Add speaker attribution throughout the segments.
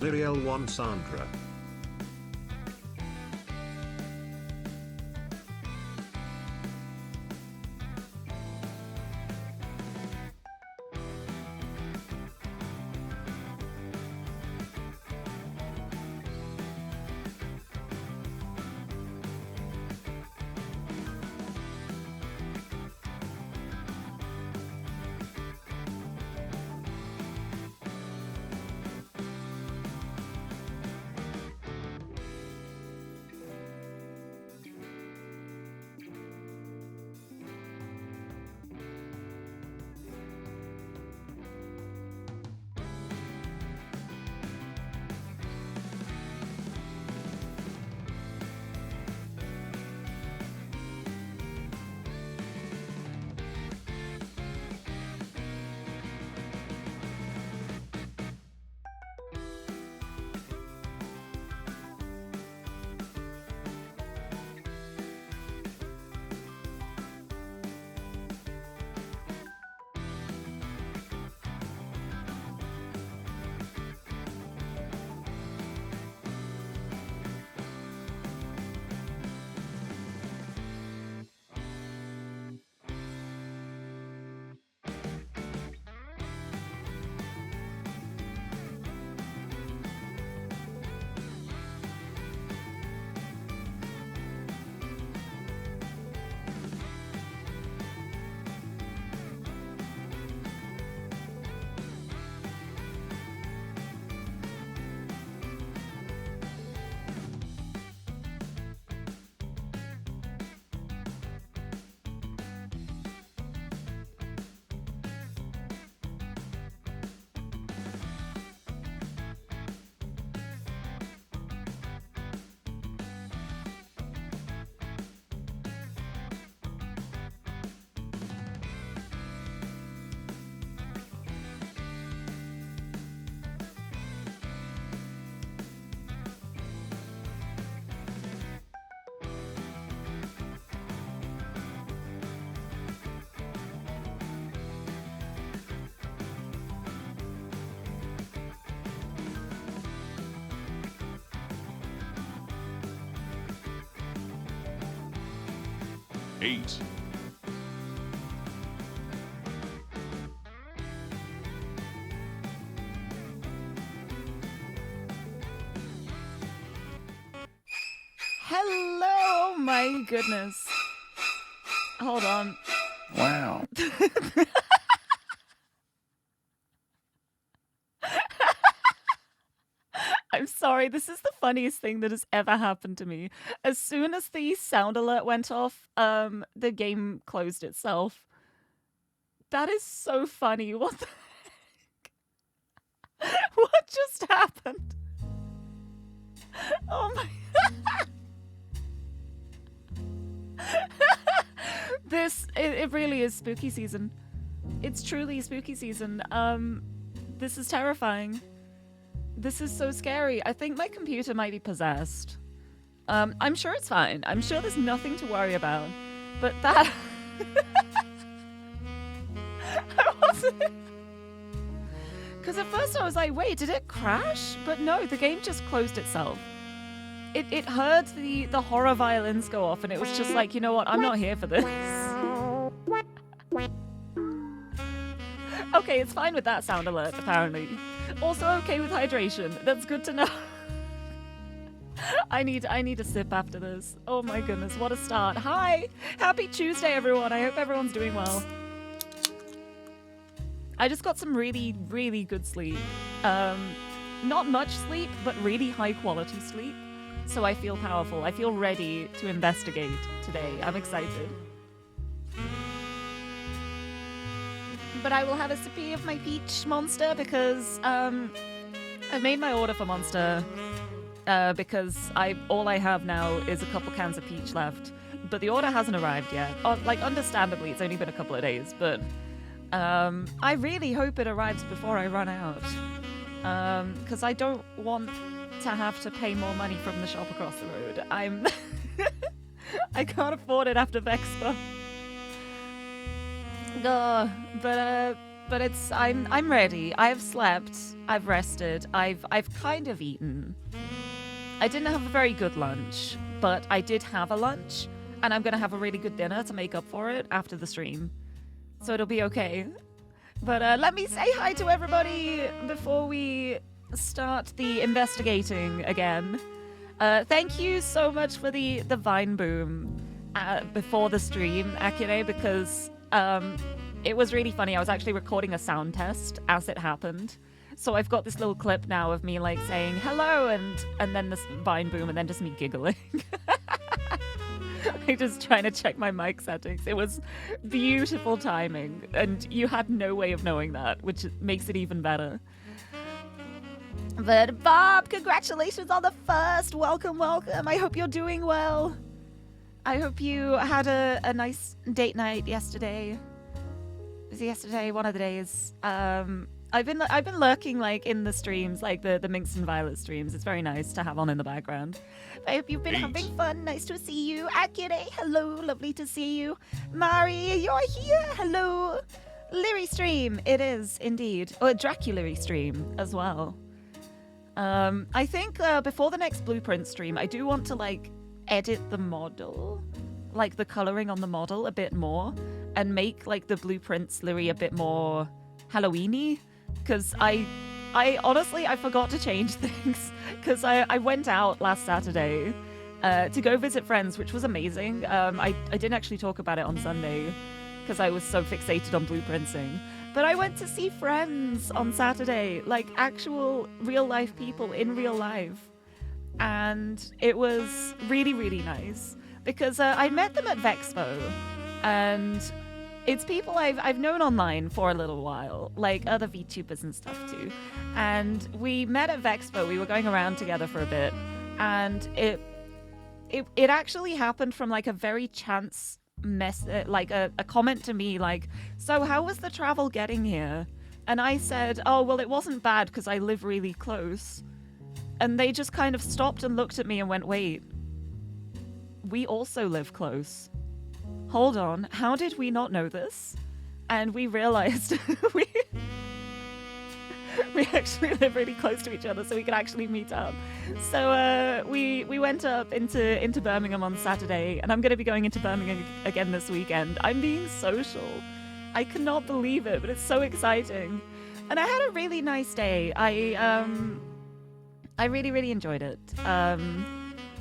Speaker 1: Lirie 1 Sandra.
Speaker 2: Eight.
Speaker 3: Hello, my goodness. Hold on.
Speaker 2: Wow.
Speaker 3: I'm sorry, this is the funniest thing that has ever happened to me. As soon as the sound alert went off, the game closed itself. That is so funny. What the heck? What just happened? Oh my it really is spooky season. It's truly spooky season. This is terrifying. This is so scary. I think my computer might be possessed. I'm sure it's fine. I'm sure there's nothing to worry about. But that... I wasn't... Because at first I was like, wait, did it crash? But no, the game just closed itself. It heard the horror violins go off and it was just like, you know what, I'm not here for this. Okay, it's fine with that sound alert, apparently. Also okay with hydration. That's good to know. I need a sip after this. Oh my goodness, what a start. Hi! Happy Tuesday, everyone. I hope everyone's doing well. I just got some really, really good sleep. Not much sleep, but really high quality sleep. So I feel powerful. I feel ready to investigate today. I'm excited. But I will have a sippy of my peach Monster because I've made my order for Monster because all I have now is a couple cans of peach left. But the order hasn't arrived yet. Like, understandably, it's only been a couple of days, but I really hope it arrives before I run out. Because I don't want to have to pay more money from the shop across the road. I can't afford it after Vexpo. But it's I'm ready. I've slept. I've rested. I've kind of eaten. I didn't have a very good lunch, but I did have a lunch, and I'm gonna have a really good dinner to make up for it after the stream. So it'll be okay. But let me say hi to everybody before we start the investigating again. Thank you so much for the Vine boom before the stream, Akire, because it was really funny. I was actually recording a sound test as it happened. So I've got this little clip now of me like saying hello and then this Vine boom and then just me giggling. I'm just trying to check my mic settings. It was beautiful timing, and you had no way of knowing that, which makes it even better. But Bob, congratulations on the first. Welcome, welcome. I hope you're doing well. I hope you had a nice date night yesterday. Was it yesterday? One of the days. I've been lurking like in the streams, like the Minx and Violet streams. It's very nice to have on in the background. I hope you've been having fun. Nice to see you. Akire, hello. Lovely to see you. Mari, you're here. Hello. Lirie stream. It is indeed. Or a Dracula stream as well. I think before the next Blueprint stream, I do want to like edit the model, like the coloring on the model a bit more, and make like the Blueprints Lirie a bit more Halloween-y. Because I honestly, I forgot to change things. Because I went out last Saturday to go visit friends, which was amazing. I didn't actually talk about it on Sunday because I was so fixated on blueprinting. But I went to see friends on Saturday, like actual real-life people in real life. And it was really, really nice. Because I met them at Vexpo. And... it's people I've known online for a little while, like other VTubers and stuff too. And we met at Vexpo. We were going around together for a bit, and it actually happened from like a very chance like a comment to me, like, so how was the travel getting here? And I said, oh well, it wasn't bad because I live really close. And they just kind of stopped and looked at me and went, wait, we also live close. Hold on, how did we not know this? And we realized we actually live really close to each other, so we could actually meet up. So we went up into Birmingham on Saturday, and I'm going to be going into Birmingham again this weekend. I'm being social. I cannot believe it, but it's so exciting. And I had a really nice day. I really, really enjoyed it.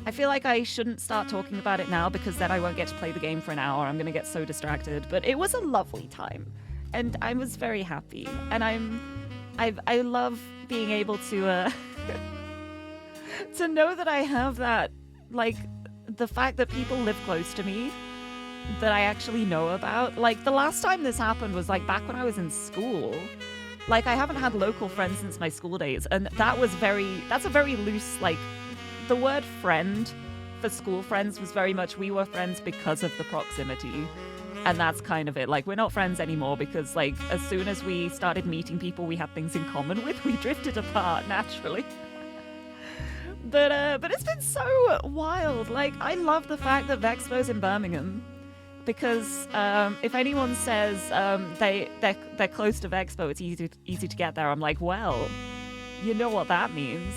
Speaker 3: I feel like I shouldn't start talking about it now because then I won't get to play the game for an hour. I'm going to get so distracted. But it was a lovely time, and I was very happy. And I love being able to to know that I have that, like, the fact that people live close to me that I actually know about. Like, the last time this happened was like back when I was in school. Like, I haven't had local friends since my school days, and that's a very loose, like, the word friend for school friends was very much we were friends because of the proximity. And that's kind of it. Like, we're not friends anymore because, like, as soon as we started meeting people we had things in common with, we drifted apart naturally. But it's been so wild. Like, I love the fact that Vexpo's in Birmingham. Because if anyone says they're close to Vexpo, it's easy to get there, I'm like, well, you know what that means.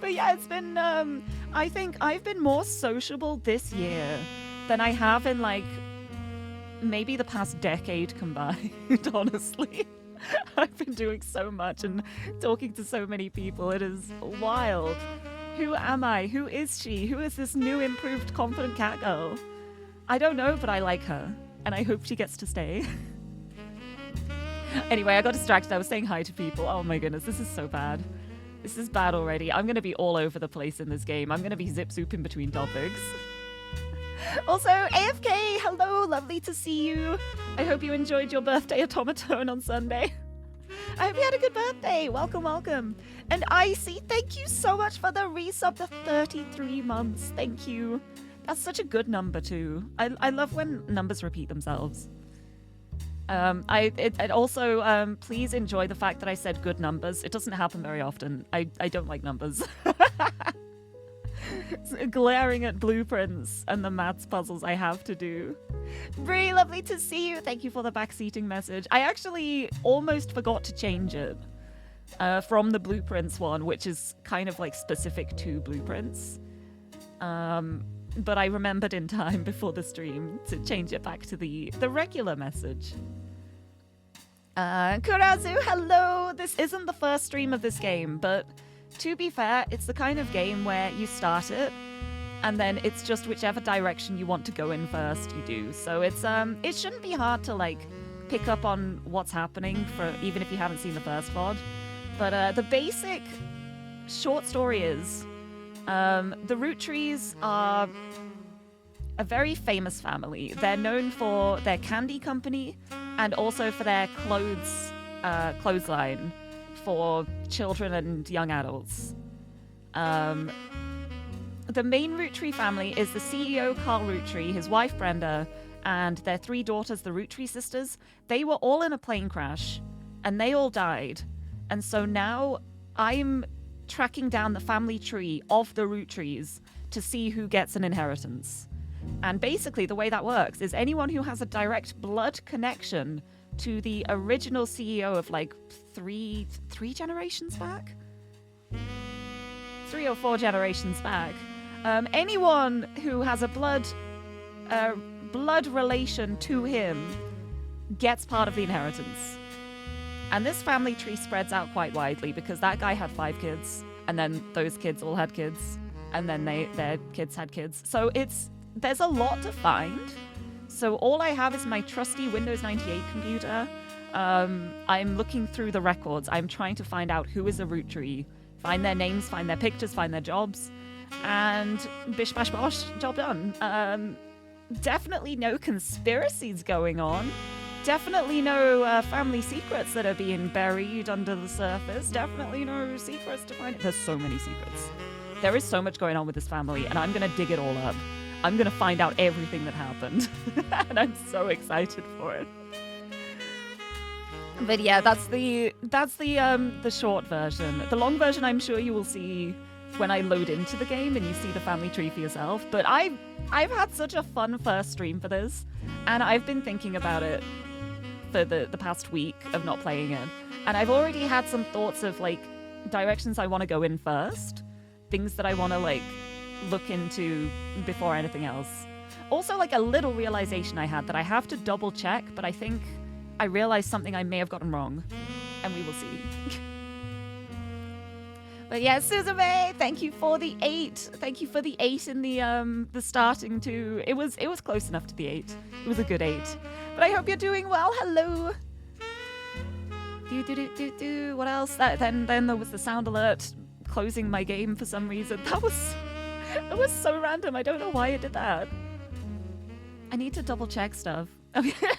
Speaker 3: But yeah, it's been, I think I've been more sociable this year than I have in, like, maybe the past decade combined, honestly. I've been doing so much and talking to so many people. It is wild. Who am I? Who is she? Who is this new, improved, confident cat girl? I don't know, but I like her. And I hope she gets to stay. Anyway, I got distracted. I was saying hi to people. Oh my goodness, this is so bad. This is bad already. I'm going to be all over the place in this game. I'm going to be zip-zooping between topics. Also, AFK, hello, lovely to see you. I hope you enjoyed your birthday automaton on Sunday. I hope you had a good birthday. Welcome, welcome. And Icy, thank you so much for the resub to 33 months. Thank you. That's such a good number too. I love when numbers repeat themselves. Also, please enjoy the fact that I said good numbers. It doesn't happen very often. I don't like numbers. Glaring at blueprints and the maths puzzles I have to do. Very lovely to see you. Thank you for the backseating message. I actually almost forgot to change it from the blueprints one, which is kind of like specific to blueprints. But I remembered in time before the stream to change it back to the regular message. Kurazu, hello! This isn't the first stream of this game, but to be fair, it's the kind of game where you start it, and then it's just whichever direction you want to go in first, you do. So it's it shouldn't be hard to like pick up on what's happening for even if you haven't seen the first VOD. But the basic short story is the ROOTTREES are a very famous family. They're known for their candy company and also for their clothesline for children and young adults. The main ROOTTREE family is the CEO, Carl ROOTTREE, his wife, Brenda, and their 3 daughters, the ROOTTREE sisters. They were all in a plane crash, and they all died. And so now I'm tracking down the family tree of the ROOTTREES to see who gets an inheritance. And basically the way that works is anyone who has a direct blood connection to the original CEO of like three generations back? 3 or 4 generations back. Anyone who has a blood relation to him gets part of the inheritance. And this family tree spreads out quite widely because that guy had 5 kids, and then those kids all had kids, and then their kids had kids. So there's a lot to find. So all I have is my trusty Windows 98 computer. I'm looking through the records. I'm trying to find out who is a ROOTTREE, find their names, find their pictures, find their jobs, and bish bash bosh, job done. Definitely no conspiracies going on. Definitely no family secrets that are being buried under the surface. Definitely no secrets to find. There's so many secrets. There is so much going on with this family, and I'm going to dig it all up. I'm going to find out everything that happened. And I'm so excited for it. But yeah, that's the short version. The long version I'm sure you will see when I load into the game and you see the family tree for yourself. But I've had such a fun first stream for this, and I've been thinking about it for the past week of not playing it. And I've already had some thoughts of like directions I want to go in first, things that I want to like look into before anything else. Also, like a little realization I had that I have to double check, but I think I realized something I may have gotten wrong, and we will see. But yeah, Suzume, thank you for the 8. Thank you for the 8 in the starting too. It was close enough to the 8. It was a good 8. But I hope you're doing well. Hello. What else? Then there was the sound alert closing my game for some reason. That was so random. I don't know why it did that. I need to double check stuff.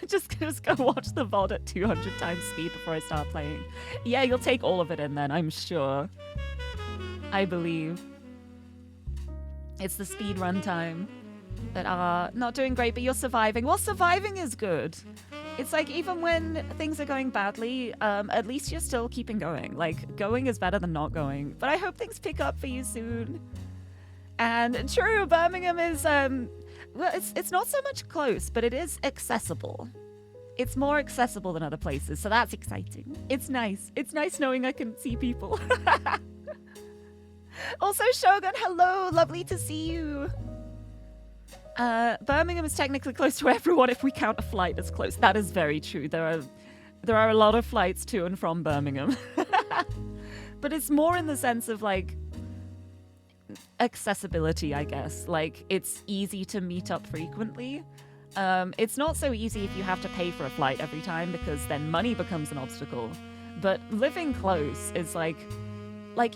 Speaker 3: Just go watch the VOD at 200 times speed before I start playing. Yeah, you'll take all of it in then, I'm sure. I believe. It's the speed run time. that are not doing great, but you're surviving. Well, surviving is good. It's like even when things are going badly, at least you're still keeping going. Like, going is better than not going. But I hope things pick up for you soon. And true, Birmingham is, well, it's not so much close, but it is accessible. It's more accessible than other places, so that's exciting. It's nice. It's nice knowing I can see people. Also, Shogun, hello, lovely to see you. Birmingham is technically close to everyone if we count a flight as close. That is very true. There are a lot of flights to and from Birmingham. But it's more in the sense of, like, accessibility, I guess. Like, it's easy to meet up frequently. It's not so easy if you have to pay for a flight every time, because then money becomes an obstacle. But living close is like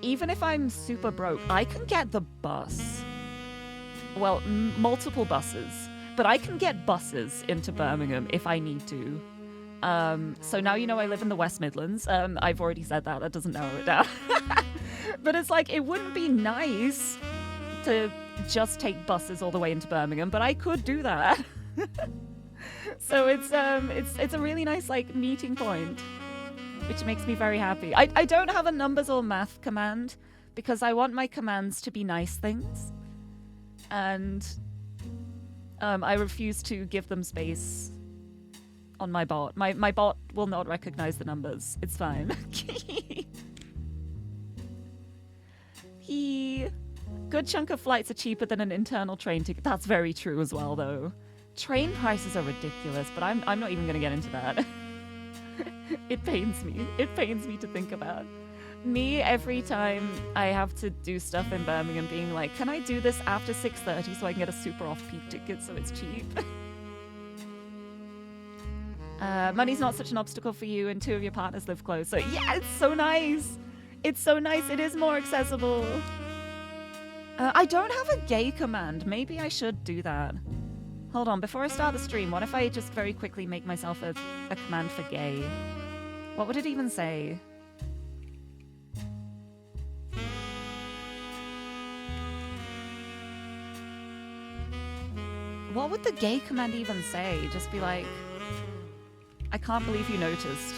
Speaker 3: even if I'm super broke, I can get the bus. Well, multiple buses, but I can get buses into Birmingham if I need to. So now you know I live in the West Midlands. I've already said that. That doesn't narrow it down. But it's like, it wouldn't be nice to just take buses all the way into Birmingham, but I could do that. So it's a really nice, like, meeting point, which makes me very happy. I don't have a numbers or math command because I want my commands to be nice things. And I refuse to give them space on my bot. My bot will not recognize the numbers. It's fine. Good chunk of flights are cheaper than an internal train ticket. That's very true as well, though. Train prices are ridiculous, but I'm not even going to get into that. It pains me. It pains me to think about. Me, every time I have to do stuff in Birmingham, being like, can I do this after 6:30 so I can get a super off-peak ticket so it's cheap? Money's not such an obstacle for you and two of your partners live close. So yeah, it's so nice. It's so nice. It is more accessible. I don't have a gay command. Maybe I should do that. Hold on, before I start the stream, what if I just very quickly make myself a command for gay? What would it even say? What would the gay command even say? Just be like, I can't believe you noticed.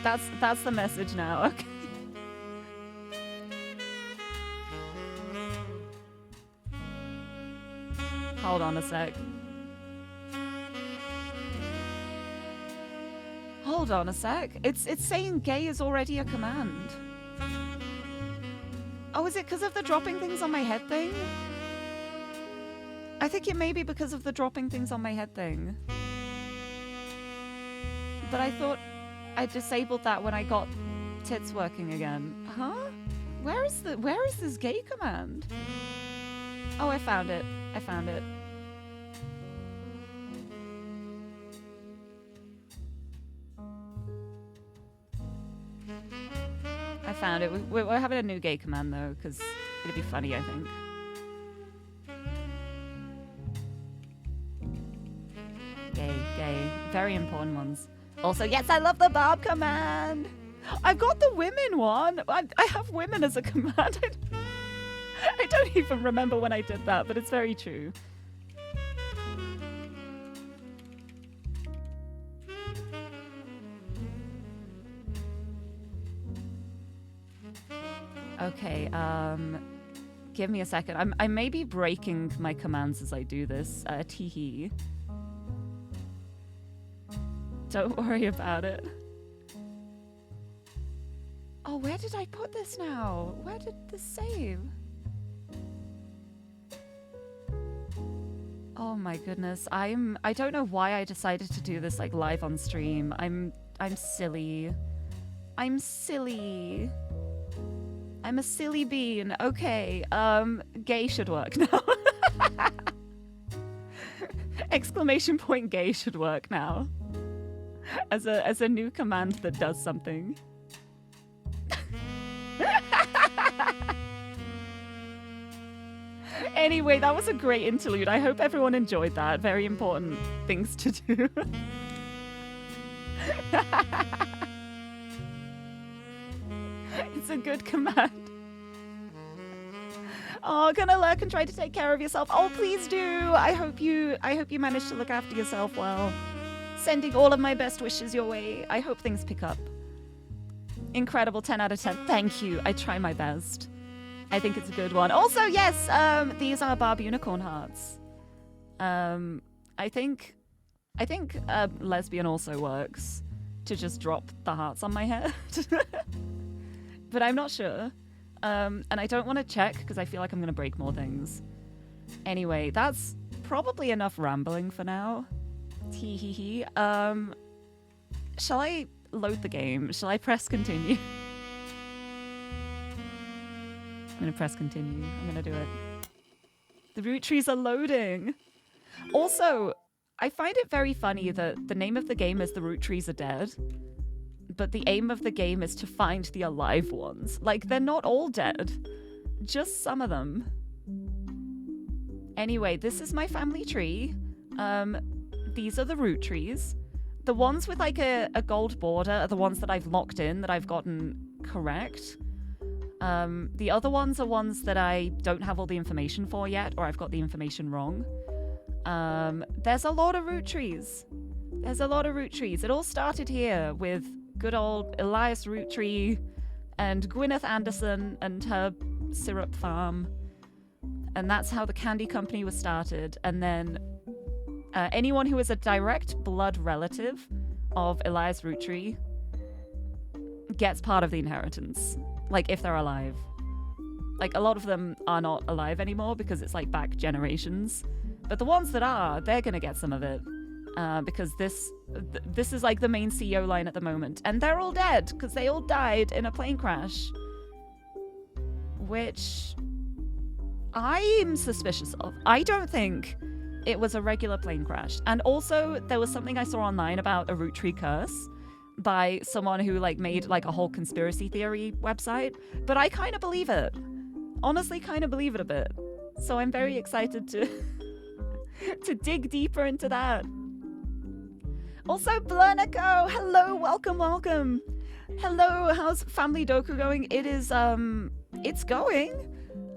Speaker 3: That's the message now, okay. Hold on a sec. Hold on a sec. It's saying gay is already a command. Oh, is it because of the dropping things on my head thing? I think it may be because of the dropping things on my head thing. But I thought I disabled that when I got tits working again. Huh? Where is this gay command? Oh, I found it. I found it. I found it. We're having a new gay command though, because it'd be funny, I think. Gay. Very important ones. Also, yes, I love the Bob command. I've got the women one. I have women as a command. I don't even remember when I did that, but it's very true. Okay, give me a second. I may be breaking my commands as I do this. Teehee. Don't worry about it. Oh, where did I put this now? Where did this save? Oh my goodness. I don't know why I decided to do this like live on stream. I'm silly. I'm silly. I'm a silly bean. Okay. Gay should work now. Exclamation point gay should work now. As a new command that does something. Anyway, that was a great interlude. I hope everyone enjoyed that. Very important things to do. It's a good command. Oh, gonna lurk and try to take care of yourself. Oh, please do. I hope you manage to look after yourself well. Sending all of my best wishes your way. I hope things pick up. Incredible, 10 out of 10. Thank you. I try my best. I think it's a good one. Also, yes, these are Barb Unicorn hearts. I think lesbian also works to just drop the hearts on my head. But I'm not sure. And I don't want to check because I feel like I'm going to break more things. Anyway, that's probably enough rambling for now. Tee hee hee. Shall I load the game? Shall I press continue? I'm going to press continue. I'm going to do it. The root trees are loading. Also, I find it very funny that the name of the game is The Root Trees Are Dead, but the aim of the game is to find the alive ones. Like, they're not all dead, just some of them. Anyway, this is my family tree. These are the root trees. The ones with like a gold border are the ones that I've locked in, that I've gotten correct. The other ones are ones that I don't have all the information for yet, or I've got the information wrong. There's a lot of root trees. There's a lot of root trees. It all started here with good old Elias Root Tree and Gwyneth Anderson and her syrup farm. And that's how the candy company was started. And then anyone who is a direct blood relative of Elias Root Tree gets part of the inheritance. Like, if they're alive. Like, a lot of them are not alive anymore because it's like back generations. But the ones that are, they're gonna get some of it. Because this is like the main CEO line at the moment. And they're all dead because they all died in a plane crash. Which I'm suspicious of. I don't think it was a regular plane crash. And also, there was something I saw online about a root tree curse by someone who like made like a whole conspiracy theory website. But I kind of believe it. Honestly, kind of believe it a bit. So I'm very excited to to dig deeper into that. Also, Blernico, hello, welcome, welcome. Hello, how's Family Doku going? It is, it's going.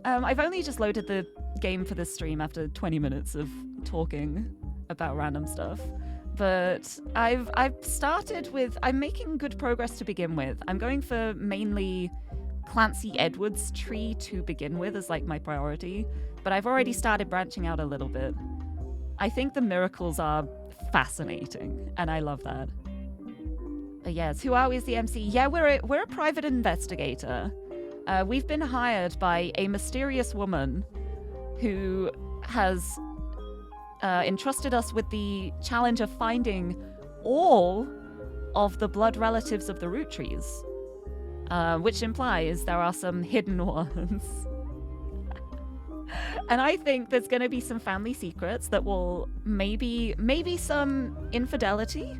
Speaker 3: I've only just loaded the game for this stream after 20 minutes of talking about random stuff. But I've started with, I'm making good progress to begin with. I'm going for mainly Clancy Edwards tree to begin with as like my priority. But I've already started branching out a little bit. I think the miracles are fascinating, and I love that. But yes, who are we as the MC? Yeah, we're a private investigator. We've been hired by a mysterious woman who has entrusted us with the challenge of finding all of the blood relatives of the root trees, which implies there are some hidden ones. And I think there's going to be some family secrets that will maybe some infidelity,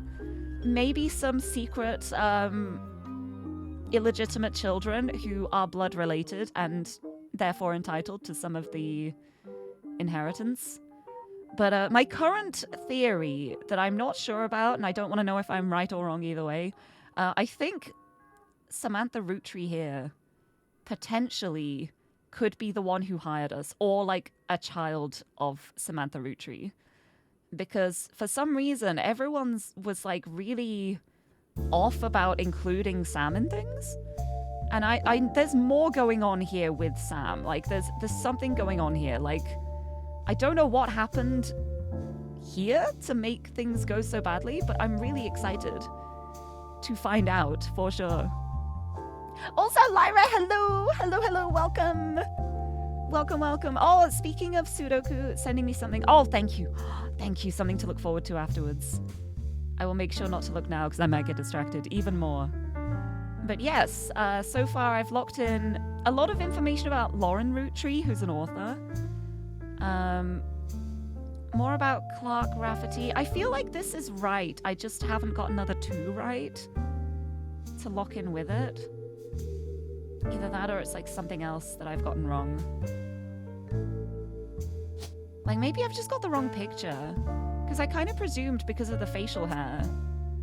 Speaker 3: maybe some secret illegitimate children who are blood related and therefore entitled to some of the inheritance. But my current theory that I'm not sure about, and I don't want to know if I'm right or wrong either way, I think Samantha Roottree here potentially could be the one who hired us, or like a child of Samantha Roottree. Because for some reason, everyone was like really off about including Sam in things. And I there's more going on here with Sam. Like there's something going on here. Like, I don't know what happened here to make things go so badly, but I'm really excited to find out for sure. Also, Lyra, hello! Hello, hello, welcome! Welcome, welcome. Oh, speaking of Sudoku sending me something. Oh, thank you. Thank you, something to look forward to afterwards. I will make sure not to look now because I might get distracted even more. But yes, so far I've locked in a lot of information about Lauren Roottree, who's an author. More about Clark Rafferty. I feel like this is right. I just haven't got another 2 right to lock in with it. Either that or it's like something else that I've gotten wrong. Like maybe I've just got the wrong picture. Because I kind of presumed because of the facial hair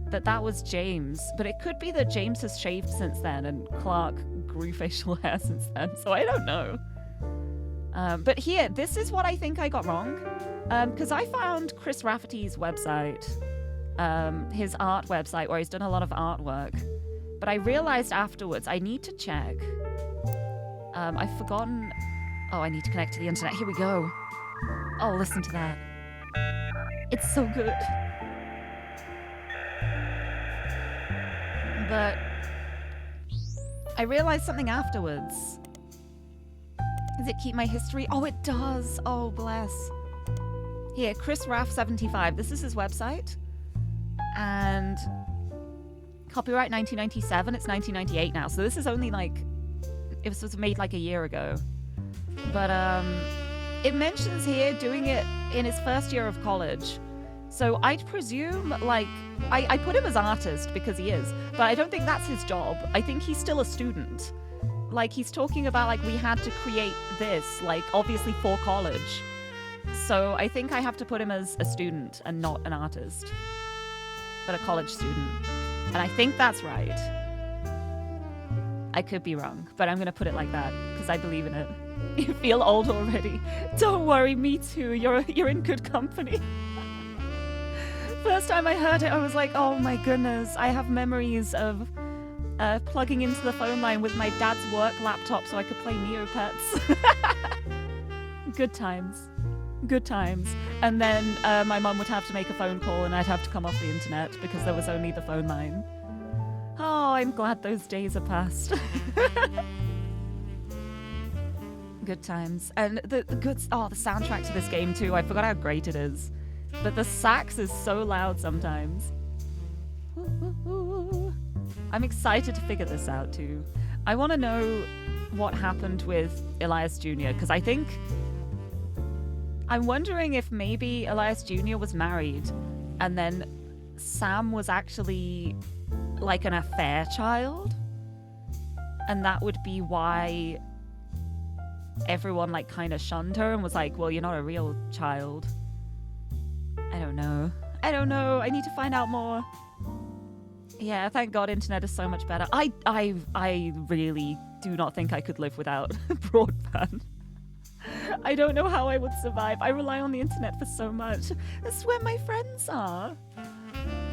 Speaker 3: that was James. But it could be that James has shaved since then and Clark grew facial hair since then. So I don't know. But here, this is what I think I got wrong. Because I found Chris Rafferty's website, his art website, where he's done a lot of artwork. But I realized afterwards I need to check. I've forgotten... Oh, I need to connect to the internet. Here we go. Oh, listen to that. It's so good. But I realized something afterwards. Does it keep my history? Oh, it does. Oh, bless. Here, Chris Raff 75. This is his website. And copyright 1997. It's 1998 now. So this is only like... It was made like a year ago. But it mentions here doing it in his first year of college. So I'd presume, like... I put him as artist because he is. But I don't think that's his job. I think he's still a student. Like, he's talking about, like, we had to create this, like, obviously for college. So I think I have to put him as a student and not an artist. But a college student. And I think that's right. I could be wrong, but I'm going to put it like that because I believe in it. You feel old already. Don't worry, me too. You're in good company. First time I heard it, I was like, oh my goodness. I have memories of... plugging into the phone line with my dad's work laptop so I could play Neopets. Good times. Good times. And then my mum would have to make a phone call and I'd have to come off the internet because there was only the phone line. Oh, I'm glad those days are past. Good times. And the soundtrack to this game too. I forgot how great it is. But the sax is so loud sometimes. I'm excited to figure this out too. I want to know what happened with Elias Jr. because I think... I'm wondering if maybe Elias Jr. was married and then Sam was actually like an affair child. And that would be why everyone like kind of shunned her and was like, well, you're not a real child. I don't know. I need to find out more. Yeah, thank God internet is so much better. I really do not think I could live without broadband. I don't know how I would survive. I rely on the internet for so much. This is where my friends are.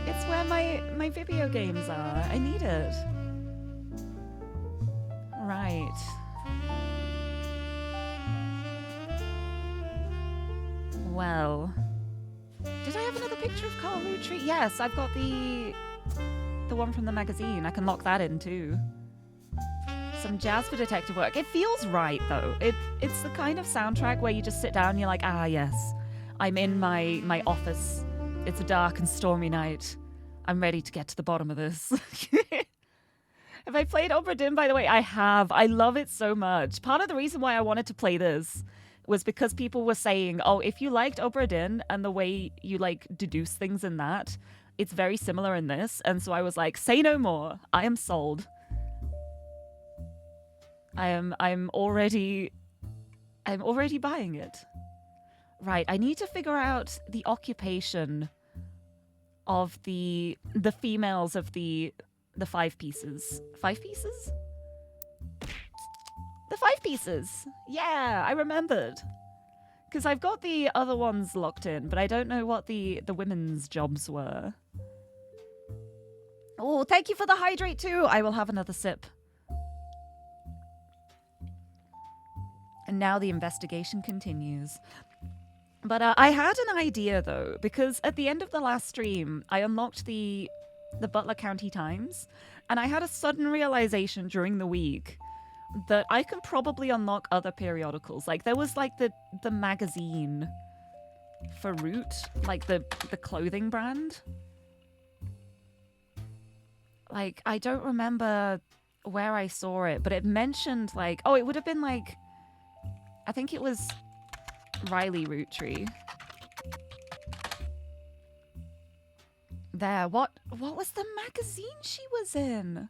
Speaker 3: It's where my video games are. I need it. Right. Well... Did I have another picture of Carl Roottree? Yes, I've got the one from the magazine. I can lock that in too. Some jazz for detective work. It feels right though. It's the kind of soundtrack where you just sit down and you're like, ah yes, I'm in my office. It's a dark and stormy night. I'm ready to get to the bottom of this. Have I played Obra Dinn, by the way? I have. I love it so much. Part of the reason why I wanted to play this was because people were saying, oh, if you liked Obra Dinn and the way you like deduce things in that, it's very similar in this. And so I was like, say no more. I am sold. I'm already buying it. Right, I need to figure out the occupation of the females of the 5 pieces. 5 pieces? The 5 pieces! Yeah, I remembered. Because I've got the other ones locked in, but I don't know what the women's jobs were. Oh, thank you for the hydrate too! I will have another sip. And now the investigation continues. But I had an idea though, because at the end of the last stream, I unlocked the Butler County Times, and I had a sudden realization during the week that I can probably unlock other periodicals. Like there was like the magazine for Root, like the clothing brand. Like I don't remember where I saw it, but it mentioned like, oh, it would have been like, I think it was Riley Roottree. There, what was the magazine she was in?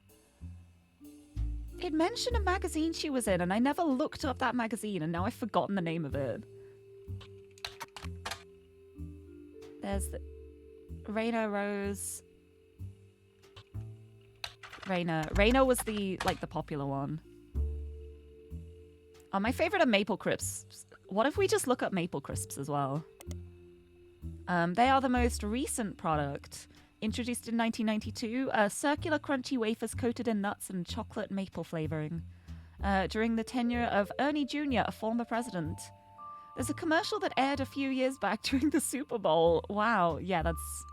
Speaker 3: It mentioned a magazine she was in, and I never looked up that magazine, and now I've forgotten the name of it. There's the Raina Rose. Raina was the popular one. Oh, my favorite are maple crisps. What if we just look up maple crisps as well? They are the most recent product. Introduced in 1992, circular crunchy wafers coated in nuts and chocolate maple flavoring. During the tenure of Ernie Jr., a former president. There's a commercial that aired a few years back during the Super Bowl. Wow, yeah, that's...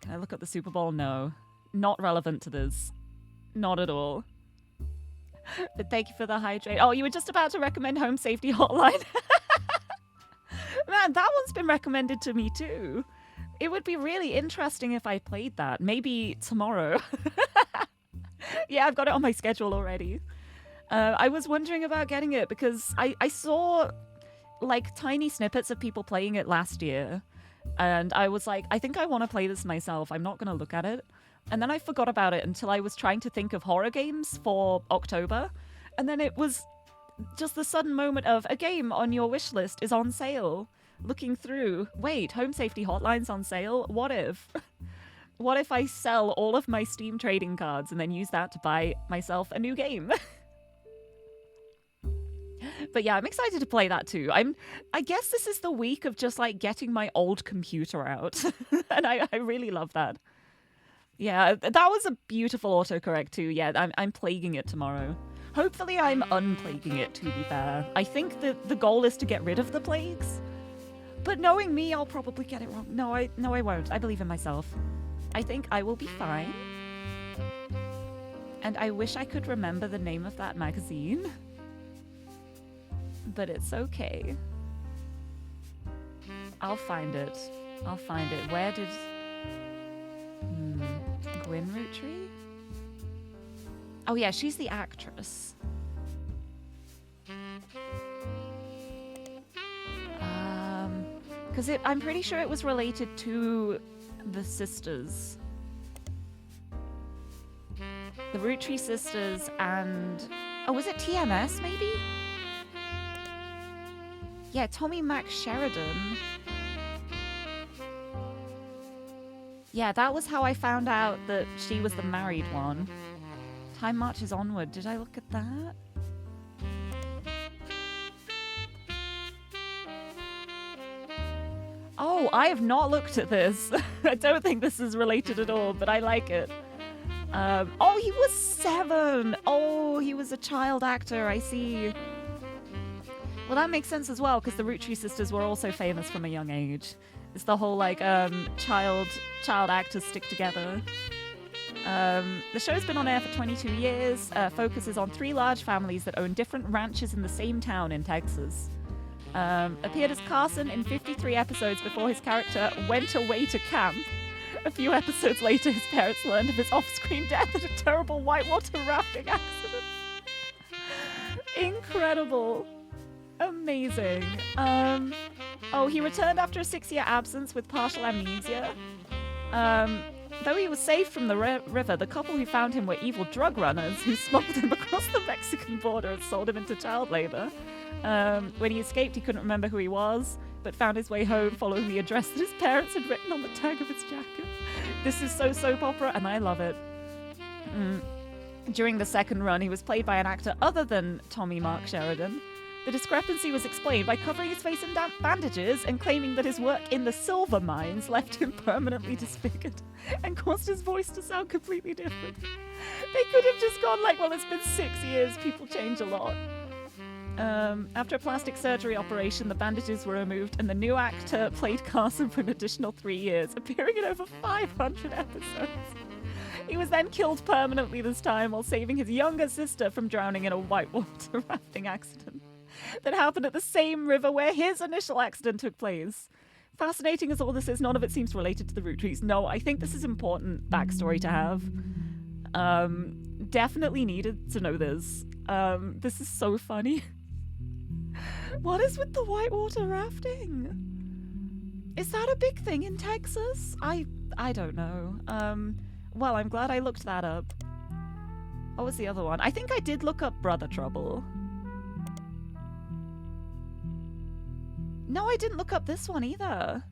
Speaker 3: Can I look up the Super Bowl? No. Not relevant to this. Not at all. But thank you for the hydrate. Oh, you were just about to recommend Home Safety Hotline. Man, that one's been recommended to me too. It would be really interesting if I played that. Maybe tomorrow. Yeah, I've got it on my schedule already. I was wondering about getting it because I saw like tiny snippets of people playing it last year. And I was like, I think I want to play this myself. I'm not going to look at it. And then I forgot about it until I was trying to think of horror games for October. And then it was just the sudden moment of a game on your wish list is on sale. Looking through, wait, Home Safety Hotline's on sale? What if? What if I sell all of my Steam trading cards and then use that to buy myself a new game? But yeah, I'm excited to play that too. I guess this is the week of just like getting my old computer out. And I really love that. Yeah, that was a beautiful autocorrect too. Yeah, I'm plaguing it tomorrow. Hopefully I'm unplaguing it, to be fair. I think that the goal is to get rid of the plagues. But knowing me, I'll probably get it wrong. No, I won't. I believe in myself. I think I will be fine. And I wish I could remember the name of that magazine. But it's okay. I'll find it. I'll find it. Where did... Gwyn Roottree? Oh yeah, she's the actress. Because I'm pretty sure it was related to the sisters. The Roottree sisters and... Oh, was it TMS maybe? Yeah, Tommy Mac Sheridan. Yeah, that was how I found out that she was the married one. Time marches onward. Did I look at that? Oh, I have not looked at this. I don't think this is related at all, but I like it. Oh, he was 7. Oh, he was a child actor. I see. Well, that makes sense as well, because the Roottree sisters were also famous from a young age. It's the whole, like, child actors stick together. The show's been on air for 22 years, focuses on 3 large families that own different ranches in the same town in Texas. Appeared as Carson in 53 episodes before his character went away to camp. A few episodes later, his parents learned of his off-screen death at a terrible whitewater rafting accident. Incredible. Amazing. Oh, he returned after a 6-year absence with partial amnesia. Though he was saved from the river, the couple who found him were evil drug runners who smuggled him across the Mexican border and sold him into child labor. When he escaped, he couldn't remember who he was, but found his way home following the address that his parents had written on the tag of his jacket. This is so soap opera, and I love it. During the second run, he was played by an actor other than Tommy Mark Sheridan. The discrepancy was explained by covering his face in bandages and claiming that his work in the silver mines left him permanently disfigured and caused his voice to sound completely different. They could have just gone like, well, it's been 6 years, people change a lot. After a plastic surgery operation, the bandages were removed and the new actor played Carson for an additional 3 years, appearing in over 500 episodes. He was then killed permanently this time while saving his younger sister from drowning in a whitewater rafting accident that happened at the same river where his initial accident took place. Fascinating as all this is, none of it seems related to the Rootttrees. No, I think this is important backstory to have. Definitely needed to know this. This is so funny. What is with the whitewater rafting? Is that a big thing in Texas? I don't know. Well, I'm glad I looked that up. What was the other one? I think I did look up Brother Trouble. No, I didn't look up this one either.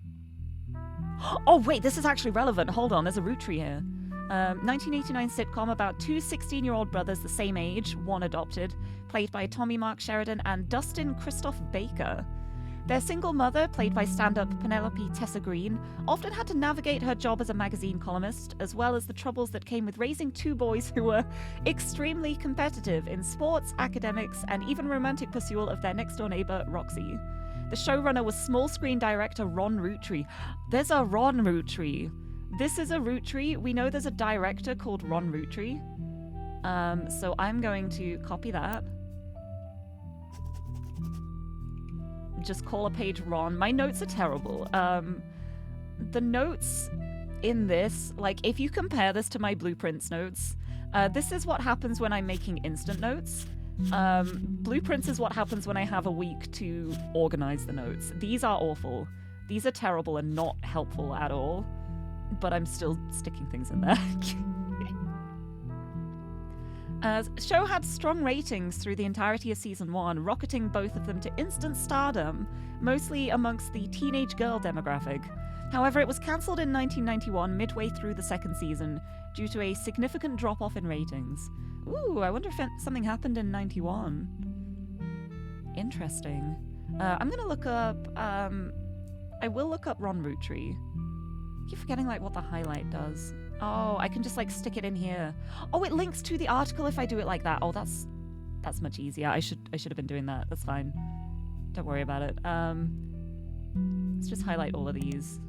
Speaker 3: Oh, wait, this is actually relevant. Hold on, there's a Roottree here. 1989 sitcom about two 16-year-old brothers the same age, one adopted, played by Tommy Mark Sheridan and Dustin Christoph Baker. Their single mother, played by stand-up Penelope Tessa Green, often had to navigate her job as a magazine columnist, as well as the troubles that came with raising two boys who were extremely competitive in sports, academics, and even romantic pursuit of their next-door neighbor, Roxy. The showrunner was small-screen director Ron Roottree. There's a Ron Roottree. This is a Roottree. We know there's a director called Ron Roottree. So I'm going to copy that. Just call a page Ron. My notes are terrible. The notes in this, like, if you compare this to my Blueprints notes, this is what happens when I'm making instant notes. Blueprints is what happens when I have a week to organize the notes. These are awful. These are terrible and not helpful at all. But I'm still sticking things in there. Show had strong ratings through the entirety of season 1, rocketing both of them to instant stardom, mostly amongst the teenage girl demographic. However, it was cancelled in 1991 midway through the second season due to a significant drop-off in ratings. Ooh, I wonder if something happened in 91. Interesting. I'm gonna look up, I will look up Ron Roottree. I keep forgetting, like, what the highlight does. Oh, I can just, like, stick it in here. Oh, it links to the article if I do it like that. Oh, that's much easier. I should have been doing that. That's fine. Don't worry about it. Let's just highlight all of these.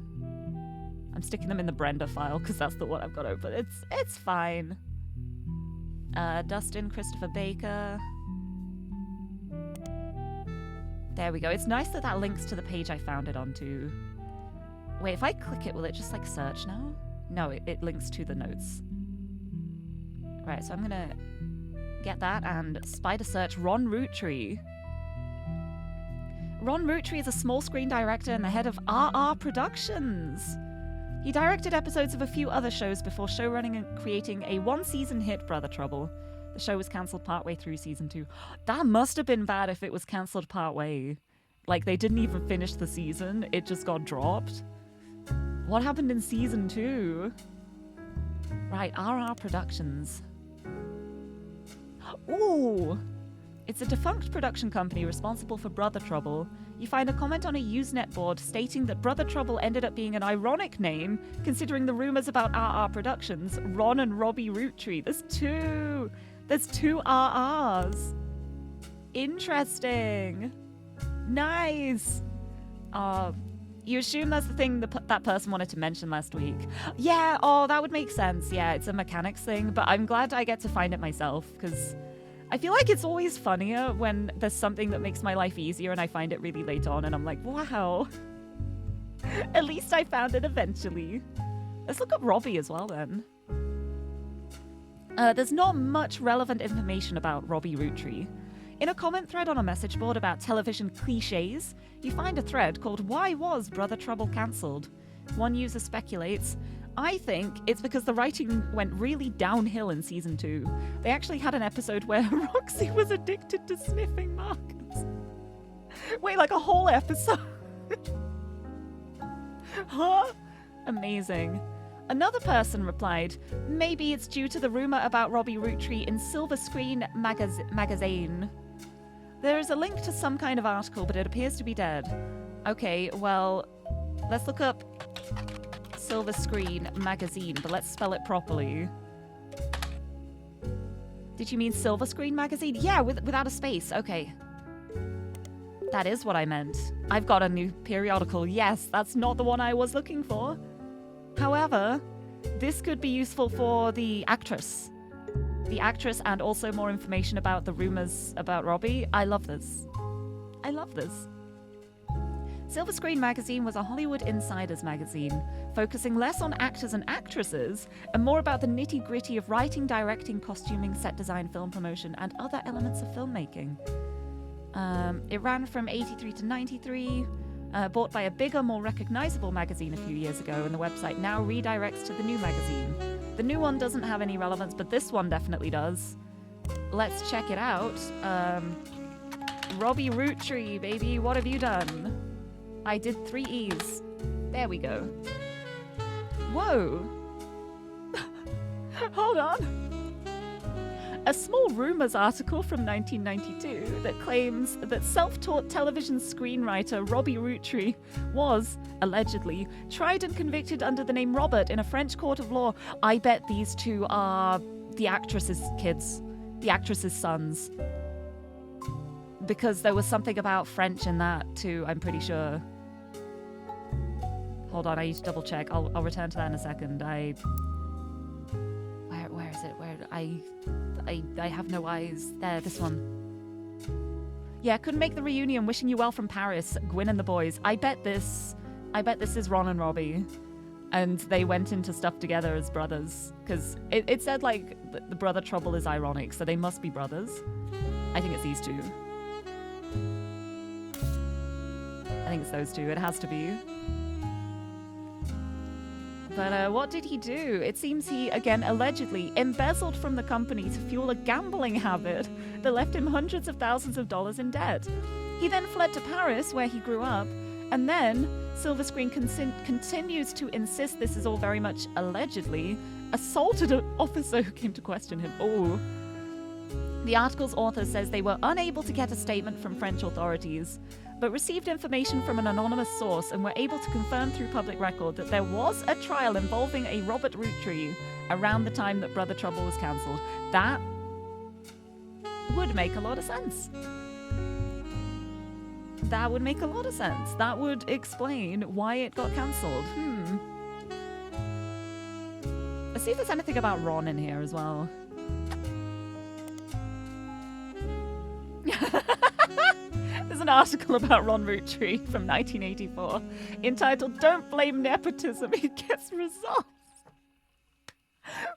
Speaker 3: I'm sticking them in the Brenda file because that's the one I've got open. It's fine. Dustin Christopher Baker. There we go. It's nice that that links to the page I found it onto. Wait, if I click it, will it just, like, search now? No, it links to the notes. Right, so I'm gonna get that and spider search Ron Roottree. Ron Roottree is a small screen director and the head of RR Productions. He directed episodes of a few other shows before showrunning and creating a one-season hit, Brother Trouble. The show was cancelled partway through season 2. That must have been bad if it was cancelled partway. Like, they didn't even finish the season, it just got dropped. What happened in season 2? Right, RR Productions. Ooh! It's a defunct production company responsible for Brother Trouble. You find a comment on a Usenet board stating that Brother Trouble ended up being an ironic name, considering the rumors about RR Productions, Ron and Robbie Roottree. There's two RRs. Interesting. Nice. You assume that's the thing that person wanted to mention last week. Yeah, oh, that would make sense. Yeah, it's a mechanics thing, but I'm glad I get to find it myself, because I feel like it's always funnier when there's something that makes my life easier and I find it really late on and I'm like, wow. At least I found it eventually. Let's look up Robbie as well then. There's not much relevant information about Robbie Roottree. In a comment thread on a message board about television cliches, you find a thread called Why Was Brother Trouble Cancelled? One user speculates, I think it's because the writing went really downhill in season 2. They actually had an episode where Roxy was addicted to sniffing Marcus. Wait, like a whole episode? Huh? Amazing. Another person replied, maybe it's due to the rumor about Robbie Roottree in Silver Screen magazine. There is a link to some kind of article, but it appears to be dead. Okay, well, let's look up Silver Screen magazine, but let's spell it properly. Did you mean Silver Screen magazine? Yeah, without a space. Okay. That is what I meant. I've got a new periodical. Yes, that's not the one I was looking for. However, this could be useful for the actress. The actress and also more information about the rumors about Robbie. I love this. I love this. Silver Screen magazine was a Hollywood insiders magazine, focusing less on actors and actresses and more about the nitty-gritty of writing, directing, costuming, set design, film promotion, and other elements of filmmaking. It ran from 83 to 93, bought by a bigger, more recognizable magazine a few years ago, and the website now redirects to the new magazine. The new one doesn't have any relevance, but this one definitely does. Let's check it out. Robbie Roottree, baby, what have you done? I did 3 E's. There we go. Whoa. Hold on. A small rumors article from 1992 that claims that self-taught television screenwriter Robbie Roottree was, allegedly, tried and convicted under the name Robert in a French court of law. I bet these two are the actress's kids, the actress's sons. Because there was something about French in that too, I'm pretty sure. Hold on, I need to double check. I'll return to that in a second. Where is it? I have no eyes. There, this one. Yeah, couldn't make the reunion. Wishing you well from Paris. Gwyn and the boys. I bet this is Ron and Robbie. And they went into stuff together as brothers. Because it said, like, the brother trouble is ironic, so they must be brothers. I think it's these two. I think it's those two. It has to be. But what did he do? It seems he, again, allegedly embezzled from the company to fuel a gambling habit that left him hundreds of thousands of dollars in debt. He then fled to Paris, where he grew up, and then Silver Screen continues to insist this is all very much allegedly, assaulted an officer who came to question him. Oh. The article's author says they were unable to get a statement from French authorities, but received information from an anonymous source and were able to confirm through public record that there was a trial involving a Robert Roottree around the time that Brother Trouble was cancelled. That would make a lot of sense. That would make a lot of sense. That would explain why it got cancelled. Let's see if there's anything about Ron in here as well. There's an article about Ron Roottree from 1984 entitled "Don't Blame Nepotism, It Gets Results."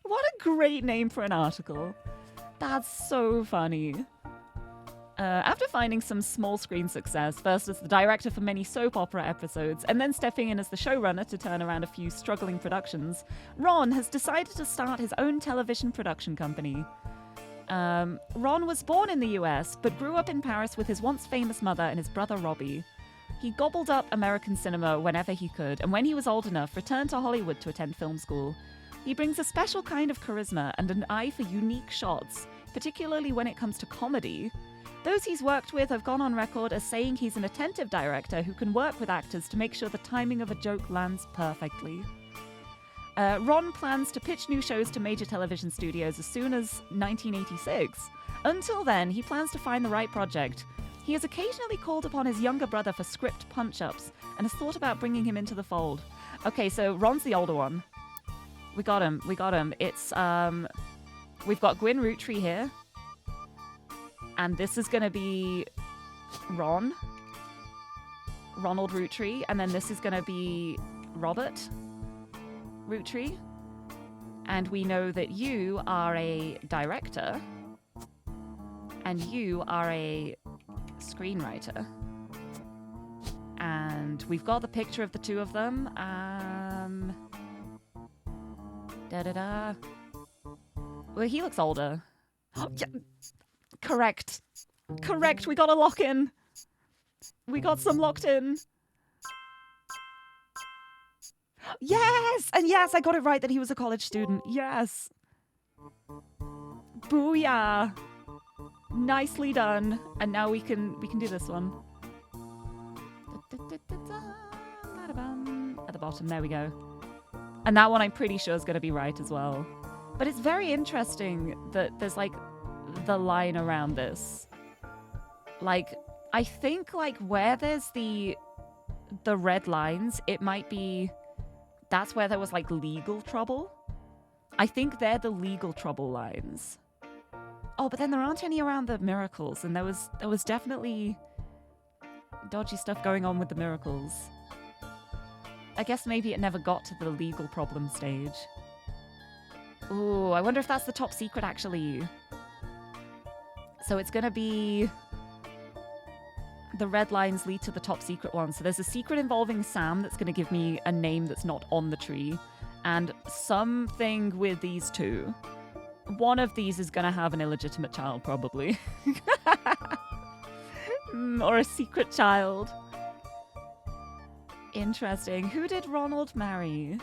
Speaker 3: What a great name for an article. That's so funny. After finding some small screen success, first as the director for many soap opera episodes, and then stepping in as the showrunner to turn around a few struggling productions, Ron has decided to start his own television production company. Ron was born in the US, but grew up in Paris with his once famous mother and his brother Robbie. He gobbled up American cinema whenever he could, and when he was old enough, returned to Hollywood to attend film school. He brings a special kind of charisma and an eye for unique shots, particularly when it comes to comedy. Those he's worked with have gone on record as saying he's an attentive director who can work with actors to make sure the timing of a joke lands perfectly. Ron plans to pitch new shows to major television studios as soon as 1986. Until then, he plans to find the right project. He has occasionally called upon his younger brother for script punch-ups and has thought about bringing him into the fold. Okay, so Ron's the older one. We got him. It's, we've got Gwyn Roottree here. And this is going to be Ronald Roottree. And then this is going to be Robert Roottree. And we know that you are a director. And you are a screenwriter. And we've got the picture of the two of them. Well, he looks older. Yeah. Correct. We got a lock-in. We got some locked in. Yes! And yes, I got it right that he was a college student. Yes. Booyah. Nicely done. And now we can do this one. At the bottom, there we go. And that one I'm pretty sure is going to be right as well. But it's very interesting that there's like the line around this. Like, I think like where there's the red lines, it might be that's where there was like legal trouble. I think they're the legal trouble lines. Oh, but then there aren't any around the miracles, and there was definitely dodgy stuff going on with the miracles. I guess maybe it never got to the legal problem stage. Ooh, I wonder if that's the top secret actually. So it's gonna be the red lines lead to the top secret one. So there's a secret involving Sam that's gonna give me a name that's not on the tree, and something with these two. One of these is gonna have an illegitimate child, probably. Or a secret child. Interesting. Who did Ronald marry?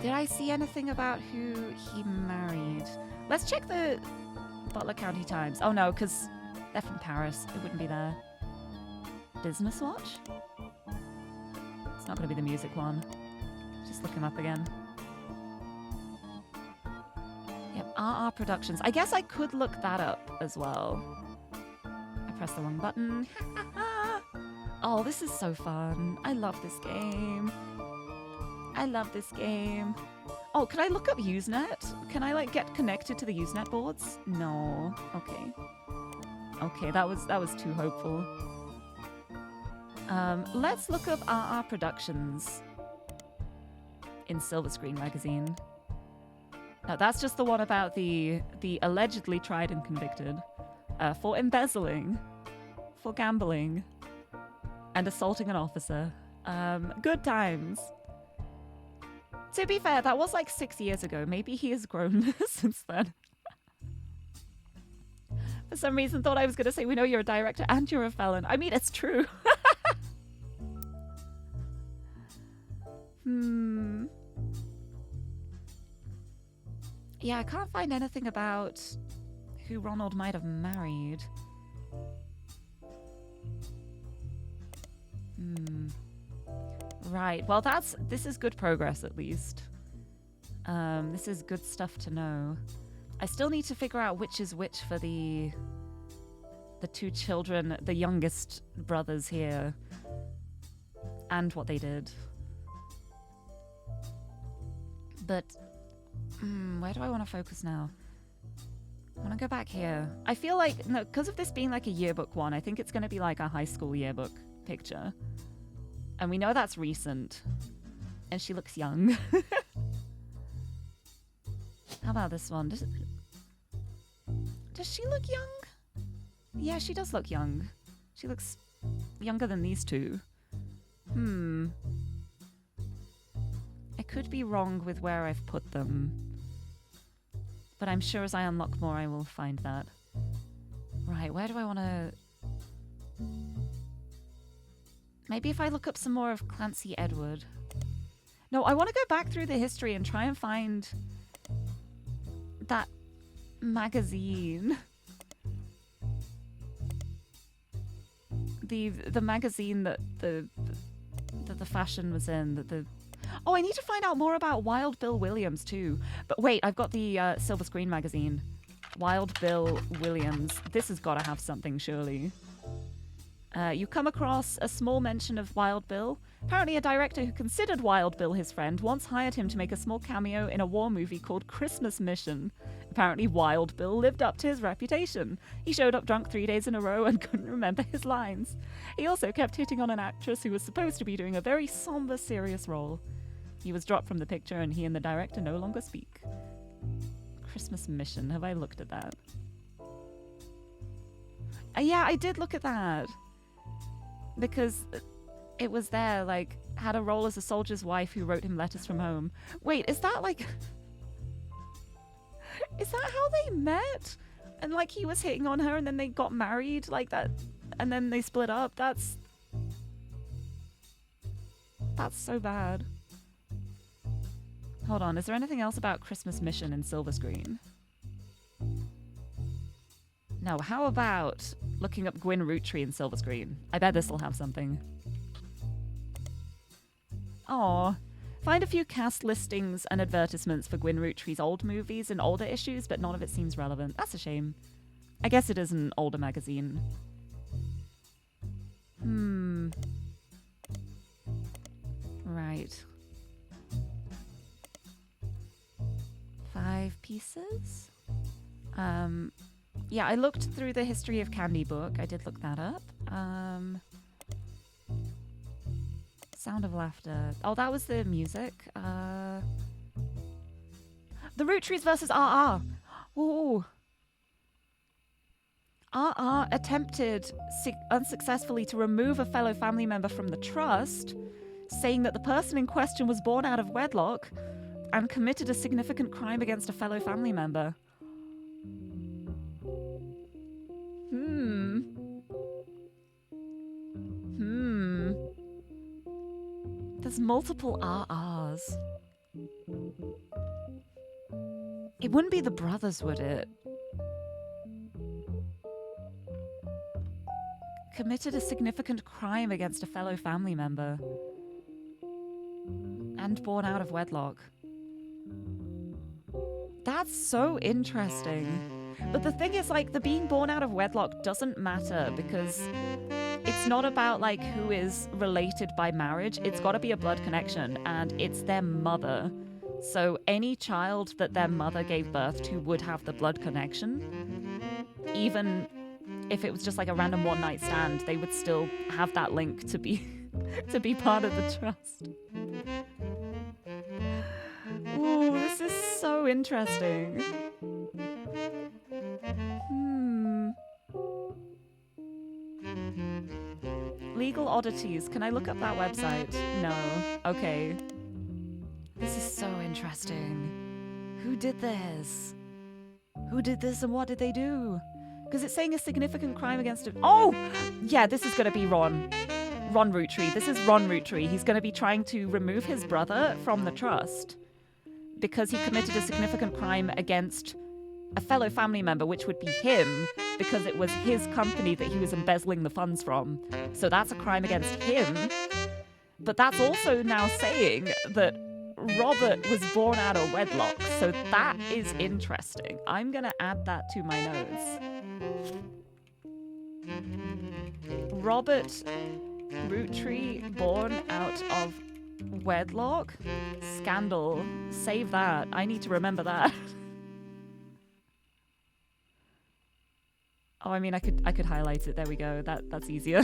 Speaker 3: Did I see anything about who he married? Let's check the Butler County Times. Oh no, because they're from Paris. It wouldn't be there. Business Watch? It's not going to be the music one. Just look him up again. Yep, RR Productions. I guess I could look that up as well. I pressed the wrong button. Oh, this is so fun. I love this game. I love this game. Oh, can I look up Usenet? Can I like get connected to the Usenet boards? No. Okay. Okay, that was too hopeful. Let's look up RR Productions in Silver Screen magazine. Now that's just the one about the allegedly tried and convicted for embezzling, for gambling, and assaulting an officer. Good times. To be fair, that was like 6 years ago. Maybe he has grown since then. For some reason, thought I was going to say, we know you're a director and you're a felon. I mean, it's true. Yeah, I can't find anything about who Ronald might have married. Right, well this is good progress at least. This is good stuff to know. I still need to figure out which is which for the two children, the youngest brothers here, and what they did. But where do I want to focus now? I want to go back here. I feel like, no, because of this being like a yearbook one, I think it's going to be like a high school yearbook picture. And we know that's recent. And she looks young. How about this one? Does she look young? Yeah, she does look young. She looks younger than these two. I could be wrong with where I've put them. But I'm sure as I unlock more, I will find that. Right, where do I want to... Maybe if I look up some more of Clancy Edward. No, I want to go back through the history and try and find that magazine. The magazine that the fashion was in. Oh, I need to find out more about Wild Bill Williams too. But wait, I've got the Silver Screen magazine. Wild Bill Williams. This has got to have something, surely. You come across a small mention of Wild Bill. Apparently a director who considered Wild Bill his friend once hired him to make a small cameo in a war movie called Christmas Mission. Apparently Wild Bill lived up to his reputation. He showed up drunk 3 days in a row and couldn't remember his lines. He also kept hitting on an actress who was supposed to be doing a very somber, serious role. He was dropped from the picture and he and the director no longer speak. Christmas Mission. Have I looked at that? Yeah, I did look at that. Because it was there, like, had a role as a soldier's wife who wrote him letters from home. Wait, is that like... Is that how they met? And like he was hitting on her and then they got married like that and then they split up? That's so bad. Hold on, is there anything else about Christmas Mission in Silver Screen? No, how about looking up Gwyn Roottree in Silver Screen? I bet this will have something. Aw. Find a few cast listings and advertisements for Gwyn Roottree's old movies and older issues, but none of it seems relevant. That's a shame. I guess it is an older magazine. Right. 5 pieces? Yeah, I looked through the history of Candy book. I did look that up. Sound of Laughter. Oh, that was the music. The Rootttrees versus RR. Ooh. RR attempted unsuccessfully to remove a fellow family member from the trust, saying that the person in question was born out of wedlock and committed a significant crime against a fellow family member. There's multiple RRs. It wouldn't be the brothers, would it? Committed a significant crime against a fellow family member. And born out of wedlock. That's so interesting. But the thing is, like, the being born out of wedlock doesn't matter because it's not about, like, who is related by marriage. It's got to be a blood connection, and it's their mother. So any child that their mother gave birth to would have the blood connection. Even if it was just like a random one-night stand, they would still have that link to be to be part of the trust. Ooh, this is so interesting. Legal oddities. Can I look up that website? No. Okay. This is so interesting. Who did this? Who did this and what did they do? Because it's saying a significant crime against it. Oh! Yeah, this is going to be Ron. Ron Roottree. This is Ron Roottree. He's going to be trying to remove his brother from the trust because he committed a significant crime against a fellow family member, which would be him, because it was his company that he was embezzling the funds from. So that's a crime against him. But that's also now saying that Robert was born out of wedlock. So that is interesting. I'm going to add that to my notes. Robert Roottree, born out of wedlock? Scandal. Save that. I need to remember that. Oh, I mean, I could highlight it. There we go. That's easier.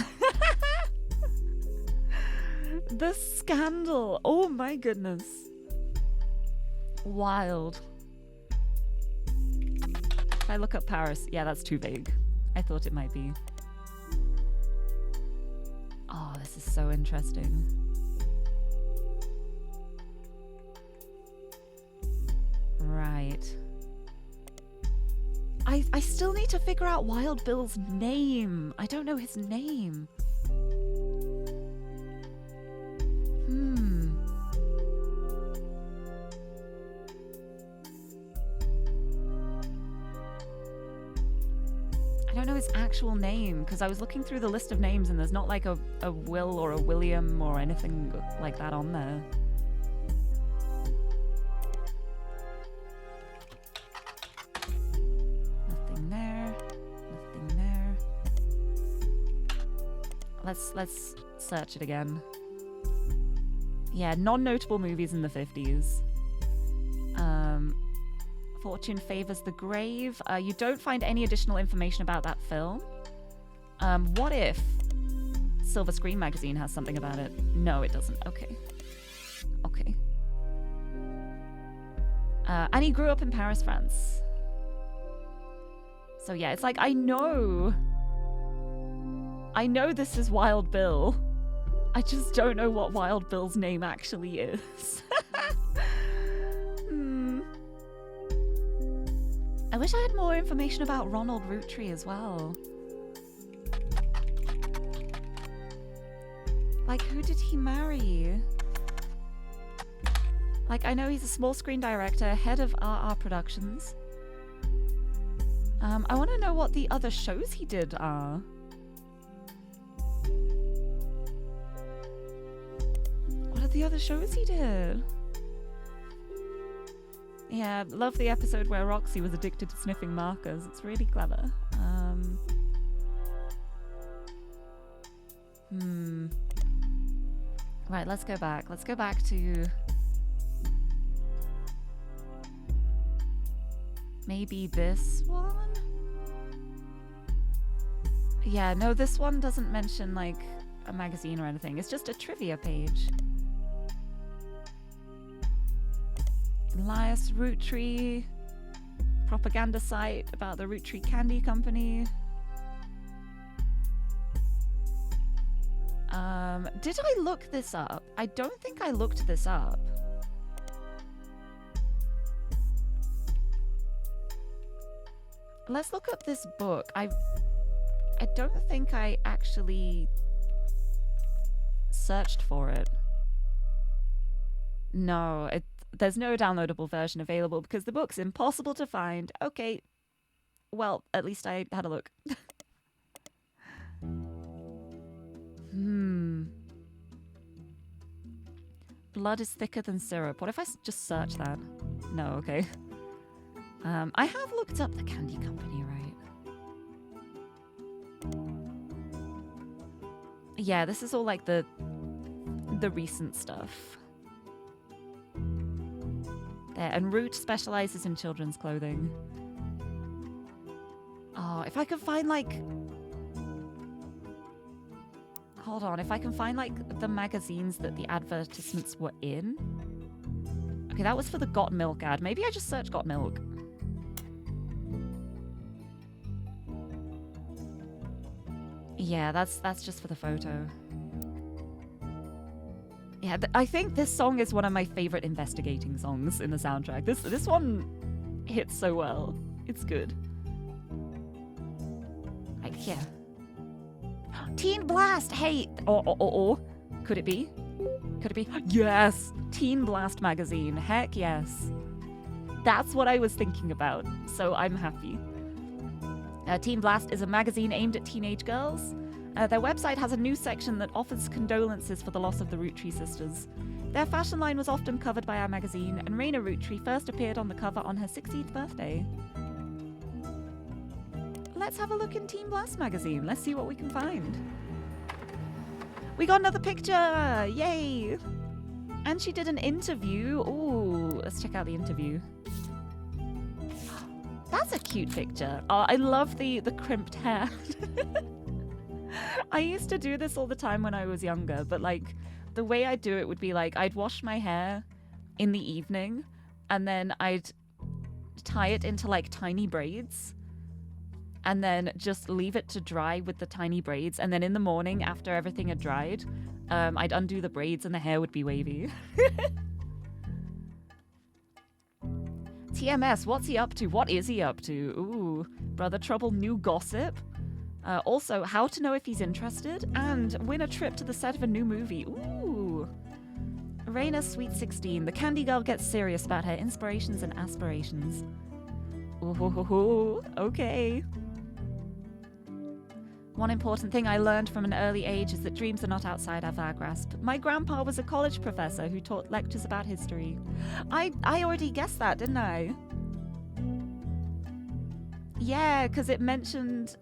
Speaker 3: The scandal. Oh my goodness. Wild. If I look up Paris, yeah, that's too vague. I thought it might be. Oh, this is so interesting. Right. I still need to figure out Wild Bill's name. I don't know his name. I don't know his actual name because I was looking through the list of names and there's not like a Will or a William or anything like that on there. Let's search it again. Yeah, non-notable movies in the 50s. Fortune Favors the Grave. You don't find any additional information about that film. What if Silver Screen Magazine has something about it? No, it doesn't. Okay. Okay. And he grew up in Paris, France. So yeah, it's like, I know this is Wild Bill. I just don't know what Wild Bill's name actually is. I wish I had more information about Ronald Roottree as well. Like, who did he marry? Like, I know he's a small screen director, head of RR Productions. I want to know what the other shows he did are. The other shows he did. Yeah, love the episode where Roxy was addicted to sniffing markers. It's really clever. Right, let's go back. Let's go back to maybe this one? Yeah, no, this one doesn't mention like a magazine or anything. It's just a trivia page. Elias Roottree, propaganda site about the Roottree Candy Company. Did I look this up? I don't think I looked this up. Let's look up this book. I don't think I actually searched for it. No, There's no downloadable version available because the book's impossible to find. Okay. Well, at least I had a look. Blood is thicker than syrup. What if I just search that? No, okay. I have looked up the candy company, right? Yeah, this is all like the recent stuff. There, and Root specializes in children's clothing. Oh, if I could find like... Hold on, if I can find like the magazines that the advertisements were in. Okay, that was for the Got Milk ad. Maybe I just searched Got Milk. Yeah, that's just for the photo. Yeah, I think this song is one of my favorite investigating songs in the soundtrack. This one hits so well. It's good. Right here. Teen Blast! Hey! Or. Could it be? Could it be? Yes! Teen Blast magazine. Heck yes. That's what I was thinking about, so I'm happy. Teen Blast is a magazine aimed at teenage girls. Their website has a news section that offers condolences for the loss of the Roottree sisters. Their fashion line was often covered by our magazine, and Raina Roottree first appeared on the cover on her 16th birthday. Let's have a look in Teen Blast magazine. Let's see what we can find. We got another picture! Yay! And she did an interview. Ooh, let's check out the interview. That's a cute picture. Oh, I love the crimped hair. I used to do this all the time when I was younger, but like the way I'd do it would be like I'd wash my hair in the evening and then I'd tie it into like tiny braids and then just leave it to dry with the tiny braids, and then in the morning after everything had dried, I'd undo the braids and the hair would be wavy. TMS, what's he up to? What is he up to? Ooh, Brother Trouble, new gossip. Also, how to know if he's interested, and win a trip to the set of a new movie. Ooh. Raina Sweet 16. The candy girl gets serious about her inspirations and aspirations. Ooh, okay. One important thing I learned from an early age is that dreams are not outside of our grasp. My grandpa was a college professor who taught lectures about history. I already guessed that, didn't I? Yeah, because it mentioned...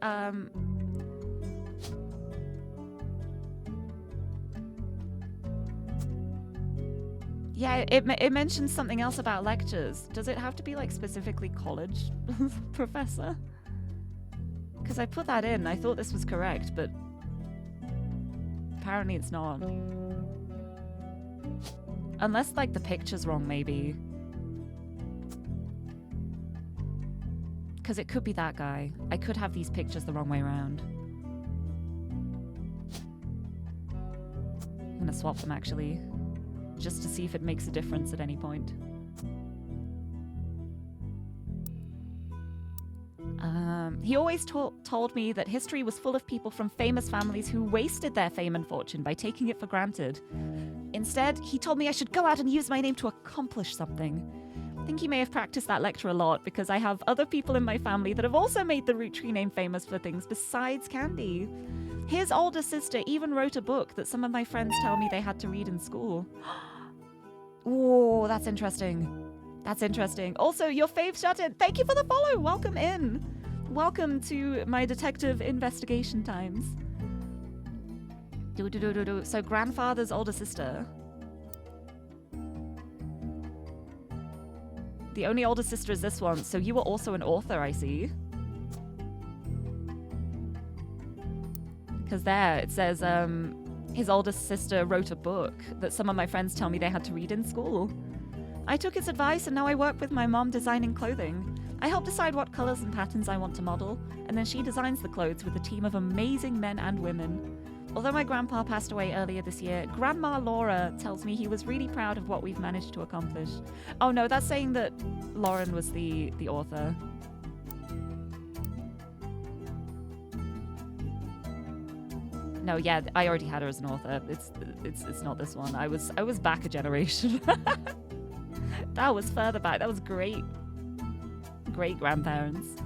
Speaker 3: Yeah, it mentions something else about lectures. Does it have to be, like, specifically college professor? Because I put that in. I thought this was correct, but apparently it's not. Unless, like, the picture's wrong, maybe. Because it could be that guy. I could have these pictures the wrong way around. I'm gonna swap them, actually. Just to see if it makes a difference at any point. He always told me that history was full of people from famous families who wasted their fame and fortune by taking it for granted. Instead, he told me I should go out and use my name to accomplish something. I think he may have practiced that lecture a lot because I have other people in my family that have also made the Roottree name famous for things besides candy. His older sister even wrote a book that some of my friends tell me they had to read in school. Ooh, that's interesting. That's interesting. Also, your fave shut-in. Thank you for the follow. Welcome in. Welcome to my detective investigation times. So grandfather's older sister. The only older sister is this one. So you were also an author, I see. Because there, it says, his oldest sister wrote a book that some of my friends tell me they had to read in school. I took his advice and now I work with my mom designing clothing. I help decide what colors and patterns I want to model, and then she designs the clothes with a team of amazing men and women. Although my grandpa passed away earlier this year, Grandma Laura tells me he was really proud of what we've managed to accomplish. Oh no, that's saying that Lauren was the author. No, yeah, I already had her as an author. It's not this one. I was back a generation. That was further back. That was great. Great grandparents.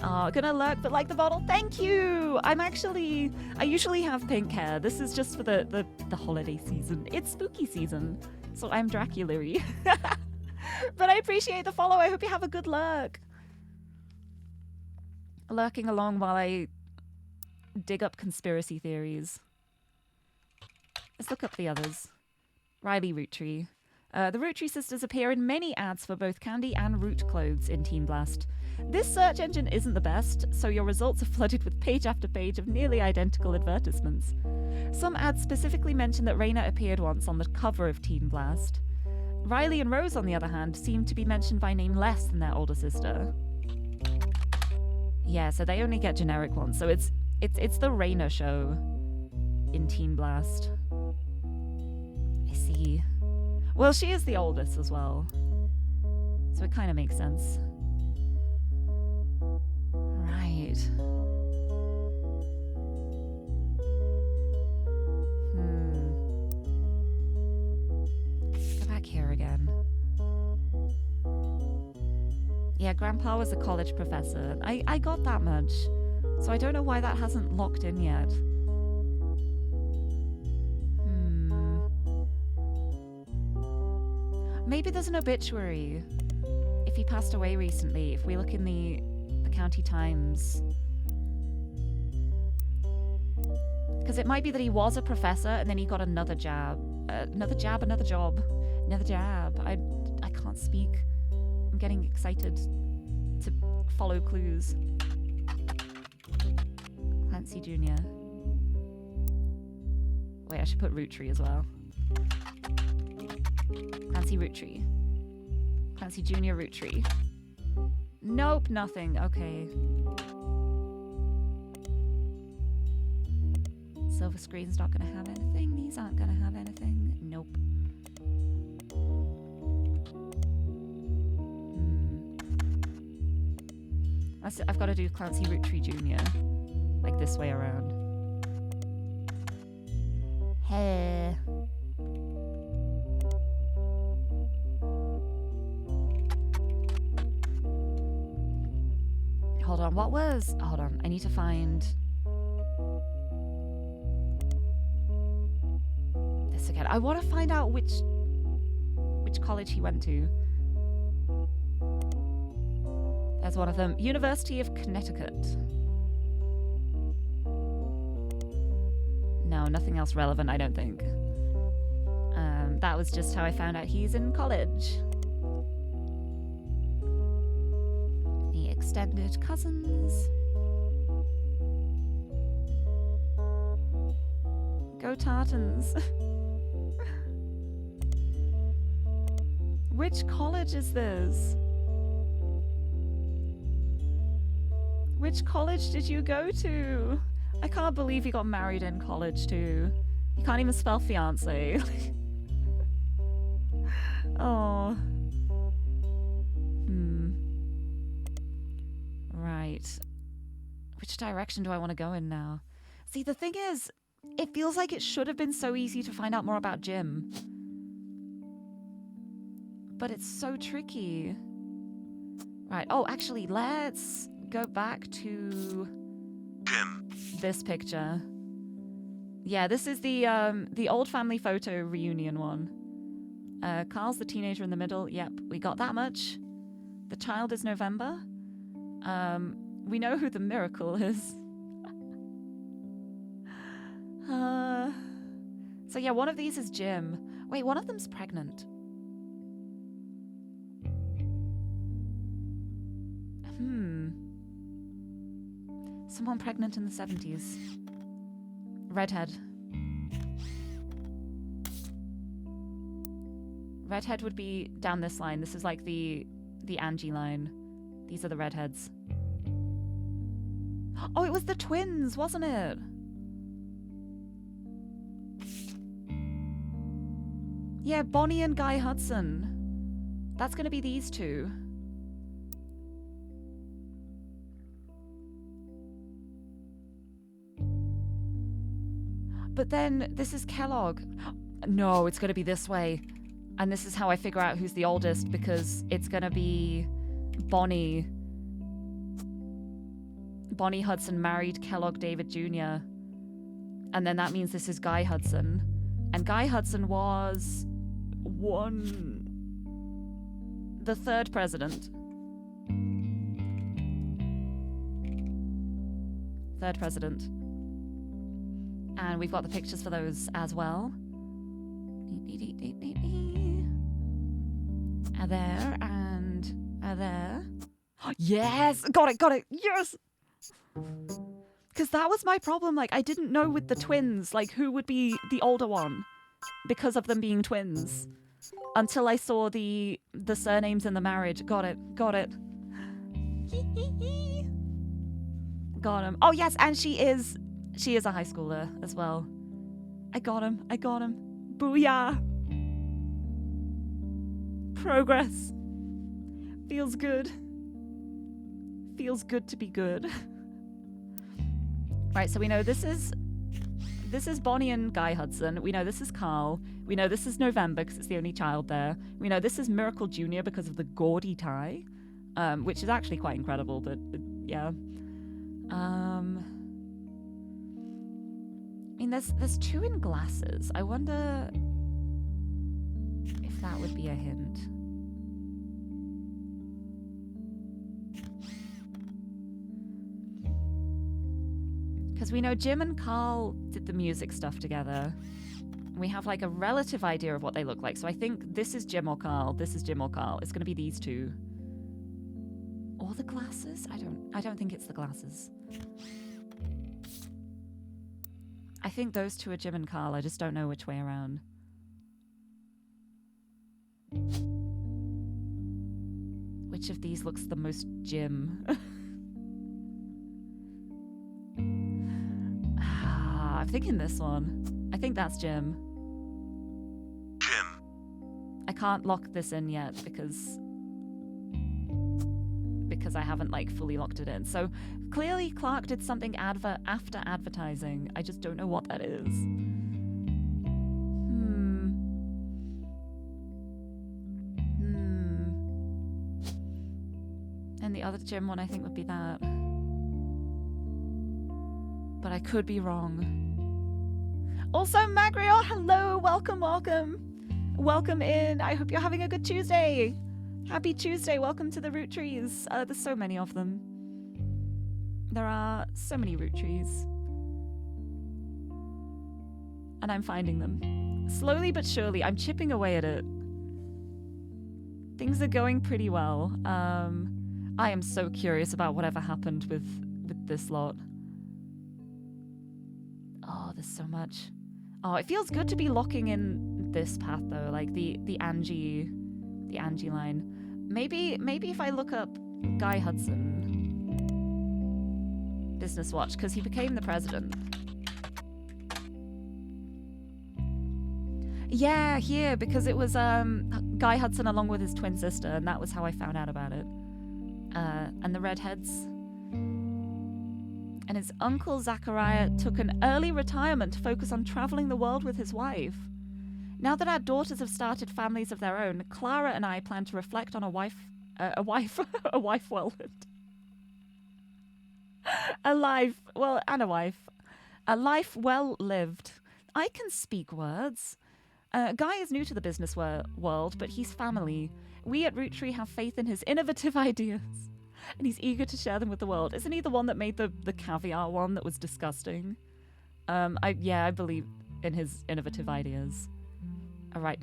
Speaker 3: Oh, gonna lurk, but like the bottle. Thank you. I usually have pink hair. This is just for the holiday season. It's spooky season, so I'm Dracula-y. But I appreciate the follow. I hope you have a good lurk. Lurking along while I dig up conspiracy theories. Let's look up the others. Riley Roottree. The Roottree sisters appear in many ads for both candy and root clothes in Teen Blast. This search engine isn't the best, so your results are flooded with page after page of nearly identical advertisements. Some ads specifically mention that Raina appeared once on the cover of Teen Blast. Riley and Rose, on the other hand, seem to be mentioned by name less than their older sister. Yeah, so they only get generic ones. So it's the Raina show in Teen Blast. I see. Well, she is the oldest as well, so it kind of makes sense. Right. Go back here again. Yeah, Grandpa was a college professor. I got that much, so I don't know why that hasn't locked in yet. Maybe there's an obituary if he passed away recently, if we look in the County Times. Because it might be that he was a professor and then he got another job. Another job. I can't speak. I'm getting excited to follow clues. Clancy Jr. Wait, I should put Roottree as well. Clancy Roottree. Clancy Jr. Roottree. Nope, nothing. Okay. Silver screen's not gonna have anything. These aren't gonna have anything. Nope. I've got to do Clancy Roottree Jr. Like this way around. Hey. Hold on, hold on, I need to find this again. I want to find out which college he went to. There's one of them. University of Connecticut. No, nothing else relevant, I don't think. That was just how I found out he's in college. The extended cousins. Go Tartans. Which college is this? Which college did you go to? I can't believe you got married in college too. You can't even spell fiance. Oh. Right. Which direction do I want to go in now? See, the thing is, it feels like it should have been so easy to find out more about Jim. But it's so tricky. Right. Oh, actually, let's go back to
Speaker 2: Jim.
Speaker 3: This picture. Yeah, this is the old family photo reunion one. Carl's the teenager in the middle. Yep, we got that much. The child is November. We know who the miracle is. So yeah, one of these is Jim. Wait, one of them's pregnant. Someone pregnant in the 70s. Redhead. Redhead would be down this line. This is like the Angie line. These are the redheads. Oh, it was the twins, wasn't it? Yeah, Bonnie and Guy Hudson. That's going to be these two. But then this is Kellogg. No, it's going to be this way. And this is how I figure out who's the oldest, because it's going to be Bonnie. Bonnie Hudson married Kellogg David Jr. And then that means this is Guy Hudson. And Guy Hudson was the third president. Third president. And we've got the pictures for those as well. There and there. Yes! Got it! Yes! Because that was my problem. Like, I didn't know with the twins, like, who would be the older one because of them being twins. Until I saw the surnames in the marriage. Got it. Got him. Oh, yes, and she is a high schooler as well. I got him. Booyah! Progress. Feels good. Feels good to be good. Right, so we know this is Bonnie and Guy Hudson. We know this is Carl. We know this is November because it's the only child there. We know this is Miracle Jr. because of the gaudy tie, which is actually quite incredible, but yeah. I mean, there's two in glasses. I wonder if that would be a hint. Because we know Jim and Carl did the music stuff together. We have like a relative idea of what they look like. So I think this is Jim or Carl. This is Jim or Carl. It's going to be these two. Or the glasses? I don't think it's the glasses. I think those two are Jim and Carl. I just don't know which way around. Which of these looks the most Jim? I'm thinking this one. I think that's Jim. I can't lock this in yet because I haven't like fully locked it in. So clearly Clark did something after advertising. I just don't know what that is. And the other Jim one I think would be that. But I could be wrong. Also, Magrior, hello, welcome. Welcome in. I hope you're having a good Tuesday. Happy Tuesday. Welcome to the root trees. There's so many of them. There are so many root trees. And I'm finding them. Slowly but surely, I'm chipping away at it. Things are going pretty well. I am so curious about whatever happened with this lot. Oh, there's so much. Oh, it feels good to be locking in this path though, like the Angie line. Maybe if I look up Guy Hudson Business Watch, because he became the president. Yeah, here, because it was Guy Hudson along with his twin sister, and that was how I found out about it. And the redheads. And his uncle Zachariah took an early retirement to focus on traveling the world with his wife. Now that our daughters have started families of their own, Clara and I plan to reflect on a life well lived. A life well lived. I can speak words. Guy is new to the business world, but he's family. We at Root Tree have faith in his innovative ideas. And he's eager to share them with the world. Isn't he the one that made the caviar one that was disgusting? I believe in his innovative ideas. A right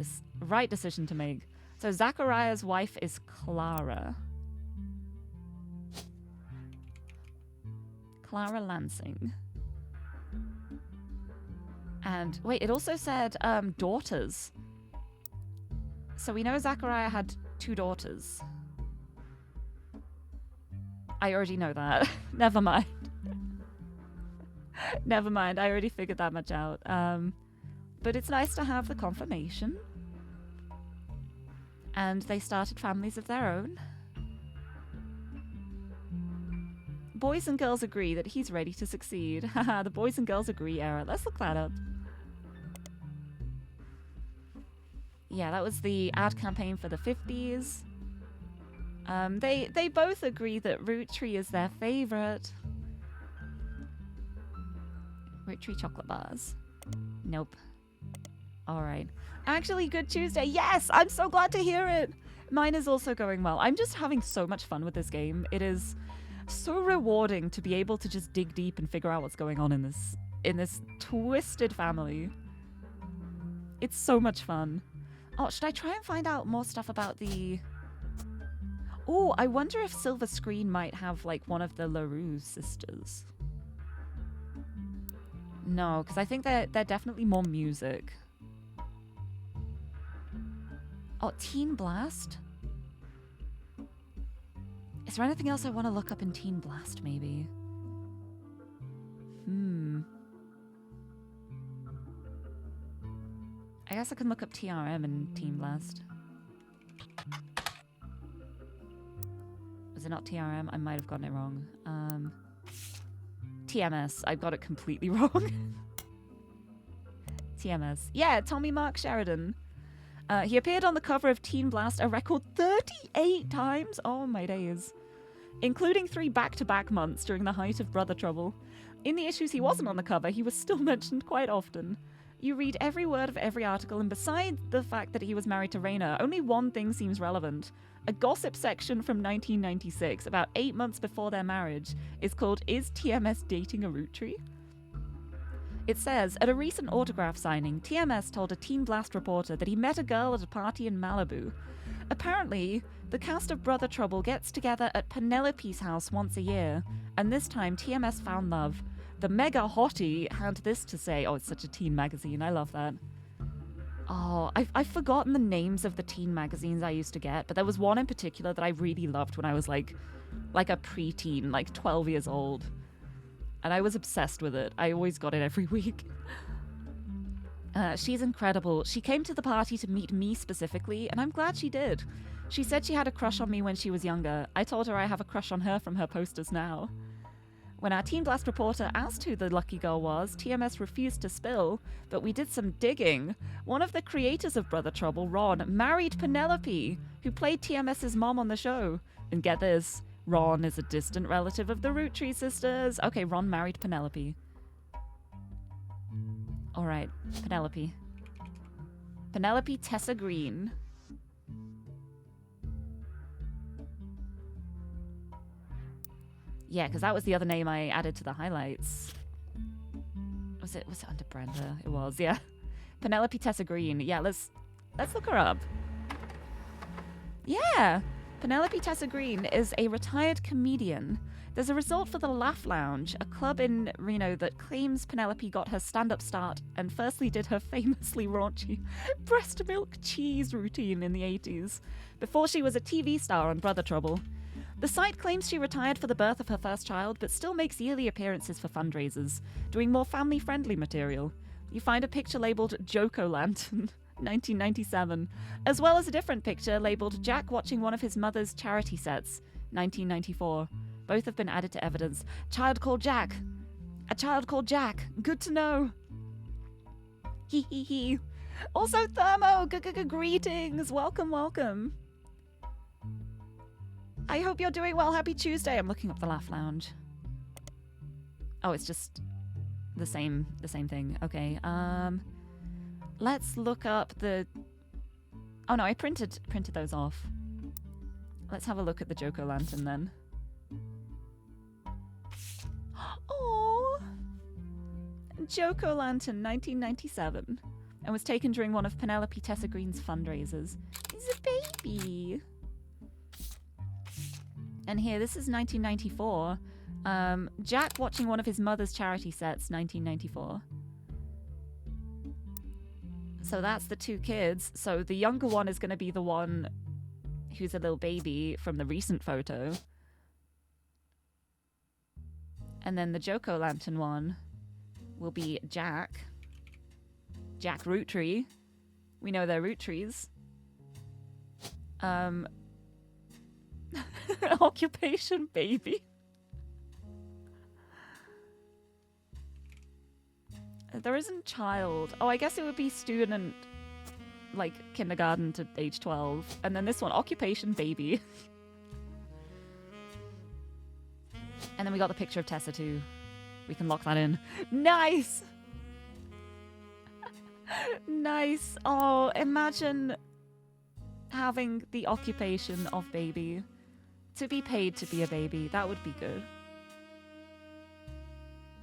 Speaker 3: decision to make. So Zachariah's wife is Clara. Clara Lansing. And wait, it also said daughters. So we know Zachariah had 2 daughters. I already know that. Never mind. Never mind. I already figured that much out. But it's nice to have the confirmation. And they started families of their own. Boys and girls agree that he's ready to succeed. Haha, the boys and girls agree era. Let's look that up. Yeah, that was the ad campaign for the 50s. They both agree that Root Tree is their favorite. Root Tree chocolate bars. Nope. All right. Actually, good Tuesday. Yes, I'm so glad to hear it. Mine is also going well. I'm just having so much fun with this game. It is so rewarding to be able to just dig deep and figure out what's going on in this twisted family. It's so much fun. Oh, should I try and find out more stuff about the... Oh, I wonder if Silver Screen might have, like, one of the Lirie sisters. No, because I think they're definitely more music. Oh, Teen Blast? Is there anything else I want to look up in Teen Blast, maybe? I guess I can look up TRM in Teen Blast. Was it not TRM? I might have gotten it wrong. TMS. I got it completely wrong. TMS. Yeah, Tommy Mark Sheridan. He appeared on the cover of Teen Blast a record 38 times. Oh my days. Including 3 back-to-back months during the height of Brother Trouble. In the issues he wasn't on the cover, he was still mentioned quite often. You read every word of every article, and beside the fact that he was married to Raina, only one thing seems relevant. A gossip section from 1996, about 8 months before their marriage, is called Is TMS Dating a Root Tree? It says, at a recent autograph signing, TMS told a Teen Blast reporter that he met a girl at a party in Malibu. Apparently, the cast of Brother Trouble gets together at Penelope's house once a year, and this time TMS found love. The mega hottie had this to say. Oh, it's such a teen magazine. I love that. Oh, I've forgotten the names of the teen magazines I used to get, but there was one in particular that I really loved when I was like a preteen, like 12 years old. And I was obsessed with it. I always got it every week. She's incredible. She came to the party to meet me specifically, and I'm glad she did. She said she had a crush on me when she was younger. I told her I have a crush on her from her posters now. When our Teen Blast reporter asked who the lucky girl was, TMS refused to spill, but we did some digging. One of the creators of Brother Trouble, Ron, married Penelope, who played TMS's mom on the show. And get this, Ron is a distant relative of the Root Tree sisters. Okay, Ron married Penelope. Alright, Penelope. Penelope Tessa Green. Yeah, because that was the other name I added to the highlights. Was it under Brenda? It was, yeah. Penelope Tessa Green. Yeah, let's look her up. Yeah, Penelope Tessa Green is a retired comedian. There's a result for the Laugh Lounge, a club in Reno that claims Penelope got her stand-up start and firstly did her famously raunchy breast milk cheese routine in the 80s, before she was a TV star on Brother Trouble. The site claims she retired for the birth of her first child, but still makes yearly appearances for fundraisers, doing more family-friendly material. You find a picture labelled Joko-Lantern, 1997, as well as a different picture labelled Jack watching one of his mother's charity sets, 1994. Both have been added to evidence. Child called Jack. A child called Jack. Good to know. Hee hee hee. Also, Thermo, greetings. Welcome, welcome. I hope you're doing well. Happy Tuesday. I'm looking up the Laugh Lounge. Oh, it's just the same thing. Okay. Let's look up the... Oh no, I printed those off. Let's have a look at the Joko-Lantern then. Oh, Joko-Lantern, 1997, and was taken during one of Penelope Tessa Green's fundraisers. He's a baby. And here, this is 1994. Jack watching one of his mother's charity sets, 1994. So that's the two kids. So the younger one is going to be the one who's a little baby from the recent photo. And then the Joko-Lantern one will be Jack. Jack Root Tree. We know they're root trees. Occupation baby. There isn't child. Oh, I guess it would be student. like kindergarten to age 12. And then this one, occupation baby. And then we got the picture of Tessa too. We can lock that in. Nice! Nice. Oh, imagine having the occupation of baby. To be paid to be a baby. That would be good.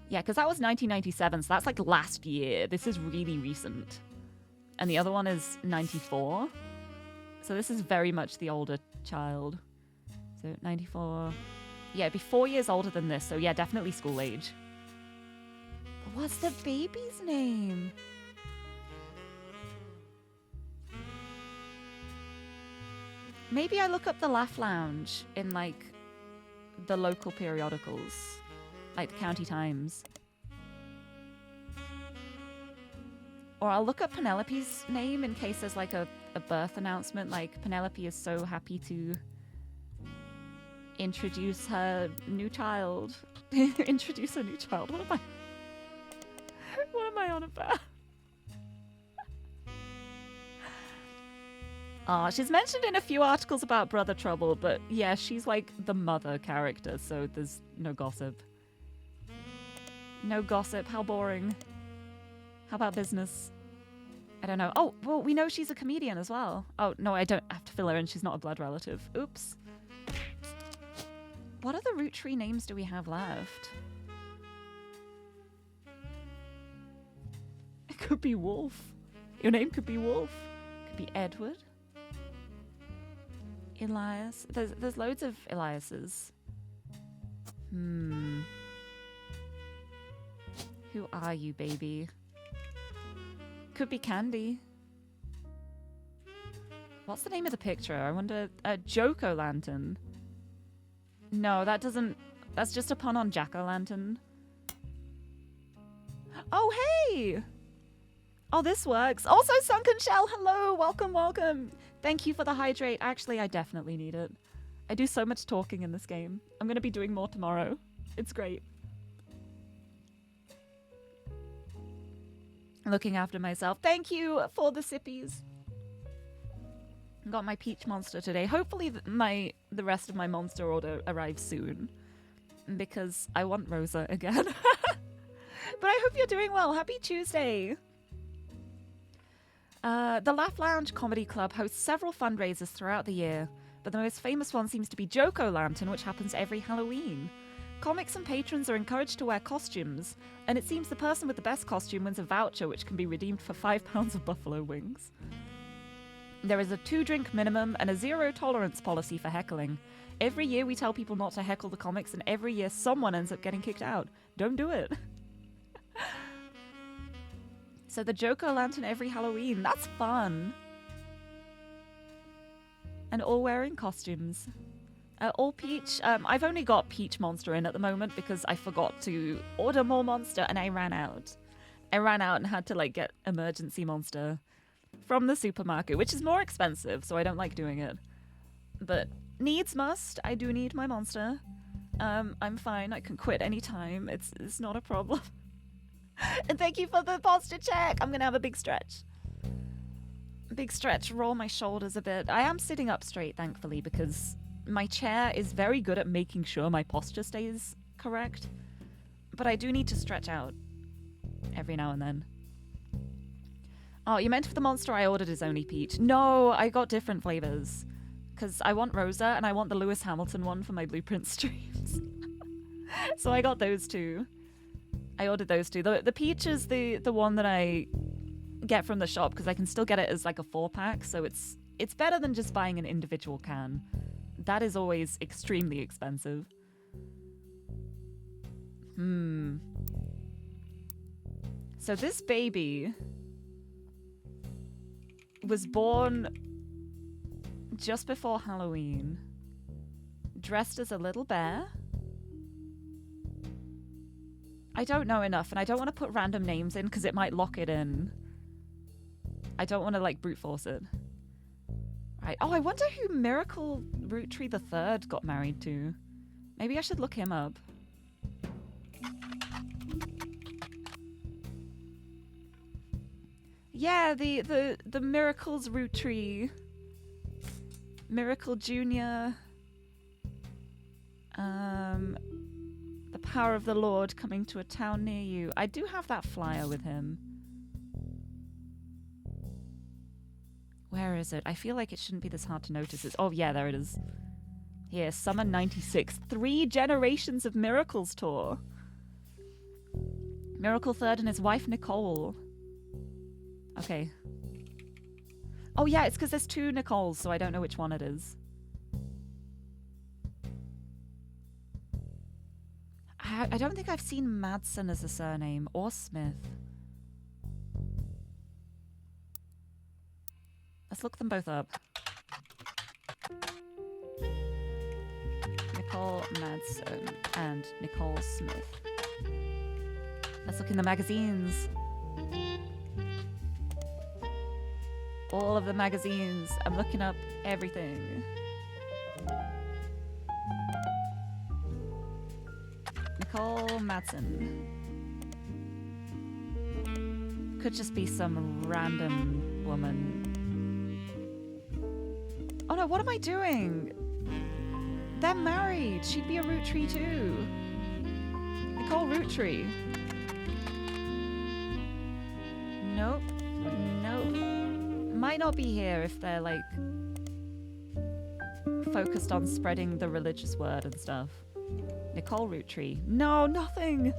Speaker 3: Yeah, because that was 1997, so that's like last year. This is really recent. And the other one is 94. So this is very much the older child. So 94. Yeah, it'd be 4 years older than this. So yeah, definitely school age. But what's the baby's name? Maybe I look up the Laugh Lounge in like the local periodicals. Like the County Times. Or I'll look up Penelope's name in case there's like a birth announcement. Like Penelope is so happy to introduce her new child. Introduce her new child. What am I on about? She's mentioned in a few articles about Brother Trouble, but yeah, she's like the mother character, so there's no gossip. No gossip, how boring. How about business? I don't know. Oh, well, we know she's a comedian as well. Oh, no, I don't have to fill her in. She's not a blood relative. Oops. What other root tree names do we have left? It could be Wolf. Your name could be Wolf. Could be Edward. Elias. There's loads of Eliases. Who are you, baby? Could be Candy. What's the name of the picture? I wonder. Joko Lantern. No, that doesn't. That's just a pun on Jack-o'-lantern. Oh, hey! Oh, this works. Also, Sunken Shell, hello! Welcome, welcome! Thank you for the hydrate. Actually, I definitely need it. I do so much talking in this game. I'm going to be doing more tomorrow. It's great. Looking after myself. Thank you for the sippies. Got my peach monster today. Hopefully the rest of my monster order arrives soon. Because I want Rosa again. But I hope you're doing well. Happy Tuesday. The Laugh Lounge Comedy Club hosts several fundraisers throughout the year. But the most famous one seems to be Joko Lantern, which happens every Halloween. Comics and patrons are encouraged to wear costumes, and it seems the person with the best costume wins a voucher which can be redeemed for 5 pounds of buffalo wings. There is a 2-drink minimum and a 0 tolerance policy for heckling. Every year we tell people not to heckle the comics, and every year someone ends up getting kicked out. Don't do it. So the Joko Lantern every Halloween, that's fun. And all wearing costumes. All peach. I've only got peach monster in at the moment because I forgot to order more monster and I ran out. I ran out and had to like get emergency monster from the supermarket, which is more expensive, so I don't like doing it. But needs must. I do need my monster. I'm fine. I can quit anytime. It's not a problem. And thank you for the posture check. I'm gonna have a big stretch. Big stretch. Roll my shoulders a bit. I am sitting up straight, thankfully, because my chair is very good at making sure my posture stays correct. But I do need to stretch out every now and then. Oh, you meant for the monster I ordered is only peach. No, I got different flavors. Because I want Rosa and I want the Lewis Hamilton one for my Blueprint streams. So I got those two. I ordered those two. The peach is the one that I get from the shop because I can still get it as like a 4-pack. So it's better than just buying an individual can. That is always extremely expensive. So this baby was born just before Halloween, dressed as a little bear. I don't know enough, and I don't want to put random names in because it might lock it in. I don't want to like brute force it. Right. Oh, I wonder who Miracle Root Tree the Third got married to. Maybe I should look him up. Yeah, the Miracles root tree. Miracle Junior. The power of the Lord coming to a town near you. I do have that flyer with him. Where is it? I feel like it shouldn't be this hard to notice. Oh yeah, there it is. Here, Summer 96. 3 Generations of Miracles tour. Miracle Third and his wife Nicole. Okay. Oh yeah, it's because there's 2 Nicoles, so I don't know which one it is. I don't think I've seen Madsen as a surname, or Smith. Let's look them both up. Nicole Madsen and Nicole Smith. Let's look in the magazines. All of the magazines. I'm looking up everything. Nicole Madsen. Could just be some random woman. Oh no, what am I doing? They're married. She'd be a root tree too. Nicole Root Tree. Nope. Nope. Might not be here if they're like focused on spreading the religious word and stuff. Nicole Root Tree. No, nothing.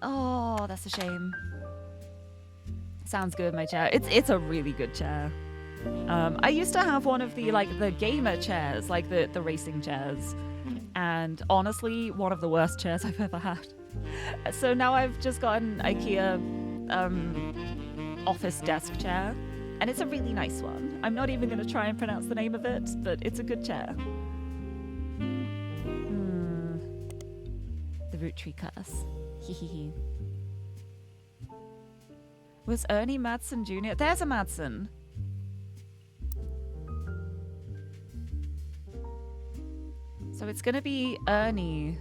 Speaker 3: Oh, that's a shame. Sounds good, my chair. It's a really good chair. I used to have one of the gamer chairs, like the racing chairs, and honestly, one of the worst chairs I've ever had. So now I've just got an IKEA office desk chair, and it's a really nice one. I'm not even going to try and pronounce the name of it, but it's a good chair. The root tree curse. Hehehe. Was Ernie Madsen Jr.? There's a Madsen. So it's going to be Ernie.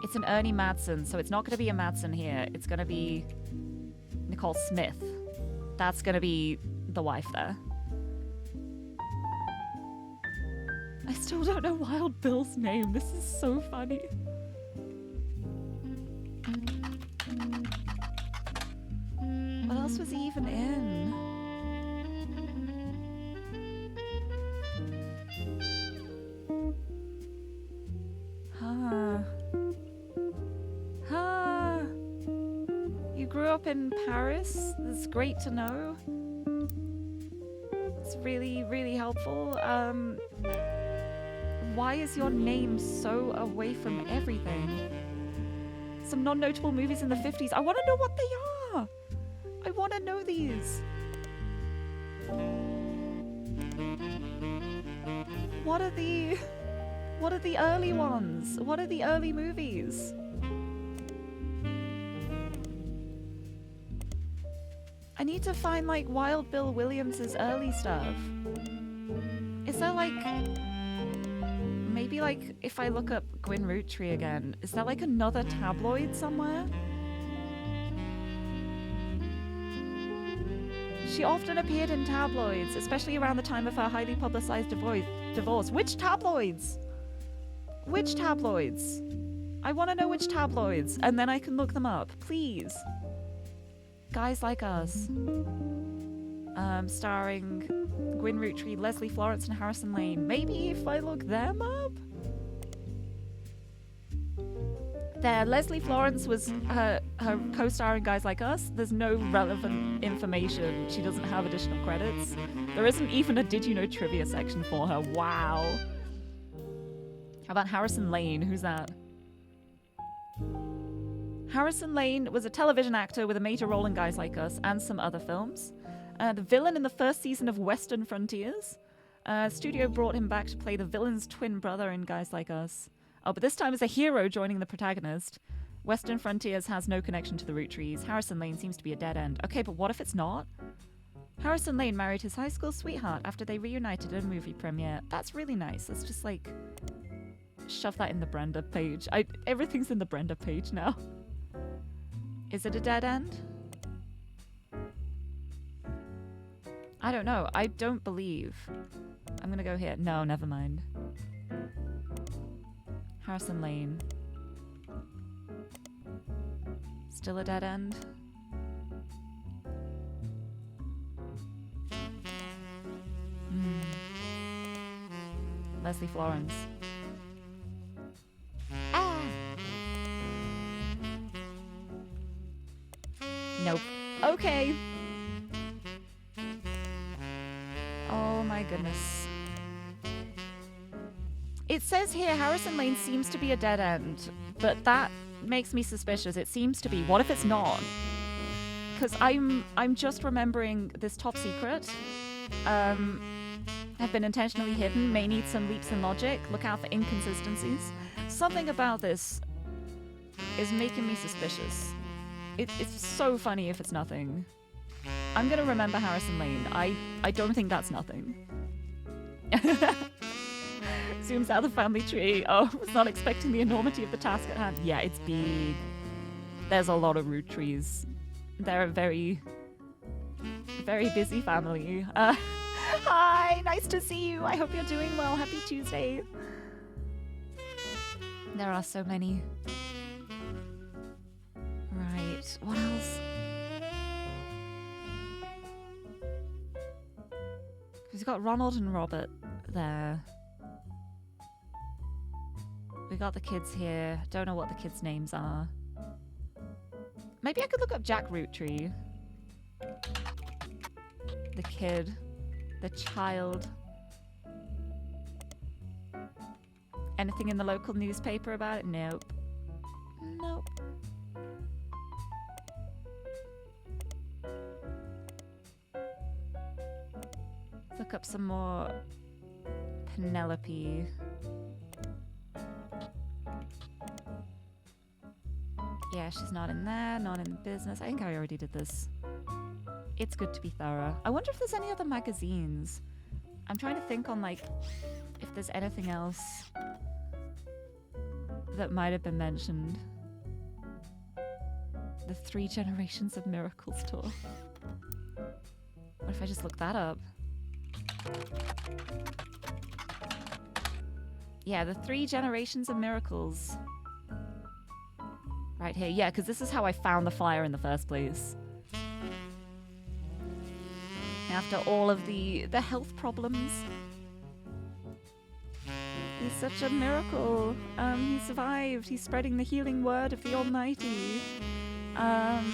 Speaker 3: It's an Ernie Madsen, so it's not going to be a Madsen here. It's going to be Nicole Smith. That's going to be the wife there. I still don't know Wild Bill's name. This is so funny. What else was he even in? You grew up in Paris? That's great to know. It's really, really helpful. Why is your name so away from everything? Some non-notable movies in the 50s. I want to know what they are. I want to know these. What are the early ones? What are the early movies? I need to find like Wild Bill Williams's early stuff. Is there like maybe like if I look up Gwyn Root Tree again, is there like another tabloid somewhere? She often appeared in tabloids, especially around the time of her highly publicized divorce. Which tabloids? Which tabloids? I want to know which tabloids, and then I can look them up, please. Guys Like Us. Starring Gwyn Root Tree, Leslie Florence, and Harrison Lane. Maybe if I look them up? There, Leslie Florence was her co-star in Guys Like Us. There's no relevant information. She doesn't have additional credits. There isn't even a Did You Know trivia section for her. Wow. How about Harrison Lane? Who's that? Harrison Lane was a television actor with a major role in Guys Like Us and some other films. The villain in the first season of Western Frontiers. Studio brought him back to play the villain's twin brother in Guys Like Us. Oh, but this time as a hero joining the protagonist. Western Frontiers has no connection to the Root Trees. Harrison Lane seems to be a dead end. Okay, but what if it's not? Harrison Lane married his high school sweetheart after they reunited at a movie premiere. That's really nice. Let's just, like, shove that in the Brenda page. Everything's in the Brenda page now. Is it a dead end? I don't know. I don't believe. I'm gonna go here. No, never mind. Harrison Lane. Still a dead end? Leslie Florence. Ah! Nope. Okay. Oh my goodness. It says here Harrison Lane seems to be a dead end, but that makes me suspicious. It seems to be. What if it's not? Because I'm just remembering this top secret. Have been intentionally hidden, may need some leaps in logic, look out for inconsistencies. Something about this is making me suspicious. It's so funny if it's nothing. I'm gonna remember Harrison Lane. I don't think that's nothing. Zooms out the family tree. Oh, was not expecting the enormity of the task at hand. Yeah, it's big. There's a lot of root trees. They're a very, very busy family. Hi, nice to see you. I hope you're doing well. Happy Tuesday. There are so many. Right, what else? We've got Ronald and Robert there. We got the kids here. Don't know what the kids' names are. Maybe I could look up Jack Roottree. The kid. The child. Anything in the local newspaper about it? Nope. Nope. Let's look up some more Penelope. Yeah, she's not in there, not in business. I think I already did this. It's good to be thorough. I wonder if there's any other magazines. I'm trying to think on, like, if there's anything else that might have been mentioned. The 3 Generations of Miracles tour. What if I just look that up? Yeah, the 3 Generations of Miracles. Right here. Yeah, because this is how I found the flyer in the first place. After all of the health problems. He's such a miracle. He survived. He's spreading the healing word of the Almighty. And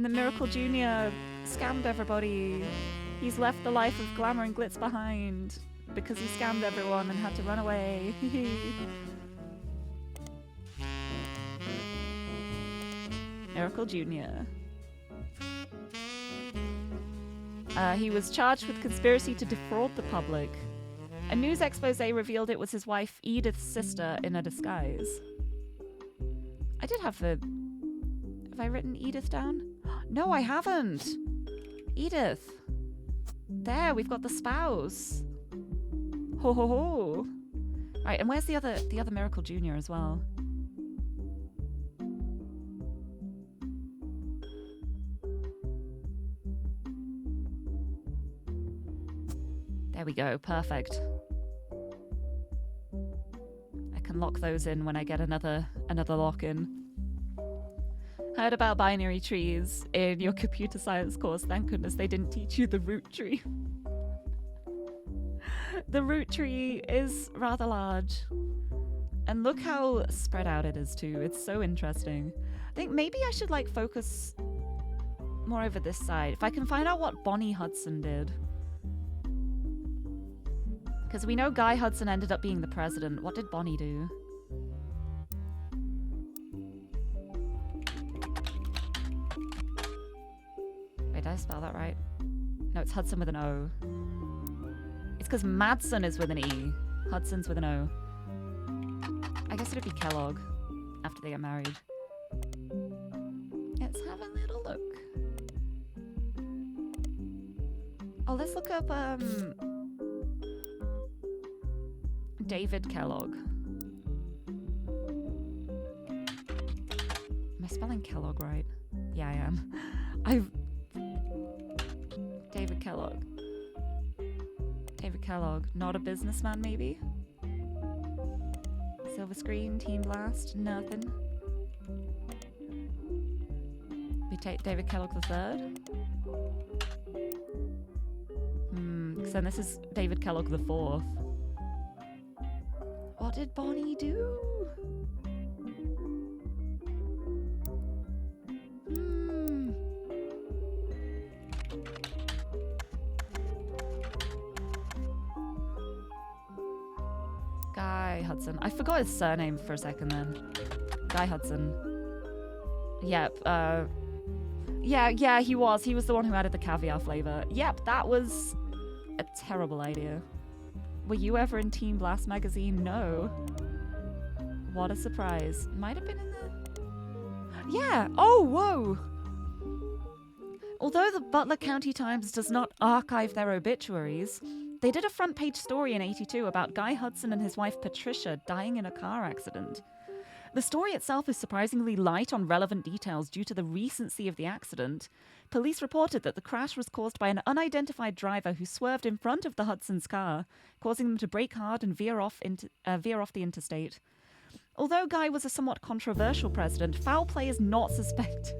Speaker 3: the Miracle Jr. scammed everybody. He's left the life of glamour and glitz behind because he scammed everyone and had to run away. Miracle Jr. He was charged with conspiracy to defraud the public. A news expose revealed it was his wife Edith's sister in a disguise. I did have the... Have I written Edith down? No, I haven't! Edith! There, we've got the spouse. Ho ho ho! Right, and where's the other Miracle Jr. as well? There we go, perfect. I can lock those in when I get another lock-in. Heard about binary trees in your computer science course. Thank goodness they didn't teach you the root tree. The root tree is rather large. And look how spread out it is too. It's so interesting. I think maybe I should like focus more over this side. If I can find out what Bonnie Hudson did. Because we know Guy Hudson ended up being the president. What did Bonnie do? Wait, did I spell that right? No, it's Hudson with an O. It's because Madsen is with an E. Hudson's with an O. I guess it'd be Kellogg after they get married. Let's have a little look. Oh, let's look up, David Kellogg. Am I spelling Kellogg right? Yeah, I am. David Kellogg. Kellogg. Not a businessman, maybe? Silver screen, Team Blast, nothing. We take David Kellogg the third. Because then this is David Kellogg the fourth. What did Bonnie do? Guy Hudson. I forgot his surname for a second then. Guy Hudson. Yep. Yeah, he was. He was the one who added the caviar flavor. Yep, that was a terrible idea. Were you ever in Team Blast magazine? No. What a surprise. Might have been in the... Yeah. Oh, whoa. Although the Butler County Times does not archive their obituaries, they did a front page story in '82 about Guy Hudson and his wife Patricia dying in a car accident. The story itself is surprisingly light on relevant details due to the recency of the accident. Police reported that the crash was caused by an unidentified driver who swerved in front of the Hudson's car, causing them to brake hard and veer off the interstate. Although Guy was a somewhat controversial president, foul play is not suspected.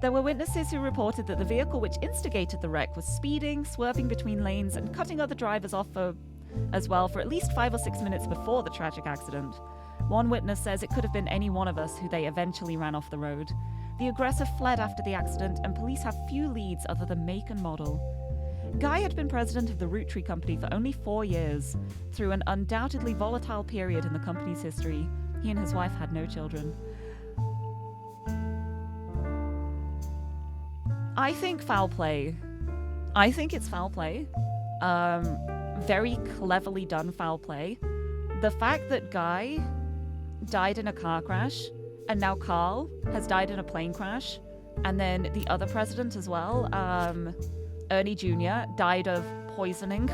Speaker 3: There were witnesses who reported that the vehicle which instigated the wreck was speeding, swerving between lanes, and cutting other drivers off as well for at least 5 or 6 minutes before the tragic accident. One witness says it could have been any one of us who they eventually ran off the road. The aggressor fled after the accident, and police have few leads other than make and model. Guy had been president of the Root Tree Company for only 4 years. Through an undoubtedly volatile period in the company's history, he and his wife had no children. I think foul play. I think it's foul play. Very cleverly done foul play. The fact that Guy died in a car crash, and now Carl has died in a plane crash, and then the other president as well, Ernie Jr., died of poisoning, ?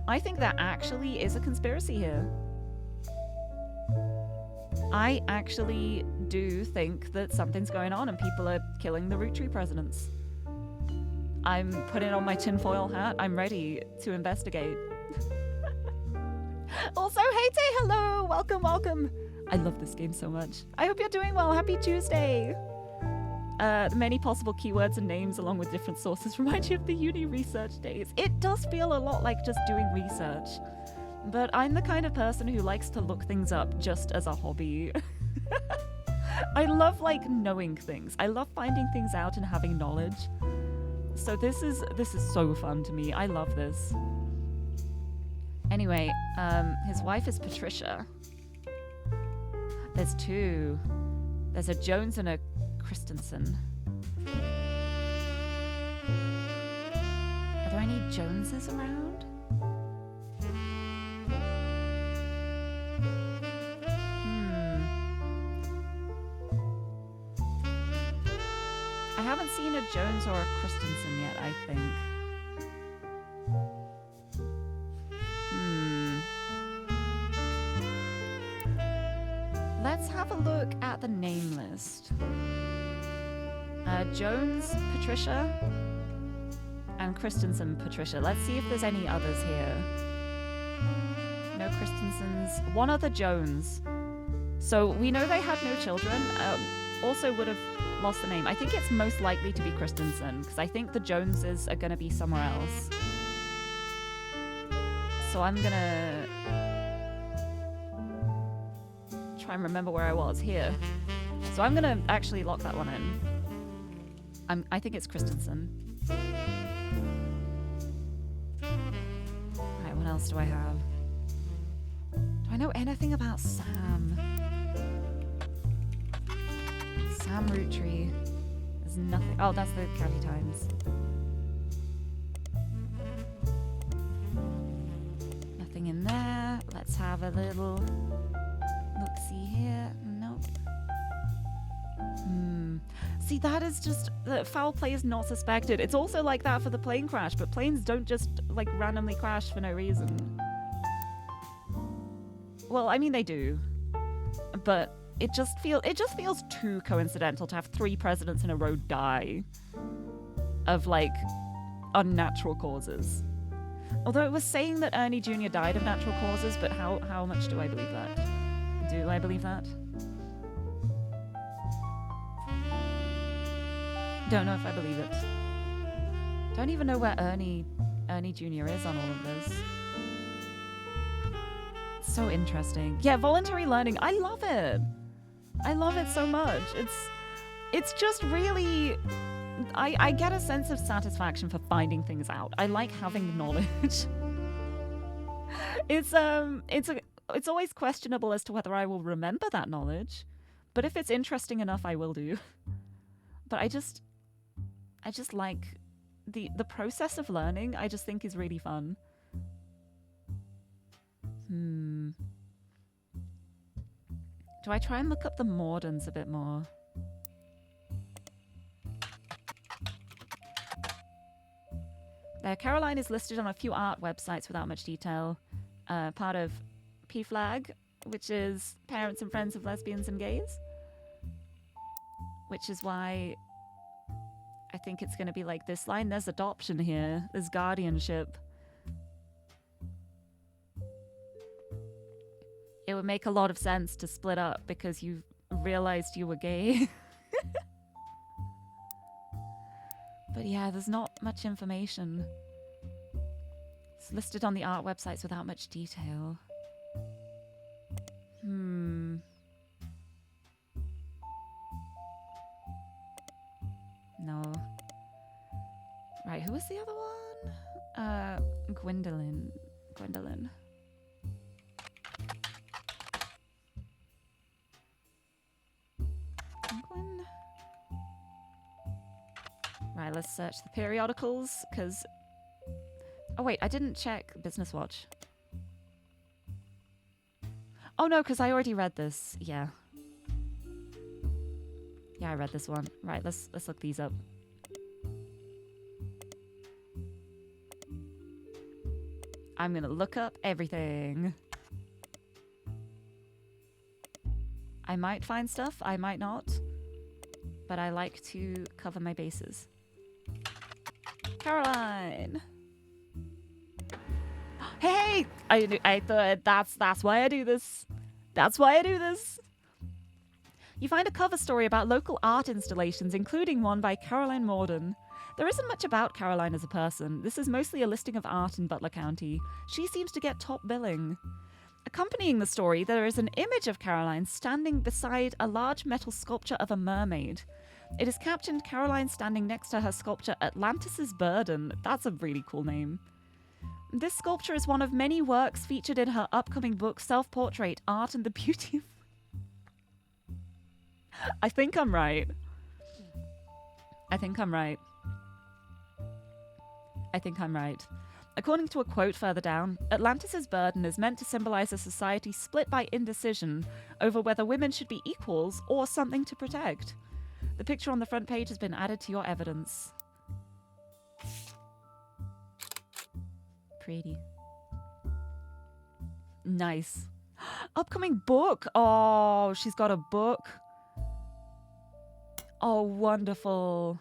Speaker 3: I think there actually is a conspiracy here. I actually do think that something's going on and people are killing the Root Tree presidents. I'm putting on my tinfoil hat. I'm ready to investigate. Also, hey Tay, hello! Welcome, welcome! I love this game so much. I hope you're doing well. Happy Tuesday! The many possible keywords and names along with different sources remind you of the uni research days. It does feel a lot like just doing research. But I'm the kind of person who likes to look things up just as a hobby. I love, like, knowing things. I love finding things out and having knowledge. So this is so fun to me. I love this. Anyway, his wife is Patricia. There's two. There's a Jones and a Christensen. Are there any Joneses around? I haven't seen a Jones or a Christensen yet, I think. Let's have a look at the name list. Jones, Patricia, and Christensen, Patricia. Let's see if there's any others here. No Christensens. One other Jones. So we know they had no children. Also would have lost the name. I think it's most likely to be Christensen, because I think the Joneses are going to be somewhere else. So I'm going to try and remember where I was here. So I'm going to actually lock that one in. I think it's Christensen. Alright, what else do I have? Do I know anything about Sam? Sam Root Tree. There's nothing. Oh, that's the County Times. Nothing in there. Let's have a little look-see here. Nope. See, that is just... foul play is not suspected. It's also like that for the plane crash, but planes don't just, like, randomly crash for no reason. Well, I mean, they do. But it just feels too coincidental to have 3 presidents in a row die of, like, unnatural causes. Although it was saying that Ernie Jr. died of natural causes, but how much do I believe that? Do I believe that? Don't know if I believe it. Don't even know where Ernie Jr. is on all of this. So interesting. Yeah, voluntary learning. I love it. I love it so much. It's just really... I get a sense of satisfaction for finding things out. I like having knowledge. It's always questionable as to whether I will remember that knowledge, but if it's interesting enough, I will do. But I just like the process of learning. I just think is really fun. Do I try and look up the Mordens a bit more? There, Caroline is listed on a few art websites without much detail. Part of PFLAG, which is Parents and Friends of Lesbians and Gays. Which is why I think it's going to be like this line. There's adoption here. There's guardianship. It would make a lot of sense to split up because you realized you were gay. But yeah, there's not much information. It's listed on the art websites without much detail. No. Right, who was the other one? Gwendolyn. Gwendolyn. Penguin? Right, let's search the periodicals, because... Oh wait, I didn't check Business Watch. Oh no, because I already read this. Yeah. Yeah, I read this one. Right, let's look these up. I'm gonna look up everything. I might find stuff, I might not. But I like to cover my bases. Caroline! Hey! I thought that's why I do this. That's why I do this. You find a cover story about local art installations, including one by Caroline Morden. There isn't much about Caroline as a person. This is mostly a listing of art in Butler County. She seems to get top billing. Accompanying the story, there is an image of Caroline standing beside a large metal sculpture of a mermaid. It is captioned Caroline standing next to her sculpture Atlantis' Burden. That's a really cool name. This sculpture is one of many works featured in her upcoming book, Self-Portrait, Art and the Beauty of... I think I'm right. I think I'm right. I think I'm right. According to a quote further down, Atlantis' burden is meant to symbolize a society split by indecision over whether women should be equals or something to protect. The picture on the front page has been added to your evidence. Pretty. Nice. Upcoming book! Oh, she's got a book. Oh, wonderful.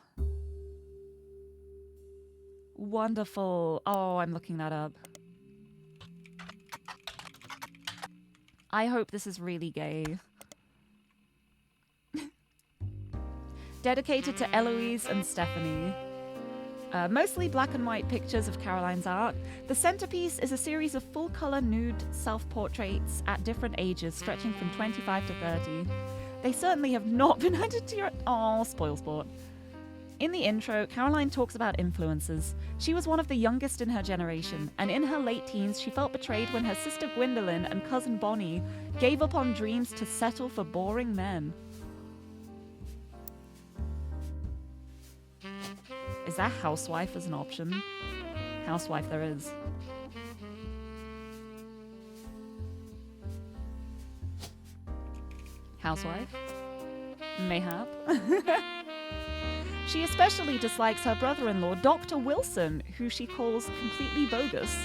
Speaker 3: Wonderful. Oh, I'm looking that up. I hope this is really gay. Dedicated to Eloise and Stephanie. Mostly black and white pictures of Caroline's art. The centerpiece is a series of full-color nude self-portraits at different ages, stretching from 25 to 30. They certainly have not been added to your... Oh, spoil sport. In the intro, Caroline talks about influences. She was one of the youngest in her generation, and in her late teens, she felt betrayed when her sister Gwendolyn and cousin Bonnie gave up on dreams to settle for boring men. Is that housewife as an option? Housewife there is. Housewife? Mayhap. She especially dislikes her brother-in-law, Dr. Wilson, who she calls completely bogus.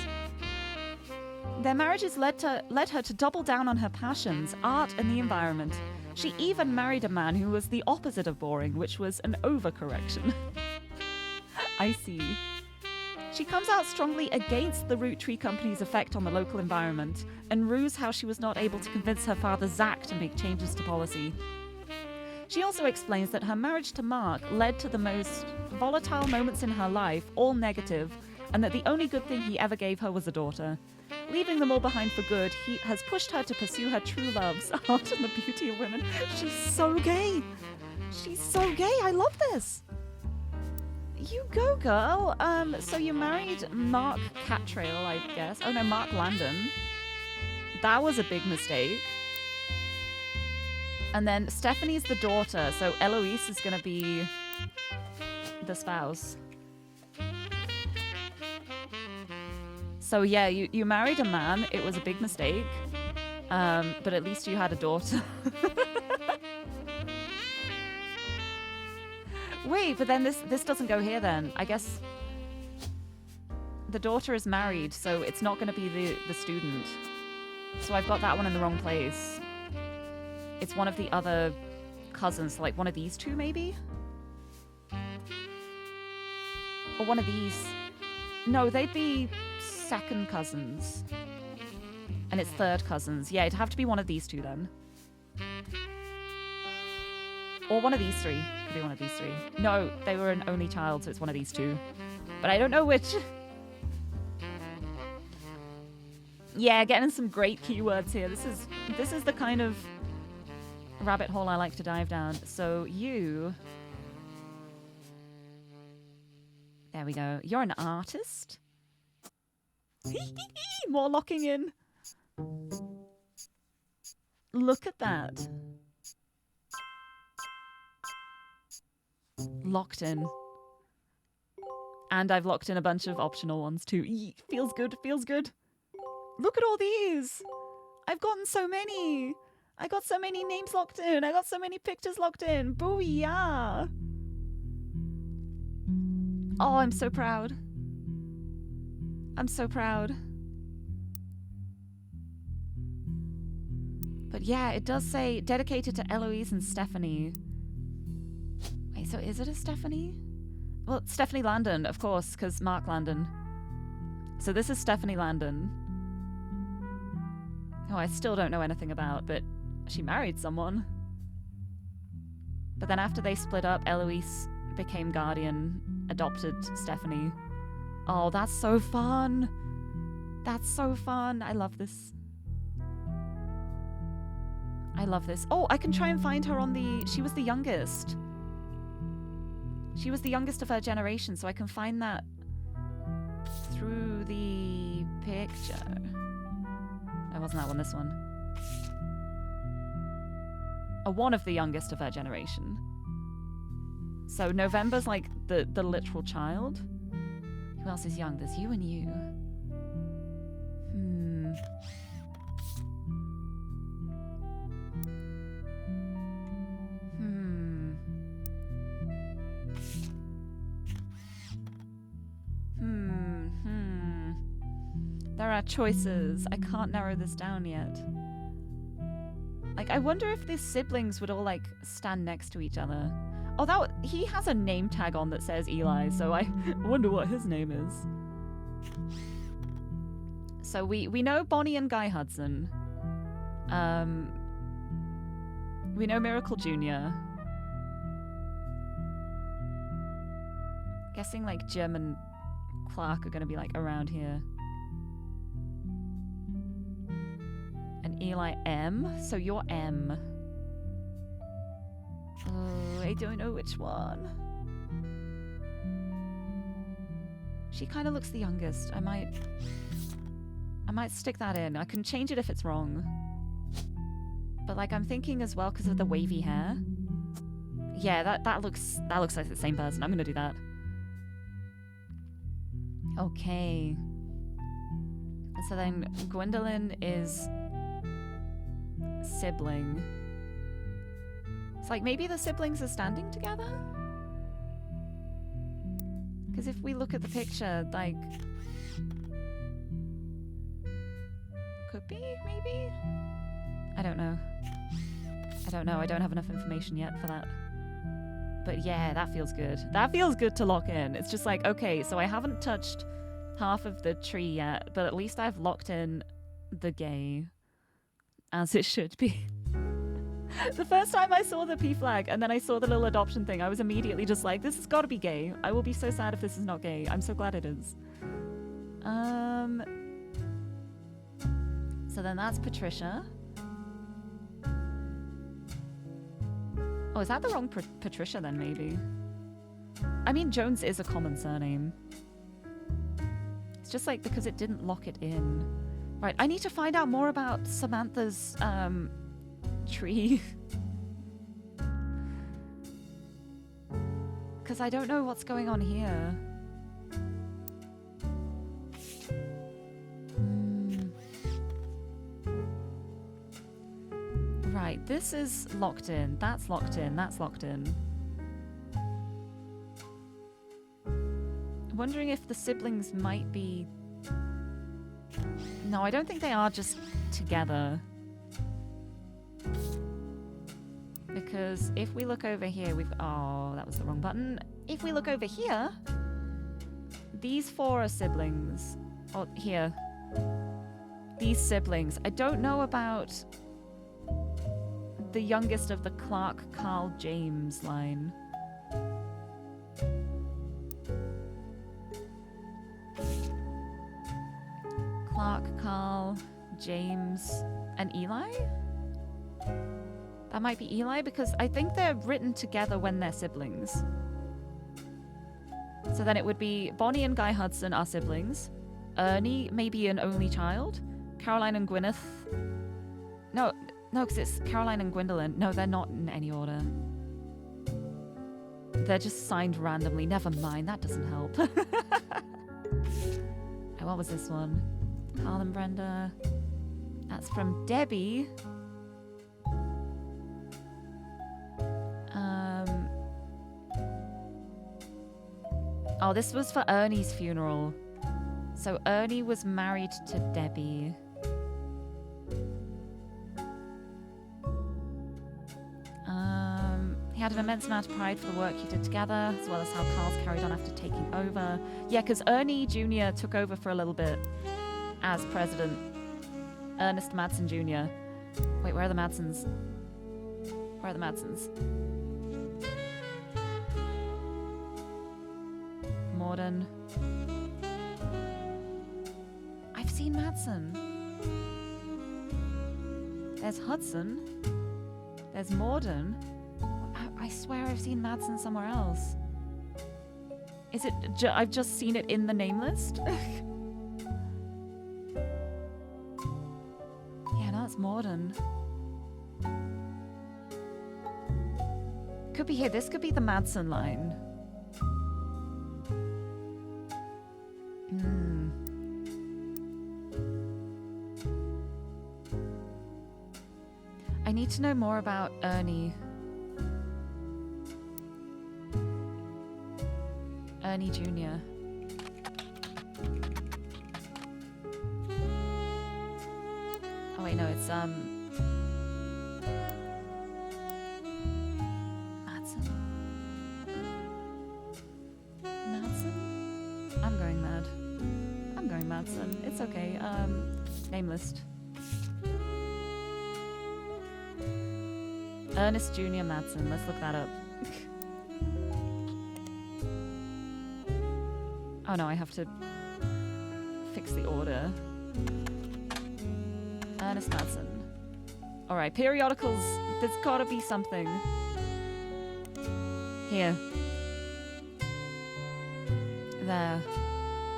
Speaker 3: Their marriages led her to double down on her passions, art and the environment. She even married a man who was the opposite of boring, which was an overcorrection. I see. She comes out strongly against the Root Tree Company's effect on the local environment and rues how she was not able to convince her father Zach to make changes to policy. She also explains that her marriage to Mark led to the most volatile moments in her life, all negative, and that the only good thing he ever gave her was a daughter. Leaving them all behind for good, he has pushed her to pursue her true loves, art and the beauty of women. She's so gay. She's so gay. I love this. You go, girl. So you married Mark Catrail, I guess. Oh no, Mark Landon. That was a big mistake. And then Stephanie's the daughter, so Eloise is gonna be the spouse. So yeah, you married a man. It was a big mistake. But at least you had a daughter. Wait, but then this doesn't go here then. I guess the daughter is married, so it's not going to be the student. So I've got that one in the wrong place. It's one of the other cousins, like one of these two maybe? Or one of these. No, they'd be second cousins. And it's third cousins. Yeah, it'd have to be one of these two then. Or one of these three. Could be one of these three. No, they were an only child, so it's one of these two. But I don't know which. Yeah, getting some great keywords here. This is the kind of rabbit hole I like to dive down. So you... There we go. You're an artist? More locking in. Look at that. Locked in. And I've locked in a bunch of optional ones too. Feels good, feels good. Look at all these. I've gotten so many. I got so many names locked in. I got so many pictures locked in. Booyah. Oh, I'm so proud. I'm so proud. But yeah, it does say dedicated to Eloise and Stephanie. Wait, so is it a Stephanie? Well, Stephanie Landon, of course, because Mark Landon. So this is Stephanie Landon. Oh, I still don't know anything about, but she married someone. But then after they split up, Eloise became guardian, adopted Stephanie. Oh, that's so fun. That's so fun. I love this. I love this. Oh, I can try and find her on the... She was the youngest. She was the youngest of her generation, so I can find that through the picture. Oh, wasn't that one, this one? Oh, one of the youngest of her generation. So November's like the literal child. Who else is young? There's you and you. There are choices. I can't narrow this down yet. Like, I wonder if these siblings would all, like, stand next to each other. Oh, he has a name tag on that says Eli, so I wonder what his name is. So we know Bonnie and Guy Hudson. We know Miracle Jr. Guessing, like, Jim and Clark are gonna be, like, around here. And Eli M, so you're M. Oh, I don't know which one. She kind of looks the youngest. I might stick that in. I can change it if it's wrong. But like I'm thinking as well because of the wavy hair. Yeah, that looks like the same person. I'm gonna do that. Okay. So then Gwendolyn is sibling. It's like maybe the siblings are standing together? Because if we look at the picture, like... Could be, maybe? I don't know. I don't know. I don't have enough information yet for that. But yeah, that feels good. That feels good to lock in. It's just like, okay, so I haven't touched half of the tree yet, but at least I've locked in the gay, as it should be. The first time I saw the P flag and then I saw the little adoption thing, I was immediately just like, this has got to be gay. I will be so sad if this is not gay. I'm so glad it is. So then that's Patricia. Oh, is that the wrong Patricia then, maybe? I mean, Jones is a common surname. It's just like because it didn't lock it in. Right, I need to find out more about Samantha's, tree. Because I don't know what's going on here. Right, this is locked in. That's locked in. That's locked in. I'm wondering if the siblings might be... No, I don't think they are just together. Because if we look over here, we've... Oh, that was the wrong button. If we look over here, these four are siblings. Oh, here. These siblings. I don't know about the youngest of the Clark, Carl, James line. Clark, Carl, James, and Eli? That might be Eli because I think they're written together when they're siblings. So then it would be Bonnie and Guy Hudson are siblings. Ernie may be an only child. Caroline and Gwyneth... No, because it's Caroline and Gwendolyn. No, they're not in any order. They're just signed randomly. Never mind, that doesn't help. Oh, what was this one? Carl and Brenda. That's from Debbie. Oh, this was for Ernie's funeral. So Ernie was married to Debbie. He had an immense amount of pride for the work he did together, as well as how Carl's carried on after taking over. Yeah, because Ernie Jr. took over for a little bit as president. Ernest Madsen Jr. Wait, where are the Madsens? Where are the Madsens? Morden. I've seen Madsen. There's Hudson. There's Morden. I swear I've seen Madsen somewhere else. Is it... I've just seen it in the name list? Yeah, no, it's Morden. Could be here. This could be the Madsen line. I need to know more about Ernie. Ernie Jr. Oh wait, no, it's Madsen. Madsen? I'm going mad. I'm going Madsen. It's okay. Name list. Ernest Jr. Madsen. Let's look that up. Oh no, I have to fix the order. Ernest Madsen. Alright, periodicals. There's gotta be something. Here. There.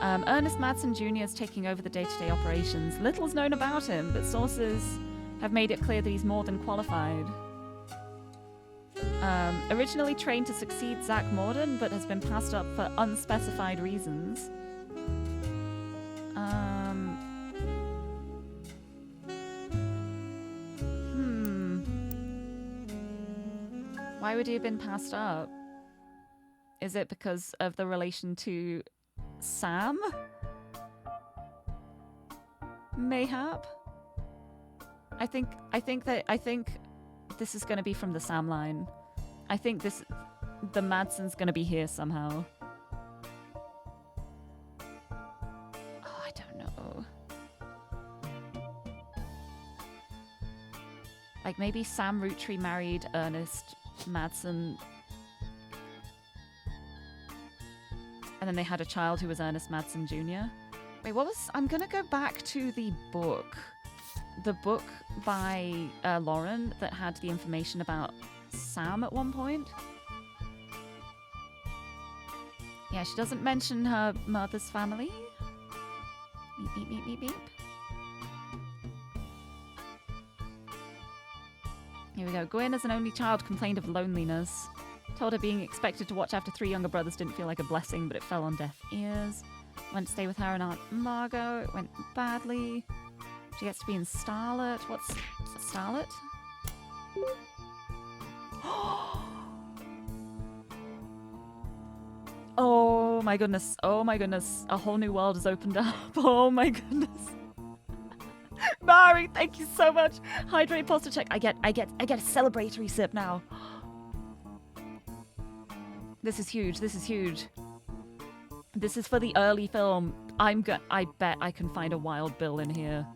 Speaker 3: Ernest Madsen Jr. is taking over the day-to-day operations. Little's known about him, but sources have made it clear that he's more than qualified. Originally trained to succeed Zach Morden, but has been passed up for unspecified reasons. Why would he have been passed up? Is it because of the relation to Sam? Mayhap? I think this is going to be from the Sam line. I think the Madsen's going to be here somehow. Like maybe Sam Roottree married Ernest Madsen. And then they had a child who was Ernest Madsen Jr. Wait, what was... I'm gonna go back to the book. The book by Lauren that had the information about Sam at one point. Yeah, she doesn't mention her mother's family. Beep, beep, beep, beep, beep. Here we go. Gwyn, as an only child, complained of loneliness. Told her being expected to watch after 3 younger brothers didn't feel like a blessing, but it fell on deaf ears. Went to stay with her and Aunt Margot. It went badly. She gets to be in Starlet. What's Starlet? Oh my goodness. Oh my goodness. A whole new world has opened up. Oh my goodness. Mari, thank you so much. Hydrate posture check. I get a celebratory sip now. This is huge. This is huge. This is for the early film. I bet I can find a Wild Bill in here.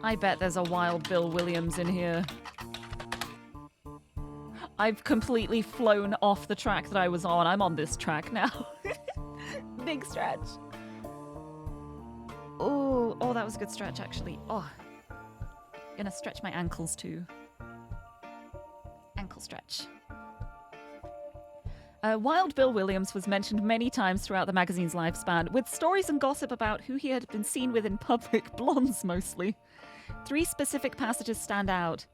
Speaker 3: I bet there's a Wild Bill Williams in here. I've completely flown off the track that I was on. I'm on this track now. Big stretch. Oh, that was a good stretch, actually. Oh, gonna stretch my ankles too. Ankle stretch. Wild Bill Williams was mentioned many times throughout the magazine's lifespan, with stories and gossip about who he had been seen with in public, blondes mostly. 3 specific passages stand out.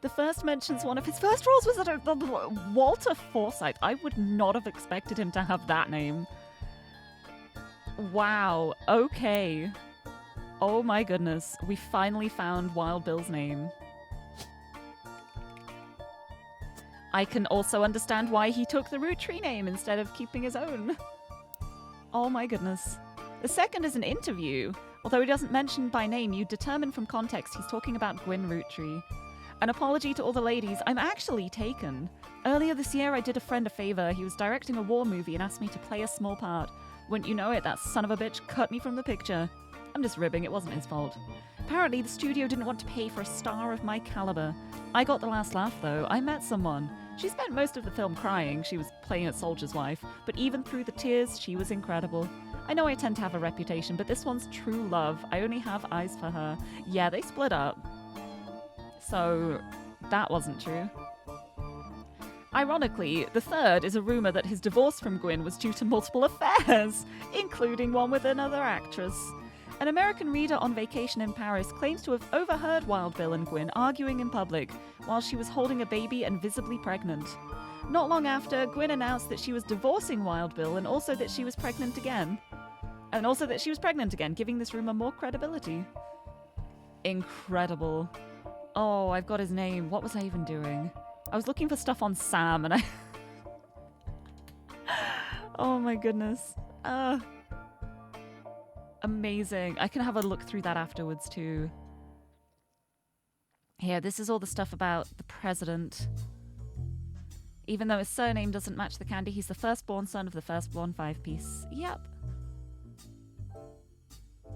Speaker 3: The first mentions one of his first roles was at Walter Forsythe. I would not have expected him to have that name. Wow, okay. Oh my goodness, we finally found Wild Bill's name. I can also understand why he took the Roottree name instead of keeping his own. Oh my goodness. The second is an interview. Although he doesn't mention by name, you determine from context he's talking about Gwyn Roottree. An apology to all the ladies, I'm actually taken. Earlier this year I did a friend a favor. He was directing a war movie and asked me to play a small part. Wouldn't you know it, that son of a bitch cut me from the picture. I'm just ribbing, it wasn't his fault. Apparently the studio didn't want to pay for a star of my caliber. I got the last laugh though. I met someone. She spent most of the film crying. She was playing a soldier's wife, but even through the tears, she was incredible. I know I tend to have a reputation, but this one's true love. I only have eyes for her. Yeah, they split up. So, that wasn't true. Ironically, the third is a rumor that his divorce from Gwyn was due to multiple affairs, including one with another actress. An American reader on vacation in Paris claims to have overheard Wild Bill and Gwyn arguing in public while she was holding a baby and visibly pregnant. Not long after, Gwyn announced that she was divorcing Wild Bill and also that she was pregnant again. Giving this rumor more credibility. Incredible. Oh, I've got his name. What was I even doing? I was looking for stuff on Sam and I... Oh my goodness. Amazing. I can have a look through that afterwards too. Here, this is all the stuff about the president. Even though his surname doesn't match the candy, he's the firstborn son of the firstborn 5-piece. Yep.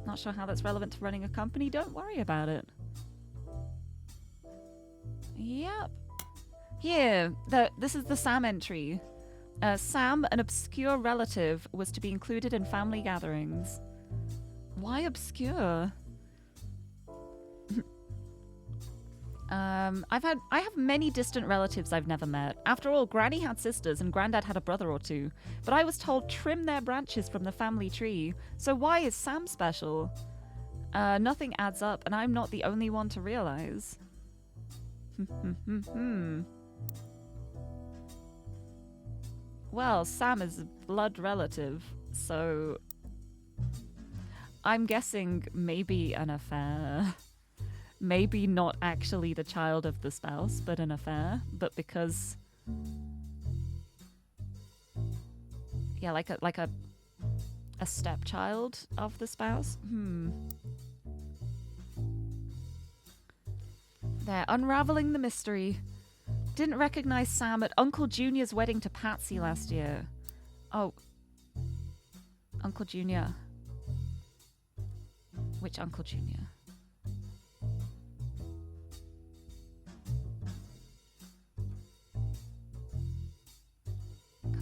Speaker 3: Not sure how that's relevant to running a company. Don't worry about it. Yep. Here, this is the Sam entry. Sam, an obscure relative, was to be included in family gatherings. Why obscure? I have many distant relatives I've never met. After all, Granny had sisters and Grandad had a brother or two. But I was told trim their branches from the family tree. So why is Sam special? Nothing adds up, and I'm not the only one to realize. Well, Sam is a blood relative, so... I'm guessing maybe an affair. Maybe not actually the child of the spouse, but an affair. But because... Yeah, like a stepchild of the spouse? They're unraveling the mystery. Didn't recognize Sam at Uncle Junior's wedding to Patsy last year. Oh. Uncle Junior. Which Uncle Junior?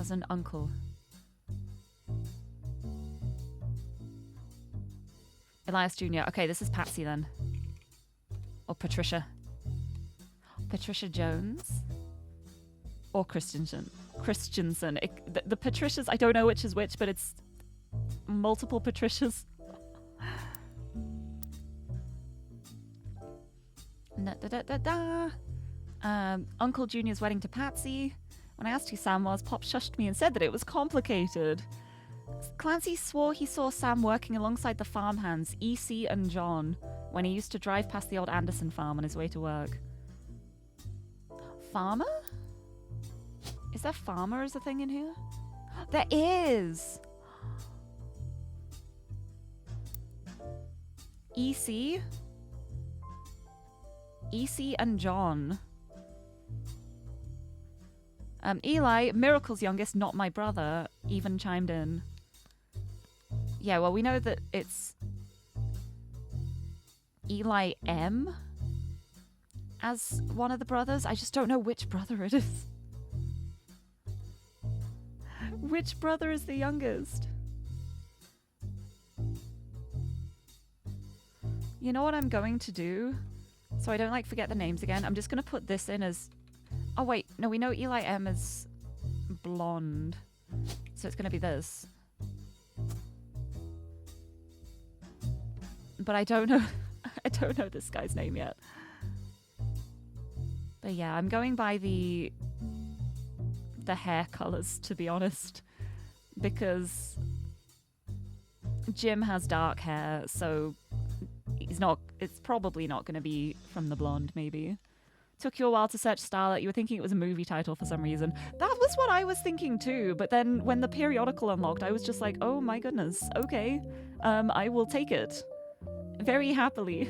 Speaker 3: as an uncle. Elias Jr. Okay, this is Patsy then. Or Patricia. Patricia Jones. Or Christensen. The Patricias, I don't know which is which, but it's multiple Patricias. Uncle Junior's wedding to Patsy. When I asked who Sam was, Pop shushed me and said that it was complicated. Clancy swore he saw Sam working alongside the farmhands, EC and John, when he used to drive past the old Anderson farm on his way to work. Farmer? Is there farmer as a thing in here? There is! EC? EC and John. Eli, Miracle's youngest, not my brother, even chimed in. Yeah, well, we know that it's Eli M as one of the brothers. I just don't know which brother it is. Which brother is the youngest? You know what I'm going to do? So I don't like forget the names again. I'm just going to put this in as... Oh wait, no, we know Eli M is blonde. So it's going to be this. But I don't know... I don't know this guy's name yet. But yeah, I'm going by the hair colors, to be honest. Because Jim has dark hair, so it's probably not going to be from the blonde, maybe. Took you a while to search Starlet. You were thinking it was a movie title for some reason. That was what I was thinking too, but then when the periodical unlocked, I was just like, oh my goodness, okay. I will take it. Very happily.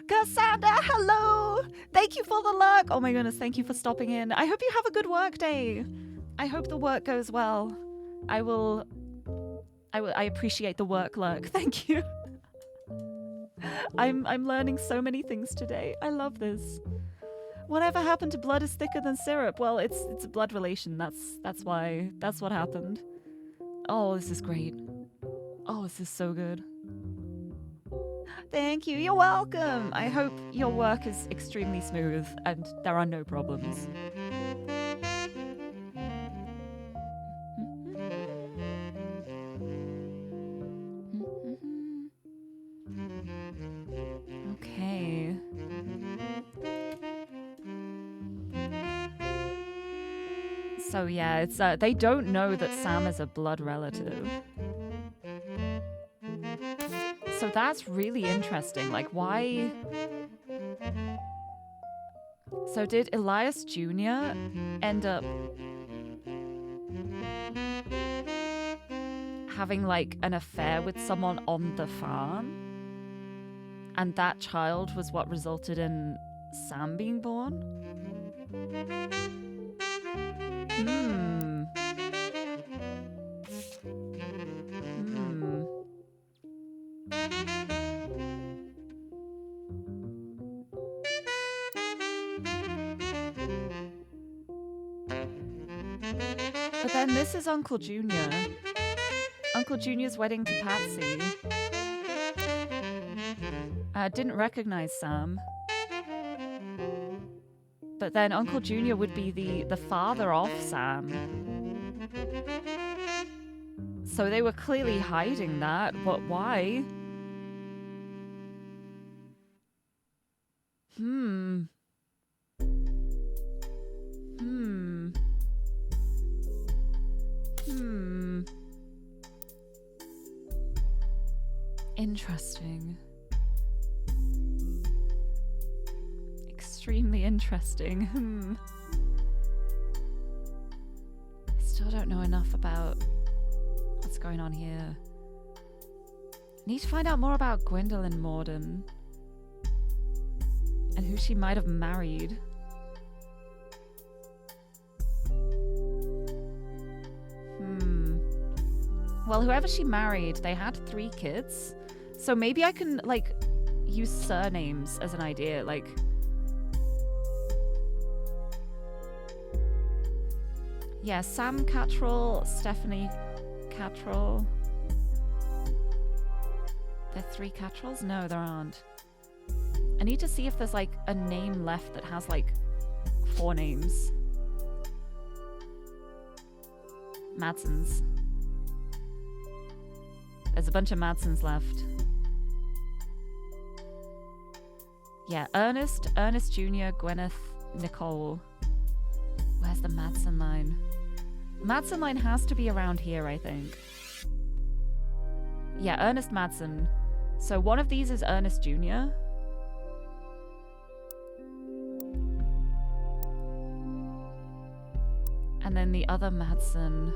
Speaker 3: Cassandra, hello! Thank you for the lurk! Oh my goodness, thank you for stopping in. I hope you have a good work day. I hope the work goes well. I appreciate the work lurk. Thank you. I'm learning so many things today. I love this. Whatever happened to blood is thicker than syrup? Well, it's a blood relation. That's why. That's what happened. Oh, this is great. Oh, this is so good. Thank you. You're welcome. I hope your work is extremely smooth and there are no problems. Okay. So yeah, it's they don't know that Sam is a blood relative. So that's really interesting. Like, why? So did Elias Jr. end up having, like, an affair with someone on the farm? And that child was what resulted in Sam being born? But then this is Uncle Junior. Uncle Junior's wedding to Patsy. Didn't recognize Sam. But then Uncle Junior would be the father of Sam. So they were clearly hiding that, but why? Interesting. Extremely interesting. I still don't know enough about what's going on here. Need to find out more about Gwendolyn Morden and who she might have married. Well, whoever she married, they had 3 kids. So maybe I can, like, use surnames as an idea. Like, Yeah, Sam Cattrall, Stephanie Cattrall. There are 3 Cattralls? No, there aren't. I need to see if there's like a name left that has like 4 names. Madsens. There's a bunch of Madsens left. Yeah, Ernest Jr., Gwyneth, Nicole. Where's the Madsen line? Madsen line has to be around here, I think. Yeah, Ernest Madsen. So one of these is Ernest Jr. And then the other Madsen.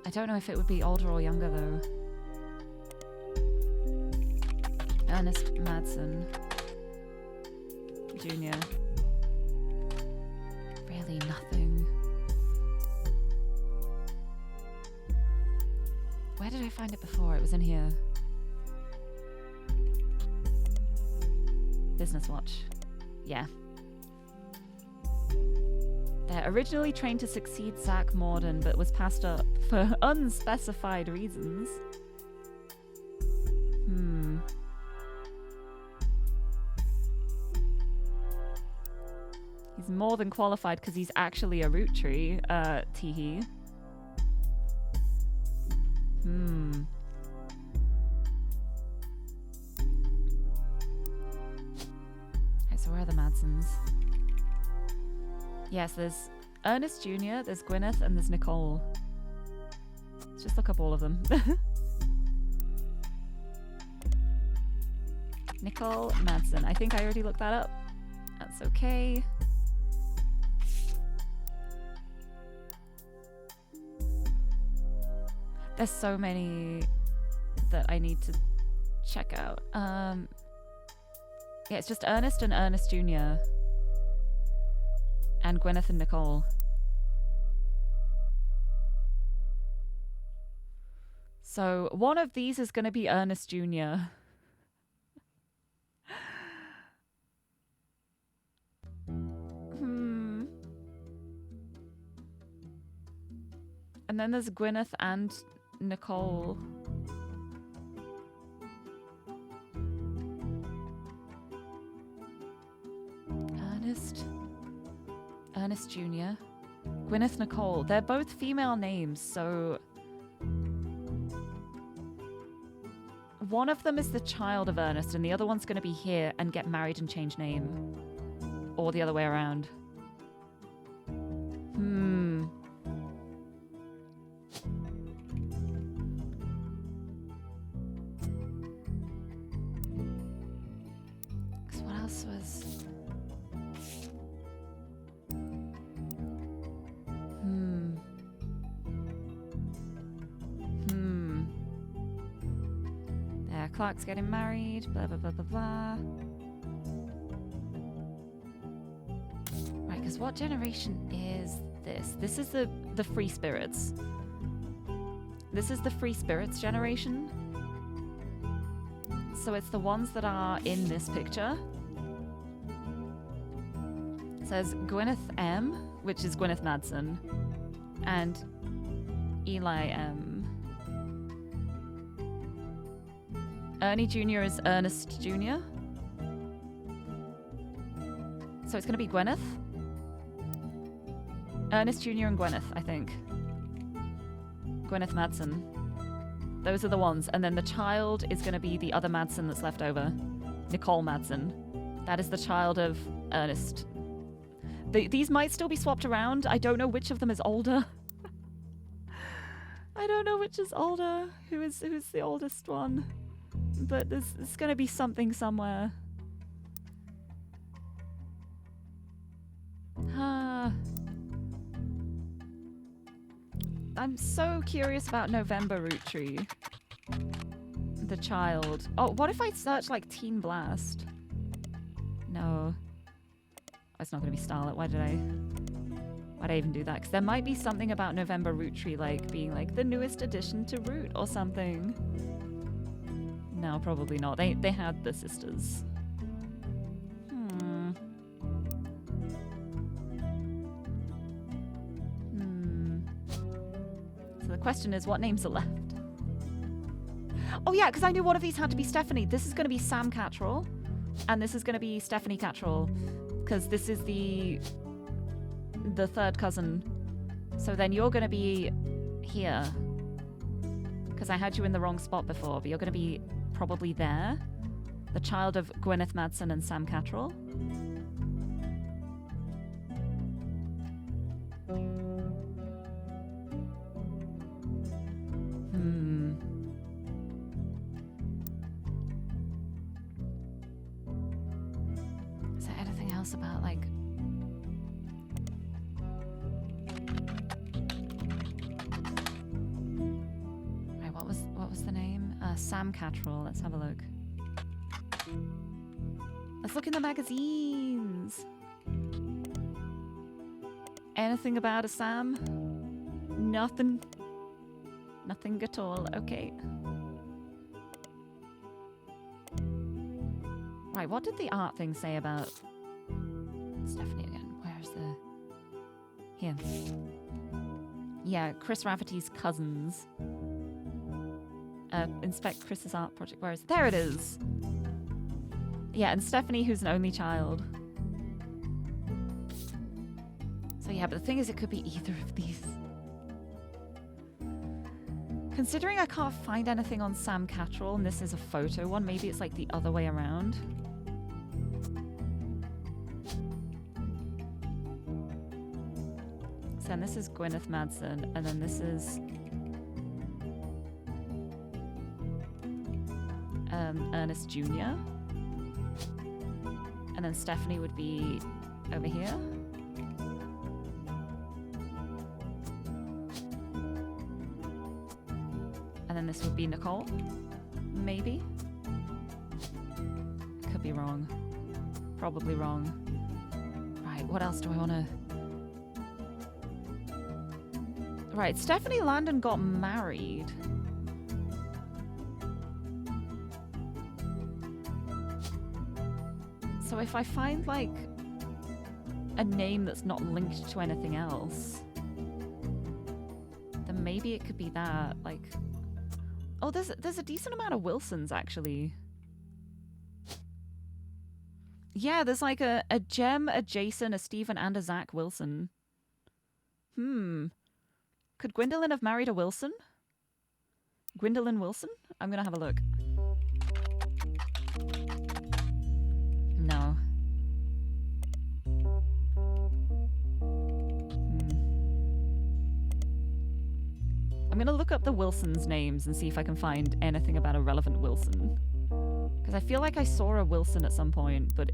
Speaker 3: I don't know if it would be older or younger though. Ernest Madsen Jr. Really nothing. Where did I find it before? It was in here. Business Watch. Yeah. They're originally trained to succeed Zach Morden, but was passed up for unspecified reasons. He's more than qualified because he's actually a root tree, teehee. Okay, so where are the Madsens? Yes, there's Ernest Jr., there's Gwyneth, and there's Nicole. Let's just look up all of them. Nicole Madsen. I think I already looked that up. That's okay. There's so many that I need to check out. Yeah, it's just Ernest and Ernest Jr. And Gwyneth and Nicole. So one of these is going to be Ernest Jr. And then there's Gwyneth and Nicole. Ernest Jr. Gwyneth Nicole. They're both female names, so one of them is the child of Ernest and the other one's going to be here and get married and change name. Or the other way around. What else was... There, Clark's getting married, blah, blah, blah, blah, blah. Right, because what generation is this? This is the Free Spirits. This is the Free Spirits generation. So it's the ones that are in this picture. It says Gwyneth M, which is Gwyneth Madsen, and Eli M. Ernie Jr. is Ernest Jr. So it's going to be Gwyneth. Ernest Jr. and Gwyneth, I think. Gwyneth Madsen. Those are the ones. And then the child is going to be the other Madsen that's left over. Nicole Madsen. That is the child of Ernest. These might still be swapped around. I don't know which of them is older. I don't know which is older. Who's the oldest one? But there's going to be something somewhere. I'm so curious about November Root Tree. The child. Oh, what if I search like Teen Blast? No. It's not going to be Starlet. Why'd I even do that? Because there might be something about November Root Tree like being like the newest addition to Root or something. No, probably not. They had the sisters. question is, what names are left? Oh yeah, because I knew one of these had to be Stephanie. This is going to be Sam Cattrall, and this is going to be Stephanie Cattrall, because this is the third cousin. So then you're going to be here, because I had you in the wrong spot before, but you're going to be probably there. The child of Gwyneth Madsen and Sam Cattrall. Is there anything else about, like... Right, what was the name? Sam Cattrall. Let's have a look. Let's look in the magazines. Anything about a Sam? Nothing. Nothing at all. Okay. Right, what did the art thing say about Stephanie again? Where's the... Here. Yeah, Chris Rafferty's cousins. Inspect Chris's art project. Where is it? There it is! Yeah, and Stephanie, who's an only child. So yeah, but the thing is, it could be either of these. Considering I can't find anything on Sam Cattrall, and this is a photo one, maybe it's like the other way around. So then this is Gwyneth Madsen, and then this is... Ernest Jr. And then Stephanie would be over here. And then this would be Nicole. Maybe. Could be wrong. Probably wrong. Right, what else do I want to... Right, Stephanie Landon got married. So if I find, like, a name that's not linked to anything else, then maybe it could be that, like... Oh, there's a decent amount of Wilsons, actually. Yeah, there's like a Jem, a Jason, a Stephen, and a Zach Wilson. Could Gwendolyn have married a Wilson? Gwendolyn Wilson? I'm gonna have a look. No. I'm gonna look up the Wilsons' names and see if I can find anything about a relevant Wilson. Because I feel like I saw a Wilson at some point, but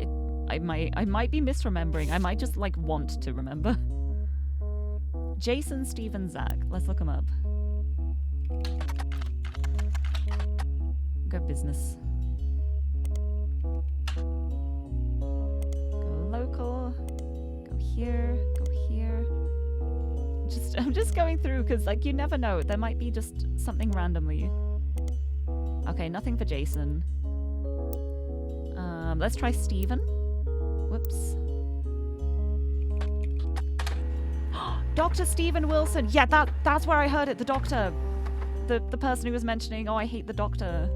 Speaker 3: I might be misremembering. I might just, like, want to remember. Jason, Stephen, Zach. Let's look them up. Go business. Go local. Go here. Go here. I'm just going through because, like, you never know. There might be just something randomly. Okay, nothing for Jason. Let's try Stephen. Whoops. Dr. Stephen Wilson. Yeah, that's where I heard it. The doctor. The person who was mentioning, oh, I hate the doctor.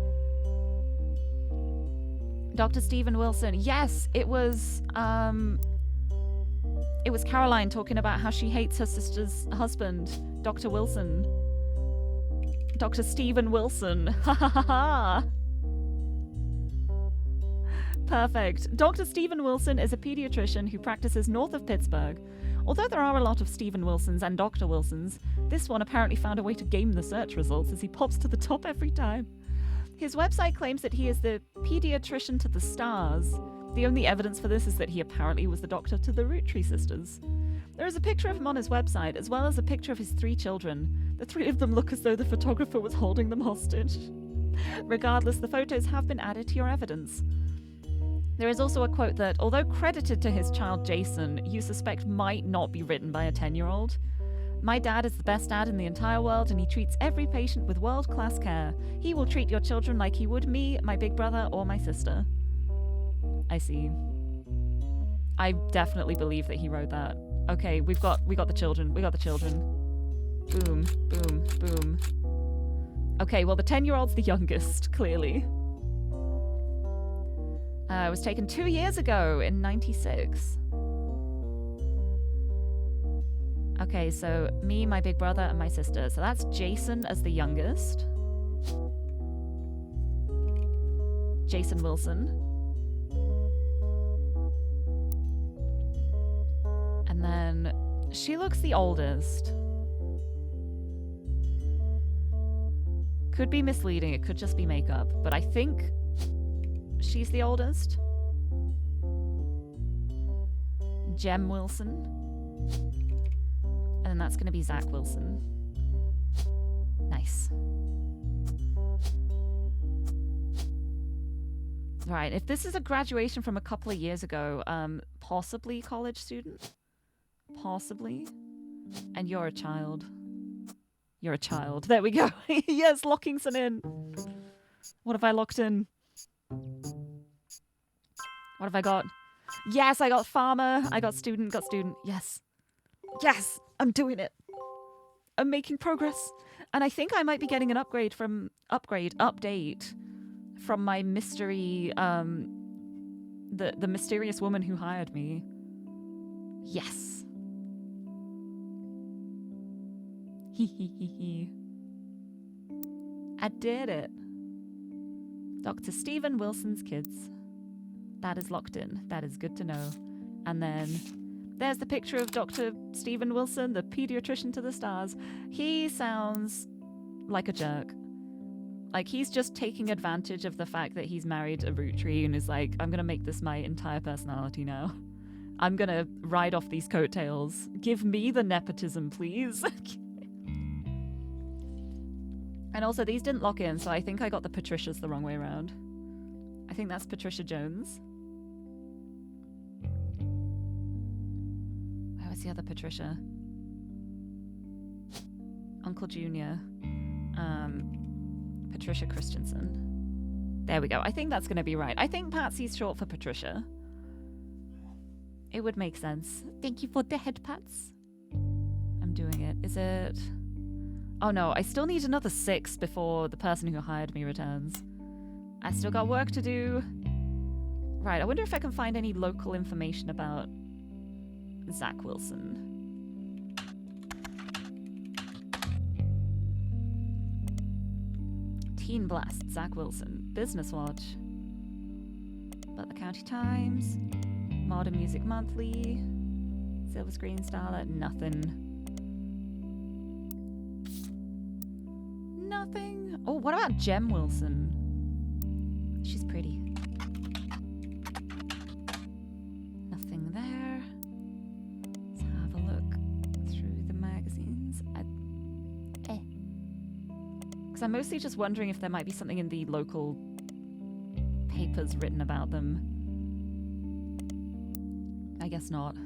Speaker 3: Dr. Stephen Wilson. Yes, it was Caroline talking about how she hates her sister's husband, Dr. Wilson. Dr. Stephen Wilson. Ha ha ha ha. Perfect. Dr. Stephen Wilson is a pediatrician who practices north of Pittsburgh. Although there are a lot of Stephen Wilsons and Dr. Wilsons, this one apparently found a way to game the search results as he pops to the top every time. His website claims that he is the pediatrician to the stars. The only evidence for this is that he apparently was the doctor to the ROOTTREES sisters. There is a picture of him on his website, as well as a picture of his 3 children. The 3 of them look as though the photographer was holding them hostage. Regardless, the photos have been added to your evidence. There is also a quote that, although credited to his child Jason, you suspect might not be written by a 10-year-old. My dad is the best dad in the entire world, and he treats every patient with world-class care. He will treat your children like he would me, my big brother, or my sister. I see. I definitely believe that he wrote that. Okay, we got the children. We got the children. Boom, boom, boom. Okay, well, the 10-year-old's the youngest, clearly. It was taken 2 years ago in 96. Okay, so me, my big brother, and my sister. So that's Jason as the youngest. Jason Wilson. And then she looks the oldest. Could be misleading, it could just be makeup, but I think she's the oldest. Jem Wilson. And then that's gonna be Zach Wilson. Nice. Right, if this is a graduation from a couple of years ago, possibly college student? Possibly. And you're a child. You're a child. There we go. Yes, locking some in. What have I locked in? What have I got? Yes, I got farmer. I got student. Yes. Yes, I'm doing it. I'm making progress. And I think I might be getting an update from my mystery, the mysterious woman who hired me. Yes. I did it. Dr. Stephen Wilson's kids. That is locked in. That is good to know. And then there's the picture of Dr. Stephen Wilson, the pediatrician to the stars. He sounds like a jerk. Like, he's just taking advantage of the fact that he's married a root tree and is like, I'm going to make this my entire personality now. I'm going to ride off these coattails. Give me the nepotism, please. And also, these didn't lock in, so I think I got the Patricias the wrong way around. I think that's Patricia Jones. Where was the other Patricia? Uncle Junior. Patricia Christensen. There we go. I think that's going to be right. I think Patsy's short for Patricia. It would make sense. Thank you for the head pats. I'm doing it. Is it... Oh no, I still need another 6 before the person who hired me returns. I still got work to do. Right, I wonder if I can find any local information about Zach Wilson. Teen Blast, Zach Wilson, Business Watch, Butler County Times, Modern Music Monthly, Silver Screen Starlet, nothing. Nothing. Oh, what about Jem Wilson? She's pretty. Nothing there. Let's have a look through the magazines. Because I'm mostly just wondering if there might be something in the local papers written about them. I guess not.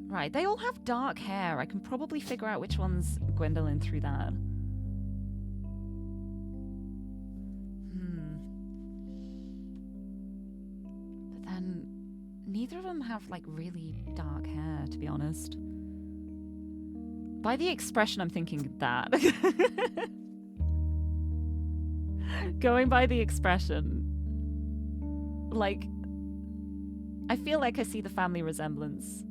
Speaker 3: Right, they all have dark hair. I can probably figure out which one's Gwendolyn through that. Neither of them have, like, really dark hair, to be honest. By the expression, I'm thinking that. Going by the expression, like, I feel like I see the family resemblance.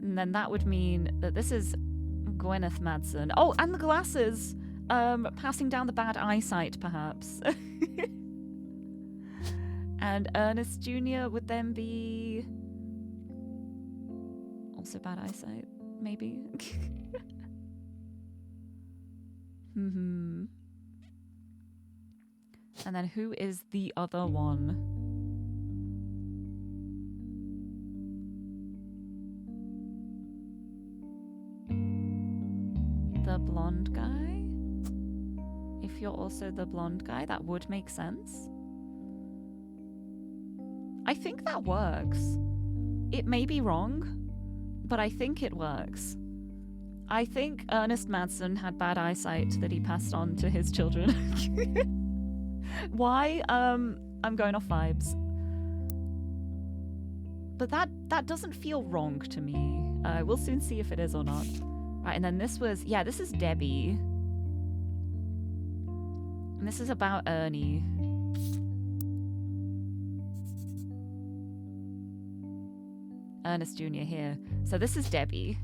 Speaker 3: And then that would mean that this is Gwyneth Madsen. Oh, and the glasses! Passing down the bad eyesight, perhaps. And Ernest Jr. would then be also bad eyesight, maybe. And then who is the other one? The blonde guy? If you're also the blonde guy, that would make sense. I think that works. It may be wrong, but I think it works. I think Ernest Madsen had bad eyesight that he passed on to his children. Why? I'm going off vibes. But that doesn't feel wrong to me. We'll soon see if it is or not. Right, and then this was... Yeah, this is Debbie. And this is about Ernie. Ernest Jr. here. So this is Debbie.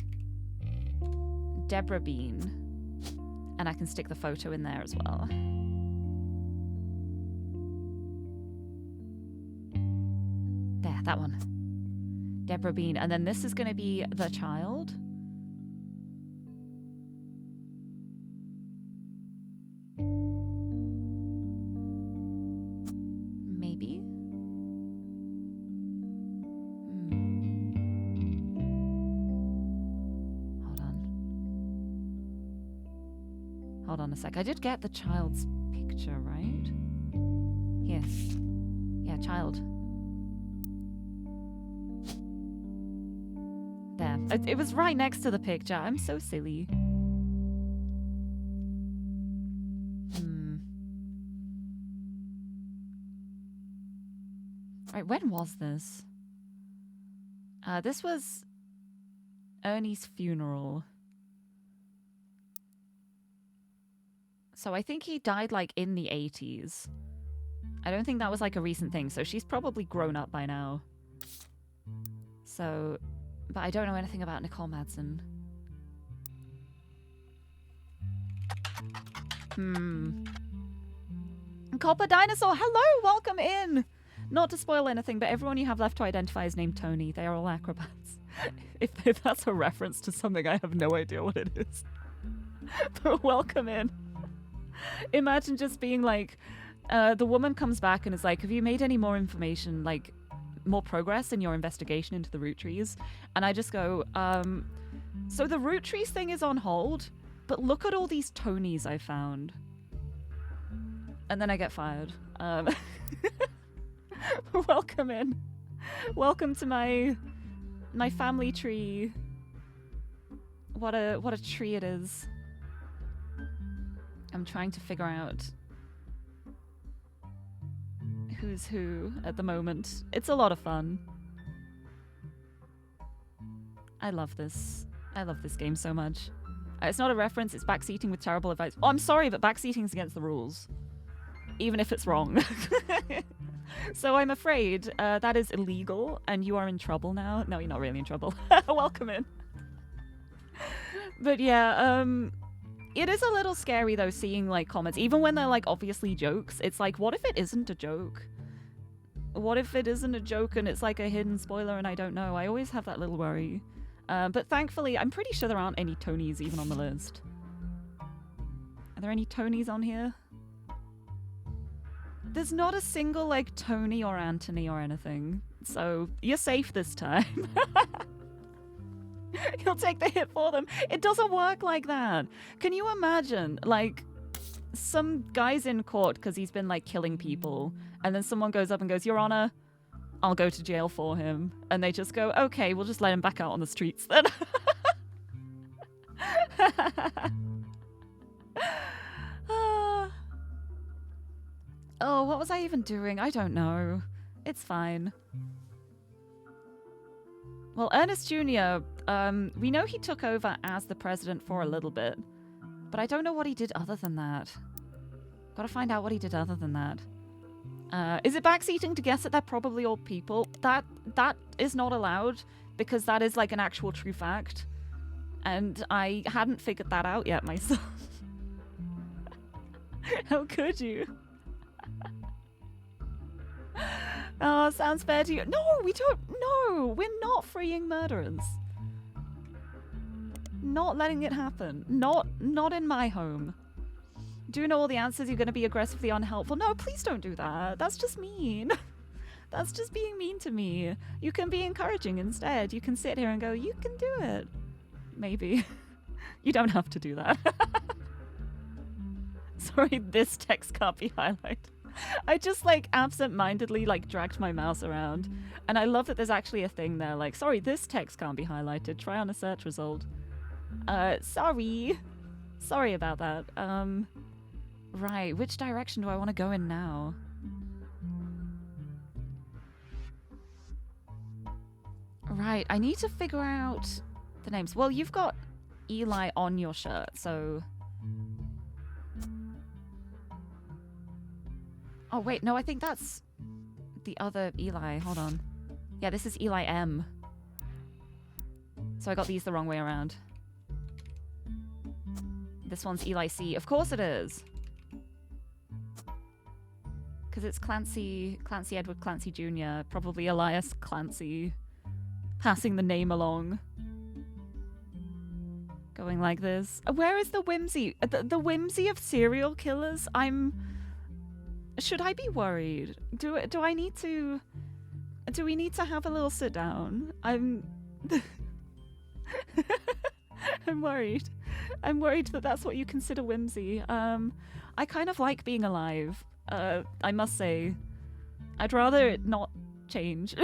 Speaker 3: Deborah Bean. And I can stick the photo in there as well. There, that one. Deborah Bean. And then this is going to be the child. Maybe. Hold on a sec. I did get the child's picture, right? Yes. Yeah, child. There. It was right next to the picture. I'm so silly. Right, when was this? This was Ernie's funeral. So I think he died, like, in the 80s. I don't think that was, like, a recent thing. So she's probably grown up by now. So... But I don't know anything about Nicole Madsen. Copper Dinosaur, hello! Welcome in! Not to spoil anything, but everyone you have left to identify is named Tony. They are all acrobats. If that's a reference to something, I have no idea what it is. But welcome in. Imagine just being like, the woman comes back and is like, have you made any more information, like, more progress in your investigation into the root trees? And I just go, so the root trees thing is on hold, but look at all these Tonys I found. And then I get fired. Welcome in. Welcome to my family tree. What a tree it is. I'm trying to figure out who's who at the moment. It's a lot of fun. I love this. I love this game so much. It's not a reference, it's backseating with terrible advice. Oh, I'm sorry, but backseating is against the rules. Even if it's wrong. So I'm afraid that is illegal and you are in trouble now. No, you're not really in trouble. Welcome in. But yeah, it is a little scary though seeing like comments, even when they're like obviously jokes. It's like, what if it isn't a joke? What if it isn't a joke and it's like a hidden spoiler and I don't know? I always have that little worry. But thankfully, I'm pretty sure there aren't any Tonys even on the list. Are there any Tonys on here? There's not a single like Tony or Anthony or anything. So you're safe this time. You'll take the hit for them. It doesn't work like that. Can you imagine, like, some guy's in court because he's been, like, killing people, and then someone goes up and goes, Your Honor, I'll go to jail for him. And they just go, okay, we'll just let him back out on the streets then. Oh, what was I even doing? I don't know. It's fine. Well, Ernest Jr., we know he took over as the president for a little bit, but I don't know what he did other than that. Gotta find out what he did other than that. Is it backseating to guess that they're probably all people? That is not allowed, because that is like an actual true fact, and I hadn't figured that out yet myself. How could you? Oh, sounds fair to you. No, we don't. No, we're not freeing murderers. Not letting it happen. Not in my home. Do you know all the answers? You're going to be aggressively unhelpful. No, please don't do that. That's just mean. That's just being mean to me. You can be encouraging instead. You can sit here and go, you can do it. Maybe. You don't have to do that. Sorry, this text can't be highlighted. I just like absent-mindedly like dragged my mouse around, and I love that there's actually a thing there like, sorry, this text can't be highlighted. Try on a search result. Sorry about that. Right, which direction do I want to go in now? Right, I need to figure out the names. Well, you've got Eli on your shirt, so... Oh, wait, no, I think that's the other Eli. Hold on. Yeah, this is Eli M. So I got these the wrong way around. This one's Eli C. Of course it is. Because it's Clancy Edward Clancy Jr., probably Elias Clancy, passing the name along. Going like this. Where is the whimsy? The whimsy of serial killers? Should I be worried? Do I need to... Do we need to have a little sit down? I'm worried. I'm worried that that's what you consider whimsy. I kind of like being alive. I must say. I'd rather it not change.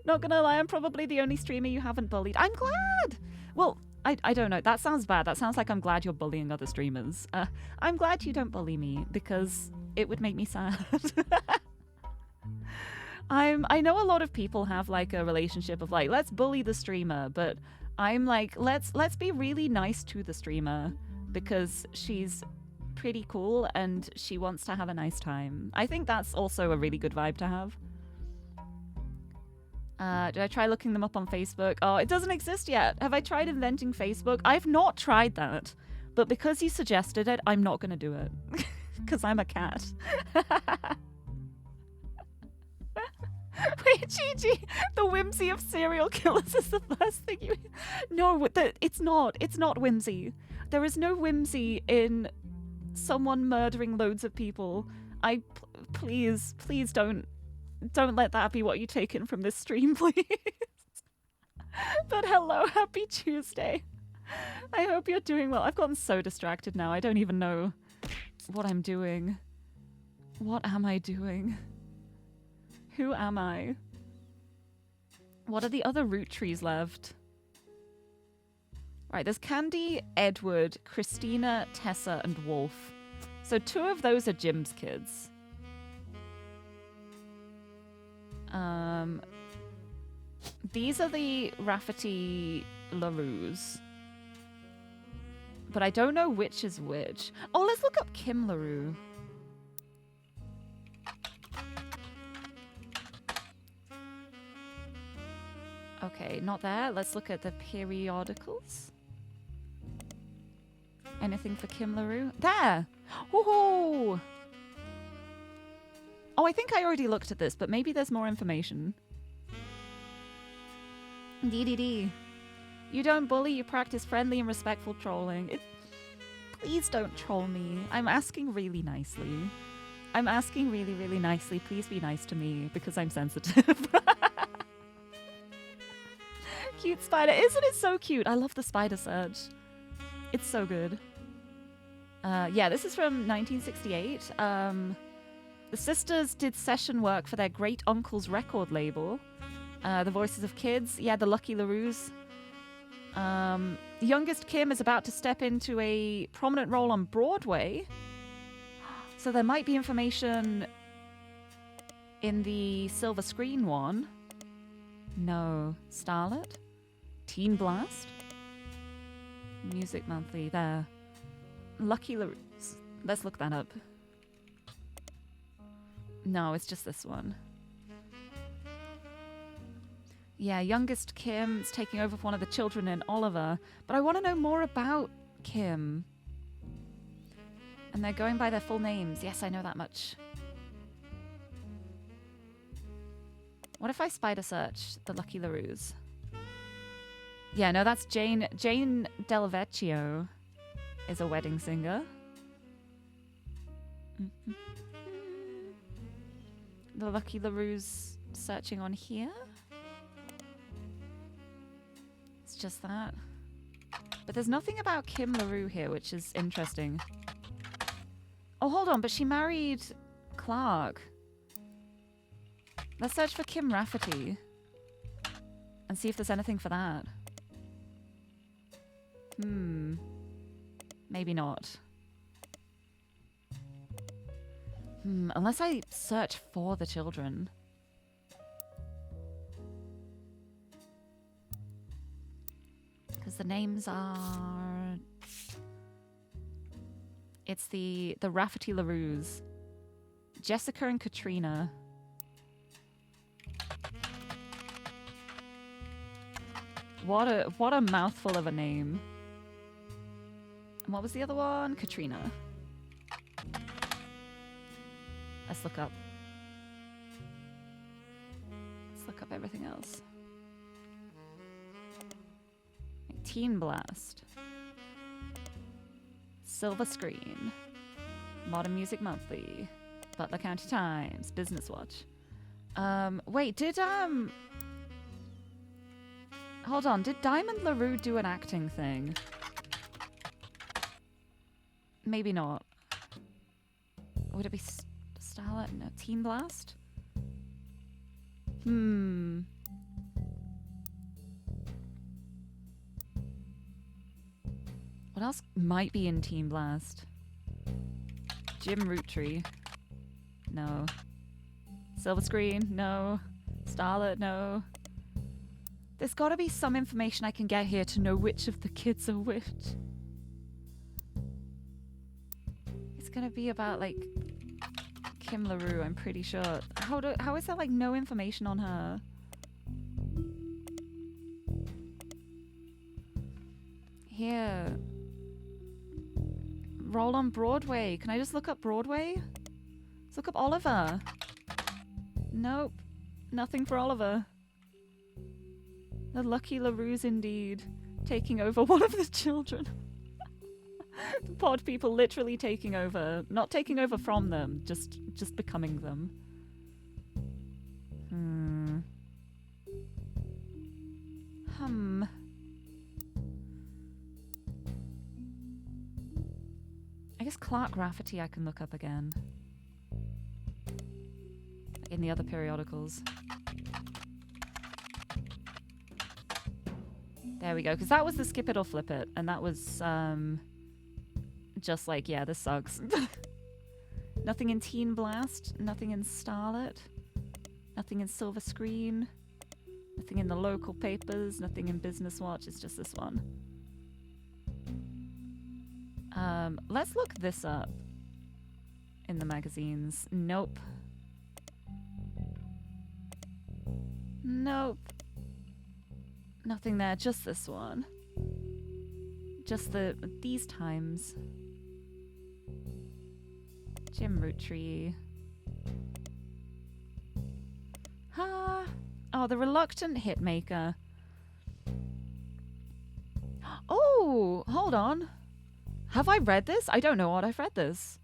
Speaker 3: Not gonna lie, I'm probably the only streamer you haven't bullied. I'm glad! Well, I don't know. That sounds bad. That sounds like I'm glad you're bullying other streamers. I'm glad you don't bully me, because it would make me sad. I know a lot of people have like a relationship of like, let's bully the streamer, but I'm like, let's be really nice to the streamer because she's pretty cool and she wants to have a nice time. I think that's also a really good vibe to have. Did I try looking them up on Facebook? Oh, it doesn't exist yet. Have I tried inventing Facebook? I've not tried that. But because you suggested it, I'm not going to do it. Because I'm a cat. Wait, Gigi, the whimsy of serial killers is the first thing you... No, it's not. It's not whimsy. There is no whimsy in someone murdering loads of people. Please don't let that be what you take in from this stream, please. But hello, happy Tuesday. I hope you're doing well. I've gotten so distracted now. I don't even know what I'm doing. What am I doing? Who am I? What are the other root trees left? Right, there's Candy, Edward, Christina, Tessa, and Wolf. So 2 of those are Jim's kids. These are the Rafferty LaRues. But I don't know which is which. Oh, let's look up Kim LaRue. Okay, not there. Let's look at the periodicals. Anything for Kim LaRue? There! Woohoo! Oh, I think I already looked at this, but maybe there's more information. DDD. You don't bully, you practice friendly and respectful trolling. Please don't troll me. I'm asking really nicely. I'm asking really, really nicely. Please be nice to me, because I'm sensitive. Cute spider. Isn't it so cute? I love the spider search. It's so good. Yeah, this is from 1968. The sisters did session work for their great uncle's record label. The Voices of Kids. Yeah, the Lucky LaRues. Youngest Kim is about to step into a prominent role on Broadway. So there might be information in the silver screen one. No. Starlet? Teen Blast? Music Monthly. There. Lucky LaRues. Let's look that up. No, it's just this one. Yeah, youngest Kim's taking over for one of the children in Oliver. But I want to know more about Kim. And they're going by their full names. Yes, I know that much. What if I spider search the Lucky LaRues? Yeah, no, that's Jane. Jane Del Vecchio is a wedding singer. The Lucky LaRues searching on here. It's just that. But there's nothing about Kim LaRue here, which is interesting. Oh, hold on, but she married Clark. Let's search for Kim Rafferty and see if there's anything for that. Maybe not. Unless I search for the children. The names are... It's the Rafferty LaRues. Jessica and Katrina. What a mouthful of a name. And what was the other one? Katrina. Let's look up. Let's look up everything else. Teen Blast. Silver Screen. Modern Music Monthly. Butler County Times. Business Watch. Wait, did hold on, did Diamond LaRue do an acting thing? Maybe not. Would it be Starlet? No, Teen Blast? What else might be in Teen Blast? Jim Roottree. No. Silver Screen? No. Starlet? No. There's gotta be some information I can get here to know which of the kids are which. It's gonna be about, like, Kim LaRue, I'm pretty sure. How is there, like, no information on her? Here. Roll on Broadway. Can I just look up Broadway? Let's look up Oliver. Nope. Nothing for Oliver. The lucky LaRues indeed. Taking over one of the children. The pod people literally taking over. Not taking over from them, just becoming them. I guess Clark Rafferty I can look up again. In the other periodicals. There we go, because that was the Skip It or Flip It, and that was just like, yeah, this sucks. Nothing in Teen Blast, nothing in Starlet, nothing in Silver Screen, nothing in the local papers, nothing in Business Watch, it's just this one. Let's look this up in the magazines. Nope. Nope. Nothing there, just this one. Just these times. Jim Roottree. Oh, the reluctant hitmaker. Oh, hold on. Have I read this? I don't know what I've read this.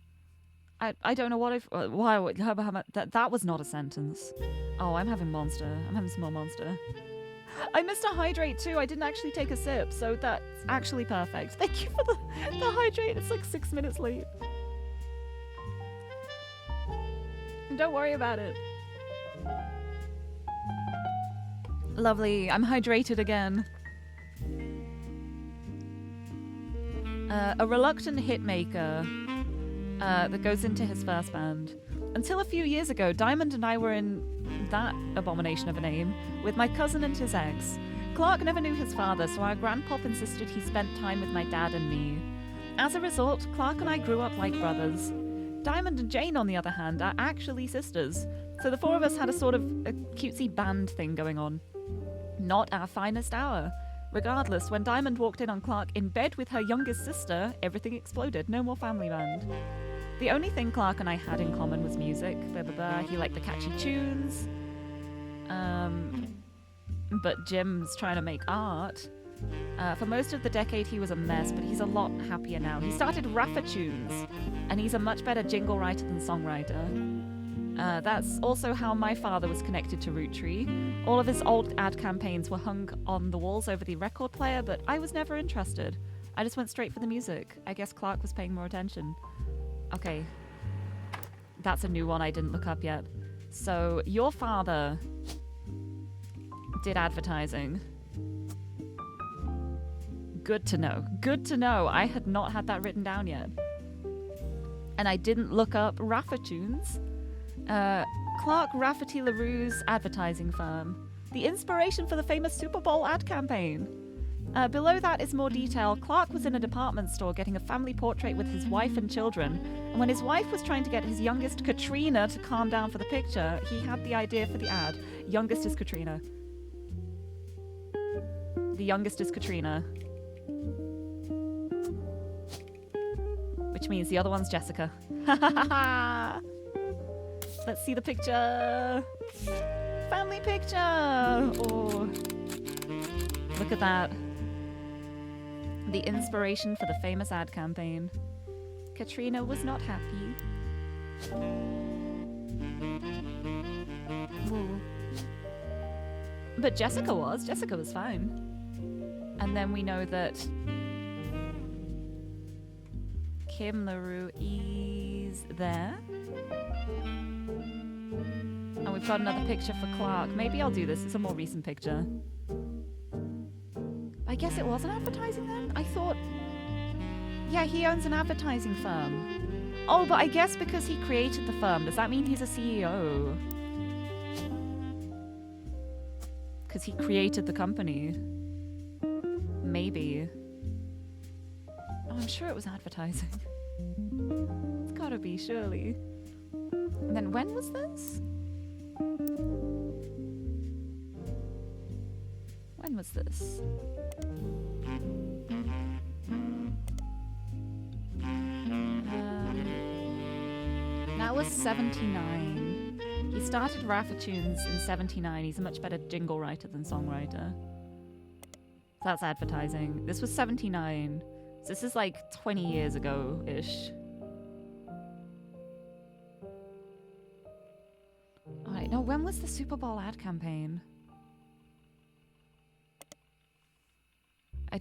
Speaker 3: I don't know what I've... Why? That was not a sentence. Oh, I'm having monster. I'm having small monster. I missed a hydrate too. I didn't actually take a sip, so that's actually perfect. Thank you for the hydrate. It's like 6 minutes late. Don't worry about it. Lovely. I'm hydrated again. A reluctant hitmaker that goes into his first band. Until a few years ago, Diamond and I were in that abomination of a name with my cousin and his ex. Clark never knew his father, so our grandpop insisted he spent time with my dad and me. As a result, Clark and I grew up like brothers. Diamond and Jane, on the other hand, are actually sisters, so the four of us had a sort of a cutesy band thing going on. Not our finest hour. Regardless, when Diamond walked in on Clark in bed with her youngest sister, everything exploded. No more family band. The only thing Clark and I had in common was music. He liked the catchy tunes. But Jim's trying to make art. For most of the decade, he was a mess, but he's a lot happier now. He started Raffer Tunes, and he's a much better jingle writer than songwriter. That's also how my father was connected to Roottree. All of his old ad campaigns were hung on the walls over the record player, but I was never interested. I just went straight for the music. I guess Clark was paying more attention. Okay. That's a new one I didn't look up yet. So, your father did advertising. Good to know. Good to know. I had not had that written down yet. And I didn't look up Raffer Tunes. Clark Rafferty LaRue's advertising firm. The inspiration for the famous Super Bowl ad campaign. Below that is more detail. Clark was in a department store getting a family portrait with his wife and children. And when his wife was trying to get his youngest, Katrina, to calm down for the picture, he had the idea for the ad. Youngest is Katrina. The youngest is Katrina. Which means the other one's Jessica. Let's see the picture. Family picture. Oh, look at that. The inspiration for the famous ad campaign. Katrina was not happy. Ooh. But Jessica was. Jessica was fine. And then we know that Kim Lirie is there. And we've got another picture for Clark. Maybe I'll do this. It's a more recent picture. I guess it wasn't advertising then? I thought... Yeah, he owns an advertising firm. Oh, but I guess because he created the firm, does that mean he's a CEO? Because he created the company. Maybe. Oh, I'm sure it was advertising. It's gotta be, surely. And then when was this? When was this? That was 79. He started Tunes in 79. He's a much better jingle writer than songwriter. That's advertising. This was 79. So this is like 20 years ago-ish. Alright, no, when was the Super Bowl ad campaign?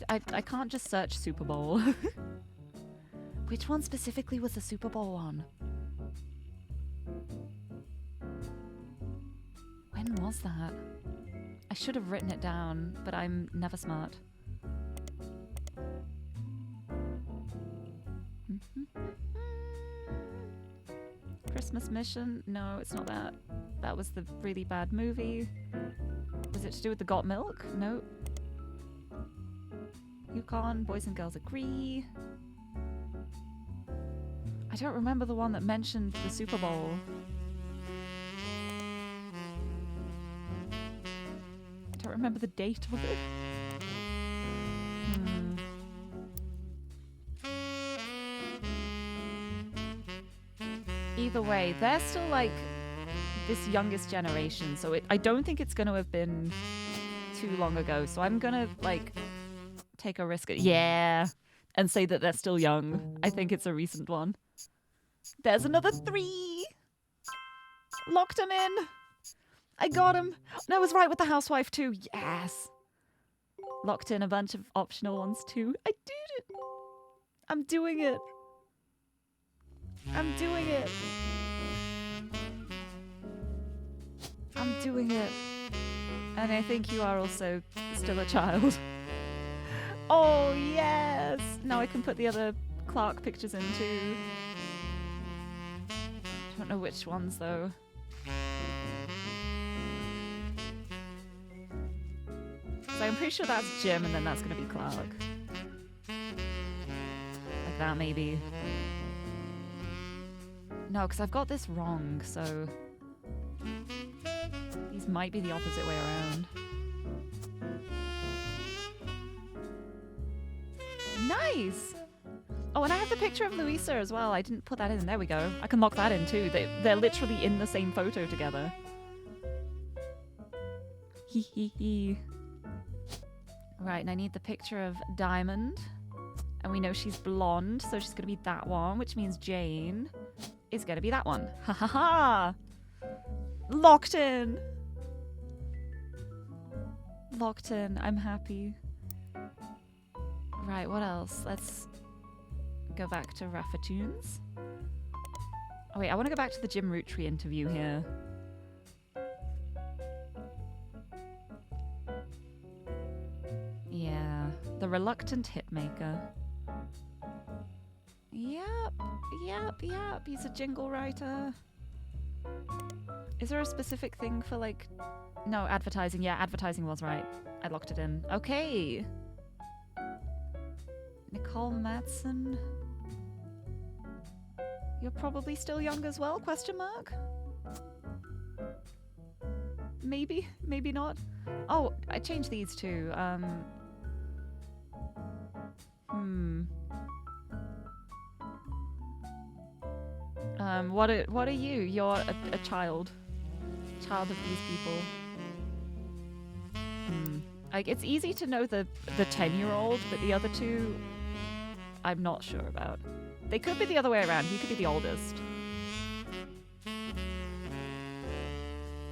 Speaker 3: I can't just search Super Bowl. Which one specifically was the Super Bowl one? When was that? I should have written it down, but I'm never smart. Christmas Mission? No, it's not that. That was the really bad movie. Was it to do with the Got Milk? No. Yukon, Boys and Girls Agree. I don't remember the one that mentioned the Super Bowl. I don't remember the date of it. Either way, they're still like this youngest generation, so I don't think it's going to have been too long ago. So I'm going to like take a risk and say that they're still young. I think it's a recent one. There's another 3. Locked him in. I got him. And I was right with the housewife too. Yes. Locked in a bunch of optional ones too. I did it. I'm doing it. I'm doing it. I'm doing it. And I think you are also still a child. Oh, yes. Now I can put the other Clark pictures in too. I don't know which ones though. So I'm pretty sure that's Jim and then that's going to be Clark. Like that maybe. No, because I've got this wrong, so... These might be the opposite way around. Nice! Oh, and I have the picture of Louisa as well. I didn't put that in. There we go. I can lock that in too. They're literally in the same photo together. Hee hee hee. Right, and I need the picture of Diamond. And we know she's blonde, so she's going to be that one, which means Jane is going to be that one. Ha ha ha! Locked in! Locked in. I'm happy. Right, what else? Let's go back to Tunes. Oh wait, I want to go back to the Jim Roottree interview here. Yeah, the reluctant hitmaker. Yep. He's a jingle writer. Is there a specific thing for like... No, advertising. Yeah, advertising was right. I locked it in. Okay. Nicole Madsen. You're probably still young as well, question mark? Maybe, maybe not. Oh, I changed these too. What are you? You're a child. Child of these people. Like, it's easy to know the 10-year-old, but the other two, I'm not sure about. They could be the other way around. He could be the oldest.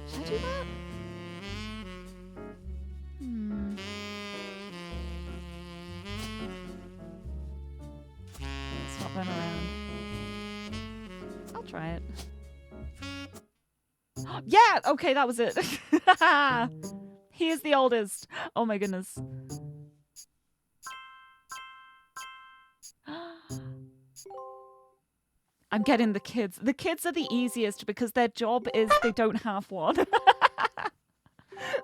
Speaker 3: Should I do that? Swap them around. I'll try it. Yeah! Okay, that was it. He is the oldest. Oh my goodness. I'm getting the kids. The kids are the easiest because their job is they don't have one.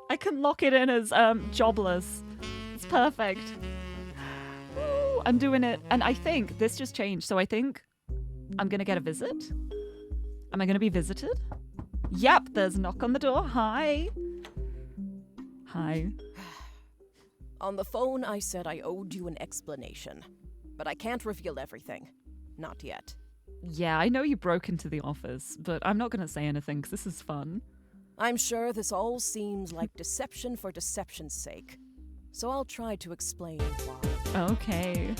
Speaker 3: I can lock it in as jobless. It's perfect. Ooh, I'm doing it. And I think this just changed. So I think I'm going to get a visit. Am I going to be visited? Yep, there's a knock on the door. Hi. Hi.
Speaker 4: On the phone, I said I owed you an explanation. But I can't reveal everything. Not yet.
Speaker 3: Yeah, I know you broke into the office, but I'm not going to say anything because this is fun.
Speaker 4: I'm sure this all seems like deception for deception's sake. So I'll try to explain why.
Speaker 3: Okay.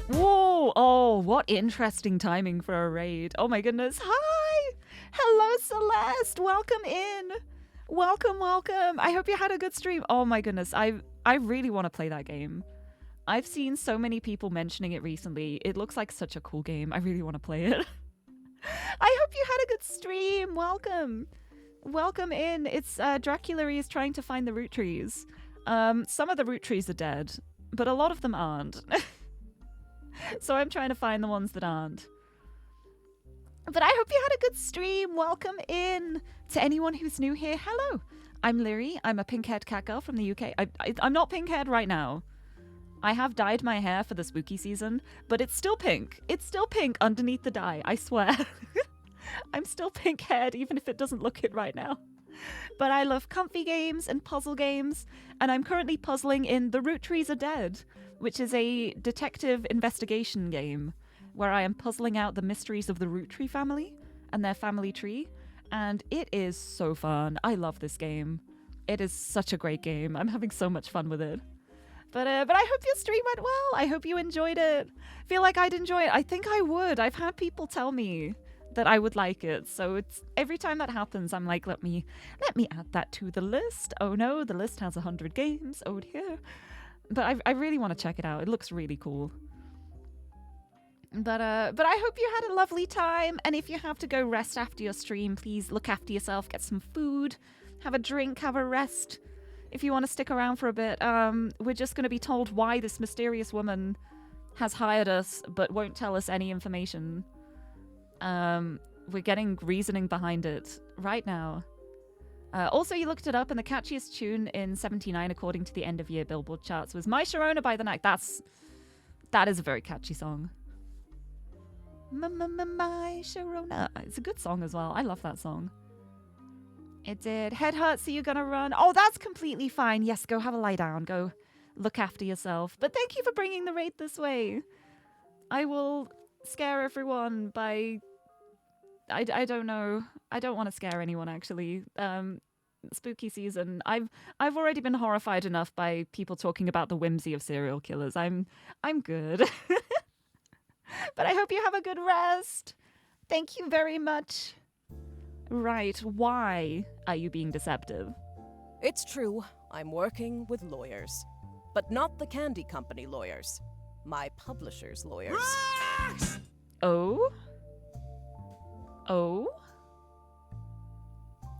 Speaker 3: Whoa! Oh, what interesting timing for a raid. Oh my goodness. Hi! Hello, Celeste! Welcome in! Welcome, welcome! I hope you had a good stream. Oh my goodness, I really want to play that game. I've seen so many people mentioning it recently. It looks like such a cool game. I really want to play it. I hope you had a good stream. Welcome. Welcome in. It's Lirie is trying to find the root trees. Some of the root trees are dead, but a lot of them aren't. So I'm trying to find the ones that aren't. But I hope you had a good stream. Welcome in to anyone who's new here. Hello. I'm Lirie. I'm a pink-haired cat girl from the UK. I'm not pink-haired right now. I have dyed my hair for the spooky season, but it's still pink. It's still pink underneath the dye, I swear. I'm still pink-haired, even if it doesn't look it right now. But I love comfy games and puzzle games, and I'm currently puzzling in The ROOTTREES Are Dead, which is a detective investigation game where I am puzzling out the mysteries of the root tree family and their family tree, and it is so fun. I love this game. It is such a great game. I'm having so much fun with it. But I hope your stream went well. I hope you enjoyed it. Feel like I'd enjoy it. I think I would. I've had people tell me that I would like it. So it's every time that happens, I'm like, let me add that to the list. Oh no, the list has 100 games. Oh dear. But I really want to check it out. It looks really cool. But I hope you had a lovely time. And if you have to go rest after your stream, please look after yourself. Get some food. Have a drink. Have a rest. If you want to stick around for a bit, we're just going to be told why this mysterious woman has hired us but won't tell us any information. We're getting reasoning behind it right now. Also, you looked it up, and the catchiest tune in '79, according to the end-of-year Billboard charts, was My Sharona by the Night. That is a very catchy song. My Sharona. It's a good song as well. I love that song. It did. Head hurts, so you're gonna run. Oh, that's completely fine. Yes, go have a lie down. Go look after yourself. But thank you for bringing the raid this way. I will scare everyone by... I don't know. I don't want to scare anyone, actually. Spooky season. I've already been horrified enough by people talking about the whimsy of serial killers. I'm good. But I hope you have a good rest. Thank you very much. Right, why are you being deceptive?
Speaker 4: It's true, I'm working with lawyers. But not the candy company lawyers. My publisher's lawyers.
Speaker 3: Oh? Oh?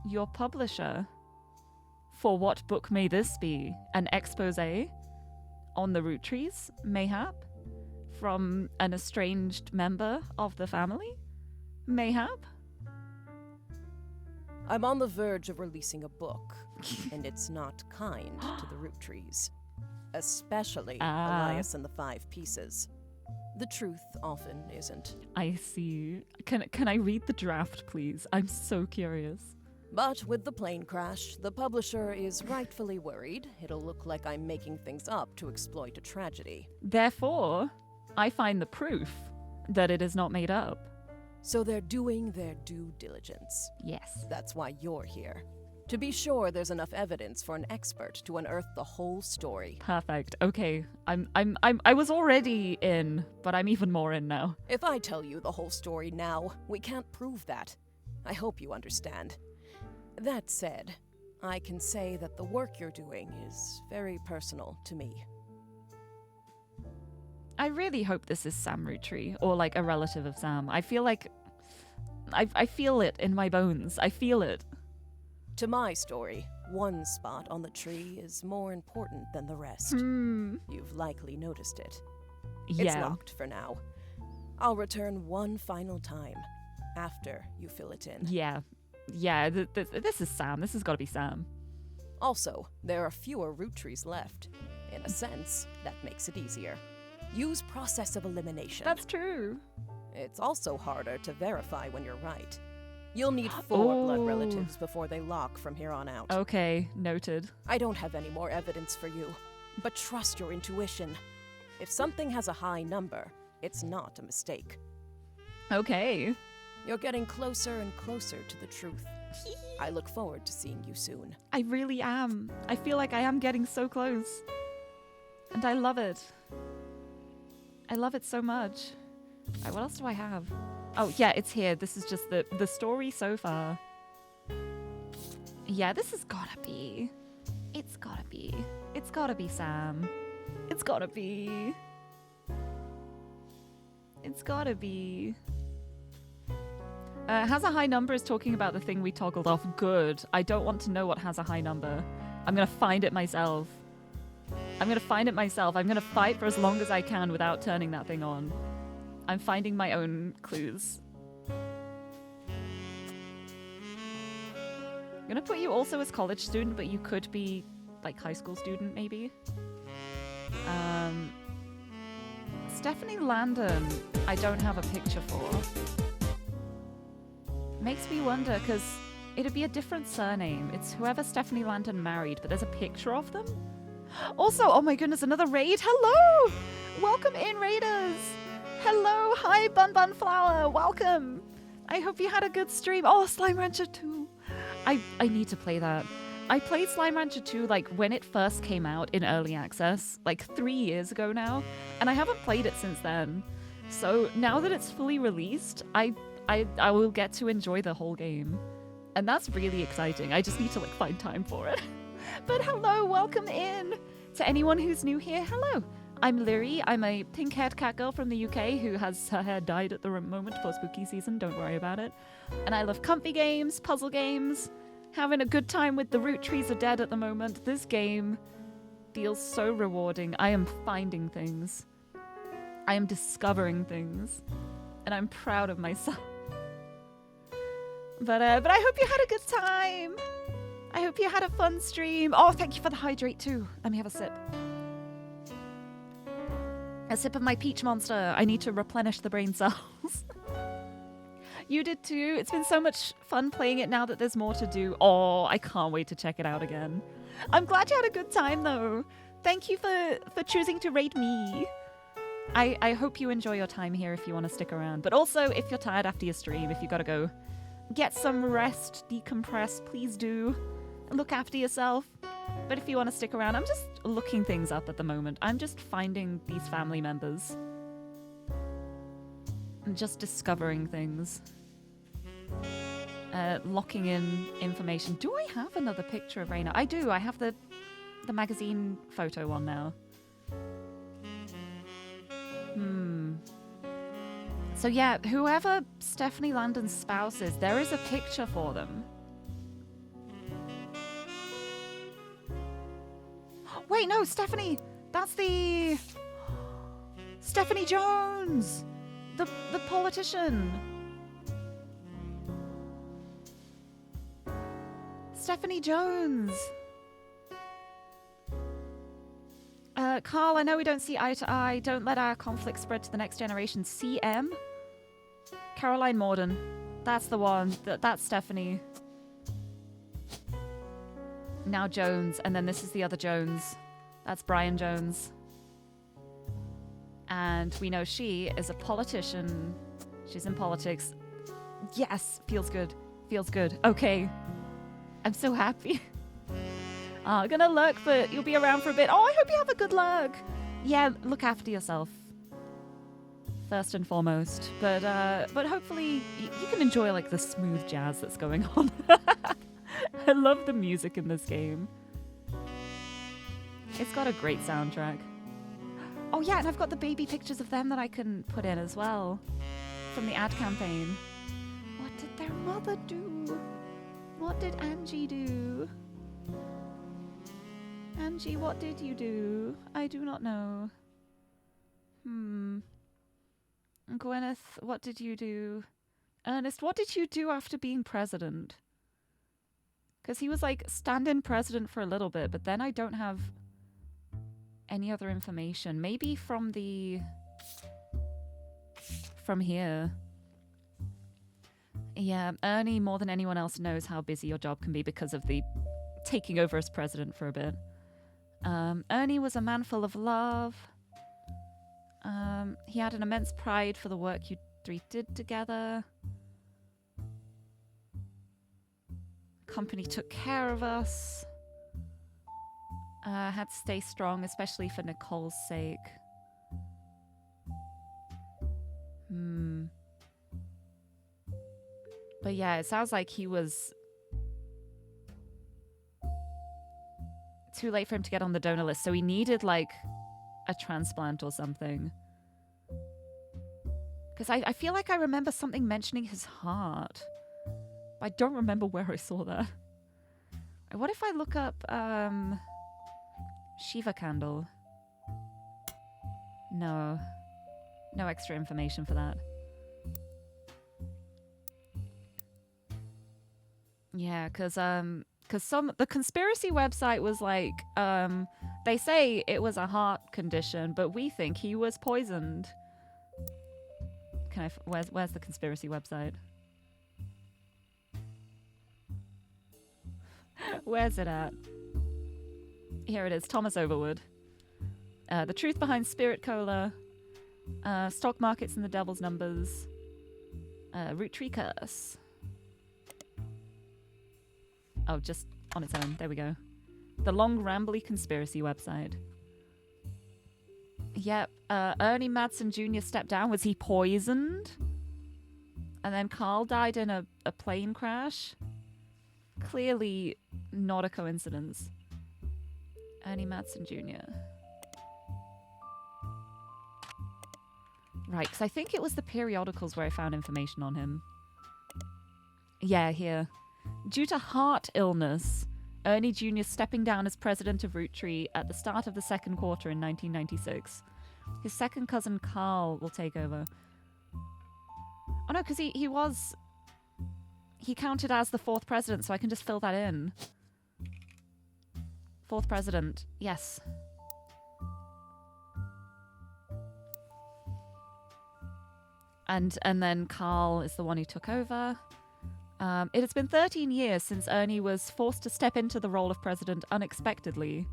Speaker 3: Your publisher? For what book may this be? An expose on the root trees, mayhap? From an estranged member of the family? Mayhap?
Speaker 4: I'm on the verge of releasing a book, and it's not kind to the root trees. especially Elias and the Five Pieces. The truth often isn't.
Speaker 3: I see. Can I read the draft, please? I'm so curious.
Speaker 4: But with the plane crash, the publisher is rightfully worried it'll look like I'm making things up to exploit a tragedy.
Speaker 3: Therefore, I find the proof that it is not made up.
Speaker 4: So they're doing their due diligence.
Speaker 3: Yes.
Speaker 4: That's why you're here. To be sure there's enough evidence for an expert to unearth the whole story.
Speaker 3: Perfect. Okay. I was already in, but I'm even more in now.
Speaker 4: If I tell you the whole story now, we can't prove that. I hope you understand. That said, I can say that the work you're doing is very personal to me.
Speaker 3: I really hope this is Sam ROOTTREE, or like a relative of Sam. I feel like I feel it in my bones. I feel it.
Speaker 4: To my story, one spot on the tree is more important than the rest. You've likely noticed it.
Speaker 3: Yeah.
Speaker 4: It's locked for now. I'll return one final time, after you fill it in.
Speaker 3: Yeah. Yeah, this is Sam. This has got to be Sam.
Speaker 4: Also, there are fewer root trees left. In a sense, that makes it easier. Use process of elimination.
Speaker 3: That's true.
Speaker 4: It's also harder to verify when you're right. You'll need 4 blood relatives before they lock from here on out.
Speaker 3: Okay, noted.
Speaker 4: I don't have any more evidence for you, but trust your intuition. If something has a high number, it's not a mistake.
Speaker 3: Okay.
Speaker 4: You're getting closer and closer to the truth. I look forward to seeing you soon.
Speaker 3: I really am. I feel like I am getting so close. And I love it. I love it so much. Right, what else do I have? Oh, yeah, it's here. This is just the story so far. Yeah, this has gotta be. It's gotta be. It's gotta be Sam. It's gotta be. It's gotta be. Has a high number is talking about the thing we toggled off. Good. I don't want to know what has a high number. I'm gonna find it myself. I'm gonna find it myself. I'm gonna fight for as long as I can without turning that thing on. I'm finding my own clues. I'm gonna put you also as college student, but you could be like high school student maybe. Stephanie Landon, I don't have a picture for. Makes me wonder, because it'd be a different surname. It's whoever Stephanie Landon married, but there's a picture of them. Also, oh my goodness, another raid. Hello! Welcome in, raiders! Hello, hi, Bun Bun Flower, welcome! I hope you had a good stream. Oh, Slime Rancher 2! I need to play that. I played Slime Rancher 2 like when it first came out in early access, like 3 years ago now, and I haven't played it since then. So now that it's fully released, I will get to enjoy the whole game. And that's really exciting. I just need to like find time for it. But hello, welcome in! To anyone who's new here, hello! I'm Lirie. I'm a pink-haired cat girl from the UK who has her hair dyed at the moment for spooky season, don't worry about it. And I love comfy games, puzzle games, having a good time with the Root Trees Are Dead at the moment. This game feels so rewarding. I am finding things. I am discovering things. And I'm proud of myself. But I hope you had a good time. I hope you had a fun stream. Oh, thank you for the hydrate too. Let me have a sip. A sip of my peach monster. I need to replenish the brain cells. You did too. It's been so much fun playing it now that there's more to do. Oh, I can't wait to check it out again. I'm glad you had a good time though. Thank you for choosing to raid me. I hope you enjoy your time here if you want to stick around. But also, if you're tired after your stream, if you gotta go get some rest, decompress, please do. Look after yourself. But if you want to stick around, I'm just looking things up at the moment. I'm just finding these family members. And just discovering things. Locking in information. Do I have another picture of Raina? I do. I have the magazine photo one now. So yeah, whoever Stephanie Landon's spouse is, there is a picture for them. Wait, no, Stephanie! That's the... Stephanie Jones! The politician! Stephanie Jones! Carl, I know we don't see eye to eye. Don't let our conflict spread to the next generation. CM? Caroline Morden. That's the one. That's Stephanie. Now Jones. And then this is the other Jones. That's Brian Jones. And we know she is a politician. She's in politics. Yes. Feels good. Feels good. Okay. I'm so happy. Gonna lurk, but you'll be around for a bit. Oh, I hope you have a good lurk. Yeah, look after yourself. First and foremost. But hopefully you can enjoy like the smooth jazz that's going on. I love the music in this game. It's got a great soundtrack. Oh yeah, and I've got the baby pictures of them that I can put in as well. From the ad campaign. What did their mother do? What did Angie do? Angie, what did you do? I do not know. Gwyneth, what did you do? Ernest, what did you do after being president? Because he was like stand-in president for a little bit, but then I don't have any other information. Maybe from here. Yeah, Ernie more than anyone else knows how busy your job can be because of the taking over as president for a bit. Ernie was a man full of love. He had an immense pride for the work you three did together. Company took care of us. Had to stay strong, especially for Nicole's sake. But yeah, it sounds like he was too late for him to get on the donor list, so he needed like a transplant or something. Because I feel like I remember something mentioning his heart. But I don't remember where I saw that. What if I look up Shiva candle? No. No extra information for that. Yeah, because the conspiracy website was like, they say it was a heart condition, but we think he was poisoned. Where's the conspiracy website? Where's it at? Here it is, Thomas Overwood. The truth behind Spirit Cola, stock markets and the devil's numbers, root tree curse. Oh, just on its own. There we go. The long, rambly conspiracy website. Yep. Ernie Madsen Jr. stepped down. Was he poisoned? And then Carl died in a plane crash? Clearly not a coincidence. Ernie Madsen Jr. Right, because I think it was the periodicals where I found information on him. Yeah, here. Due to heart illness, Ernie Jr. stepping down as president of Root Tree at the start of the second quarter in 1996. His second cousin Carl will take over. Oh no, because he counted as the fourth president, so I can just fill that in. Fourth president, yes. And then Carl is the one who took over. It has been 13 years since Ernie was forced to step into the role of president unexpectedly.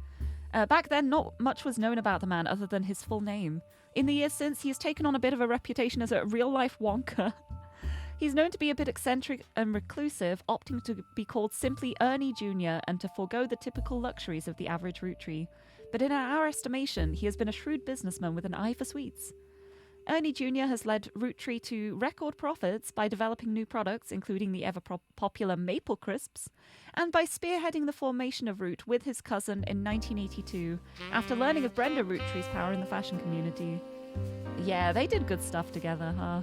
Speaker 3: Back then, not much was known about the man other than his full name. In the years since, he has taken on a bit of a reputation as a real-life wonker. He's known to be a bit eccentric and reclusive, opting to be called simply Ernie Jr. and to forego the typical luxuries of the average root tree. But in our estimation, he has been a shrewd businessman with an eye for sweets. Ernie Jr. has led Root Tree to record profits by developing new products, including the ever-popular Maple Crisps, and by spearheading the formation of Root with his cousin in 1982, after learning of Brenda Root Tree's power in the fashion community. Yeah, they did good stuff together, huh?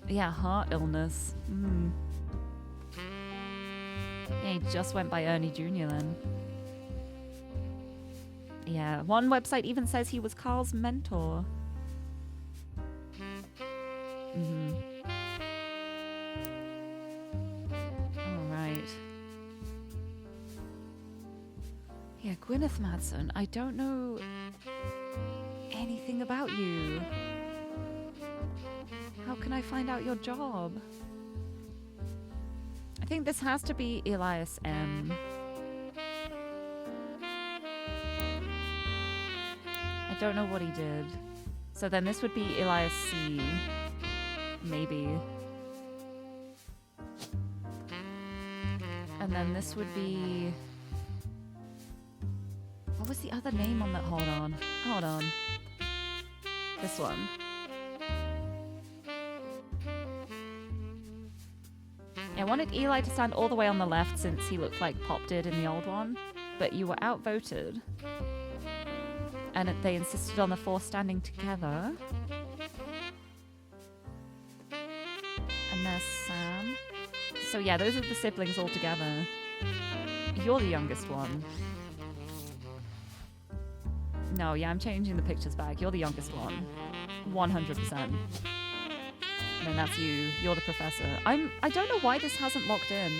Speaker 3: Yeah, heart illness. Yeah, he just went by Ernie Jr. then. Yeah, one website even says he was Carl's mentor. All right. Yeah, Yeah, Gwyneth Madsen, I don't know anything about you. How can I find out your job? I think this has to be Elias M. I don't know what he did. So then this would be Elias C. Maybe. And then this would be... What was the other name on that? Hold on. Hold on. This one. I wanted Eli to stand all the way on the left since he looked like Pop did in the old one, but you were outvoted. And they insisted on the four standing together. And there's Sam. So yeah, those are the siblings all together. You're the youngest one. No, yeah, I'm changing the pictures back. You're the youngest one. 100%. And then that's you. You're the professor. I don't know why this hasn't locked in.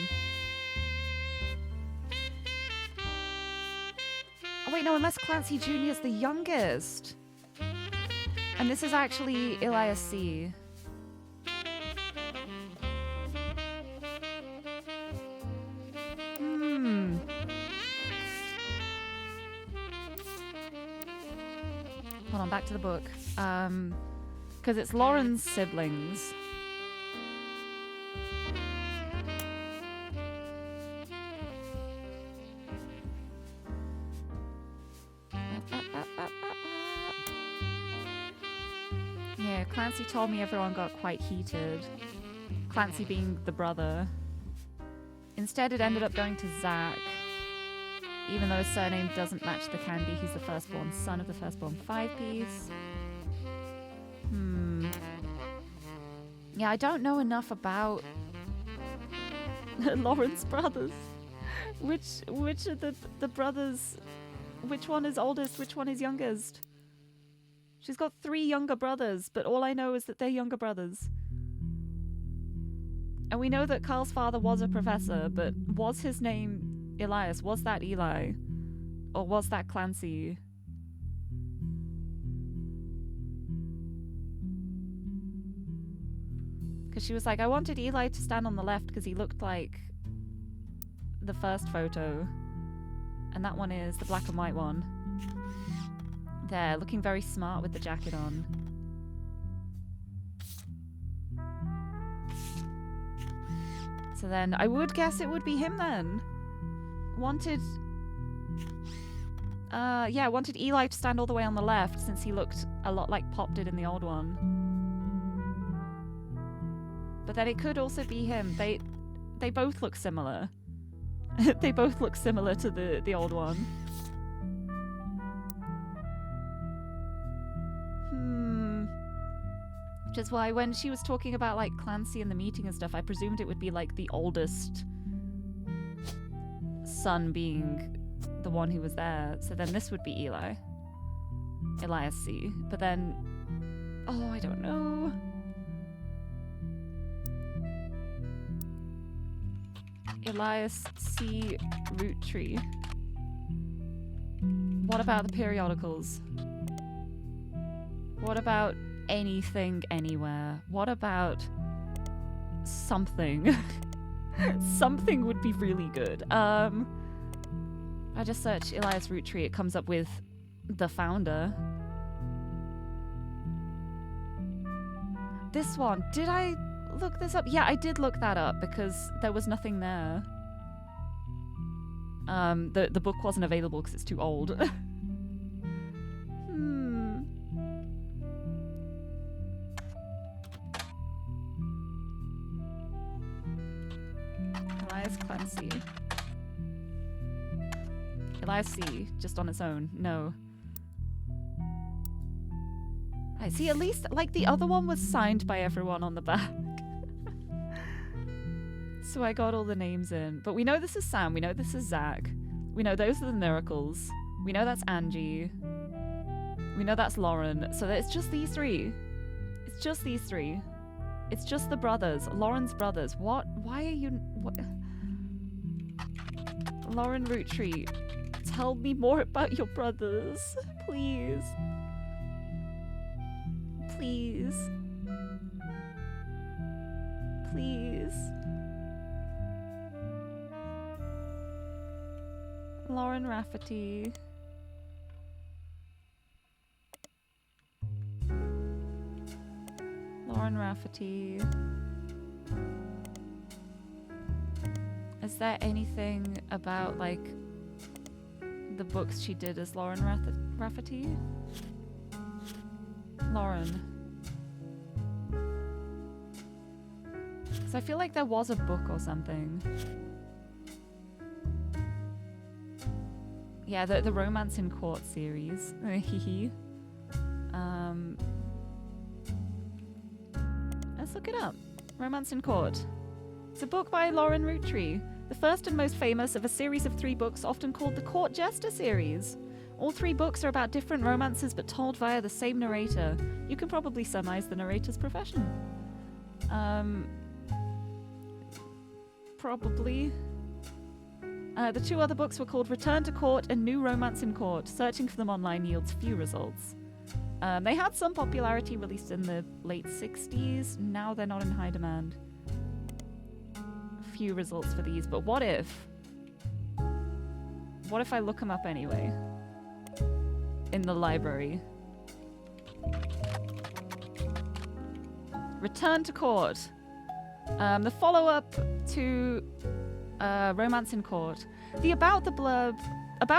Speaker 3: Oh wait, no, unless Clancy Jr. is the youngest. And this is actually Elias C. Hold on, back to the book. Because it's Lauren's siblings. Yeah, Clancy told me everyone got quite heated. Clancy being the brother. Instead, it ended up going to Zach. Even though his surname doesn't match the candy, he's the firstborn son of the firstborn five-piece. Yeah, I don't know enough about Lauren's brothers. Which are the brothers? Which one is oldest? Which one is youngest? She's got 3 younger brothers, but all I know is that they're younger brothers. And we know that Carl's father was a professor, but was his name Elias? Was that Eli? Or was that Clancy? Because she was like, I wanted Eli to stand on the left because he looked like the first photo. And that one is the black and white one. There, looking very smart with the jacket on. So then, I would guess it would be him then. Wanted Eli to stand all the way on the left since he looked a lot like Pop did in the old one. But then it could also be him. They both look similar. They both look similar to the old one. Which is why when she was talking about like Clancy in the meeting and stuff, I presumed it would be like the oldest son being the one who was there. So then this would be Eli. Elias C. But then... Oh, I don't know. Elias C. Root Tree. What about the periodicals? What about anything anywhere? What about something? Something would be really good. I just searched Elias Root Tree. It comes up with the founder. This one. Did I look this up? Yeah, I did look that up because there was nothing there. The book wasn't available because it's too old. Elias Clancy. Elias C, just on its own. No. I see, at least, like, the other one was signed by everyone on the back. So I got all the names in. But we know this is Sam. We know this is Zach. We know those are the Miracles. We know that's Angie. We know that's Lauren. So it's just these 3. It's just these 3. It's just the brothers. Lauren's brothers. What? Why are you... What? Lauren Root Tree. tell me more about your brothers. Please. Please. Please. Lauren Rafferty. Lauren Rafferty. Is there anything about, like, the books she did as Lauren Rafferty? Lauren. Because I feel like there was a book or something. Yeah, the Romance in Court series. Let's look it up. Romance in Court. It's a book by Lauren Roottree, the first and most famous of a series of 3 books often called the Court Jester series. All 3 books are about different romances but told via the same narrator. You can probably surmise the narrator's profession. Probably. The 2 other books were called Return to Court and New Romance in Court. Searching for them online yields few results. They had some popularity, released in the late 60s. Now they're not in high demand. Few results for these, but what if I look them up anyway? In the library. Return to Court. The follow-up to Romance in Court. The About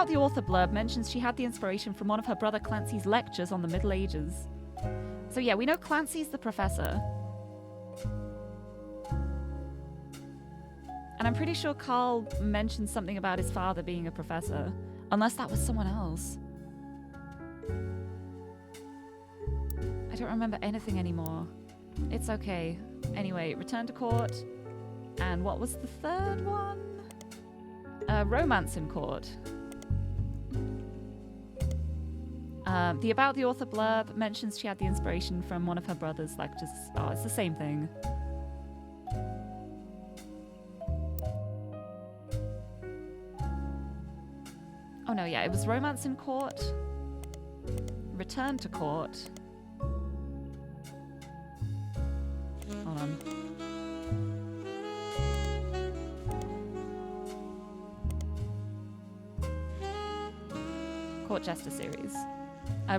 Speaker 3: the author blurb mentions she had the inspiration from one of her brother Clancy's lectures on the Middle Ages. So yeah, we know Clancy's the professor. And I'm pretty sure Carl mentioned something about his father being a professor. Unless that was someone else. I don't remember anything anymore. It's okay. Anyway, Return to Court. And what was the third one? Romance in Court. The About the Author blurb mentions she had the inspiration from one of her brother's lectures. Oh, it's the same thing. Oh no, yeah, it was Romance in Court. Return to Court. Hold on. Court Jester series.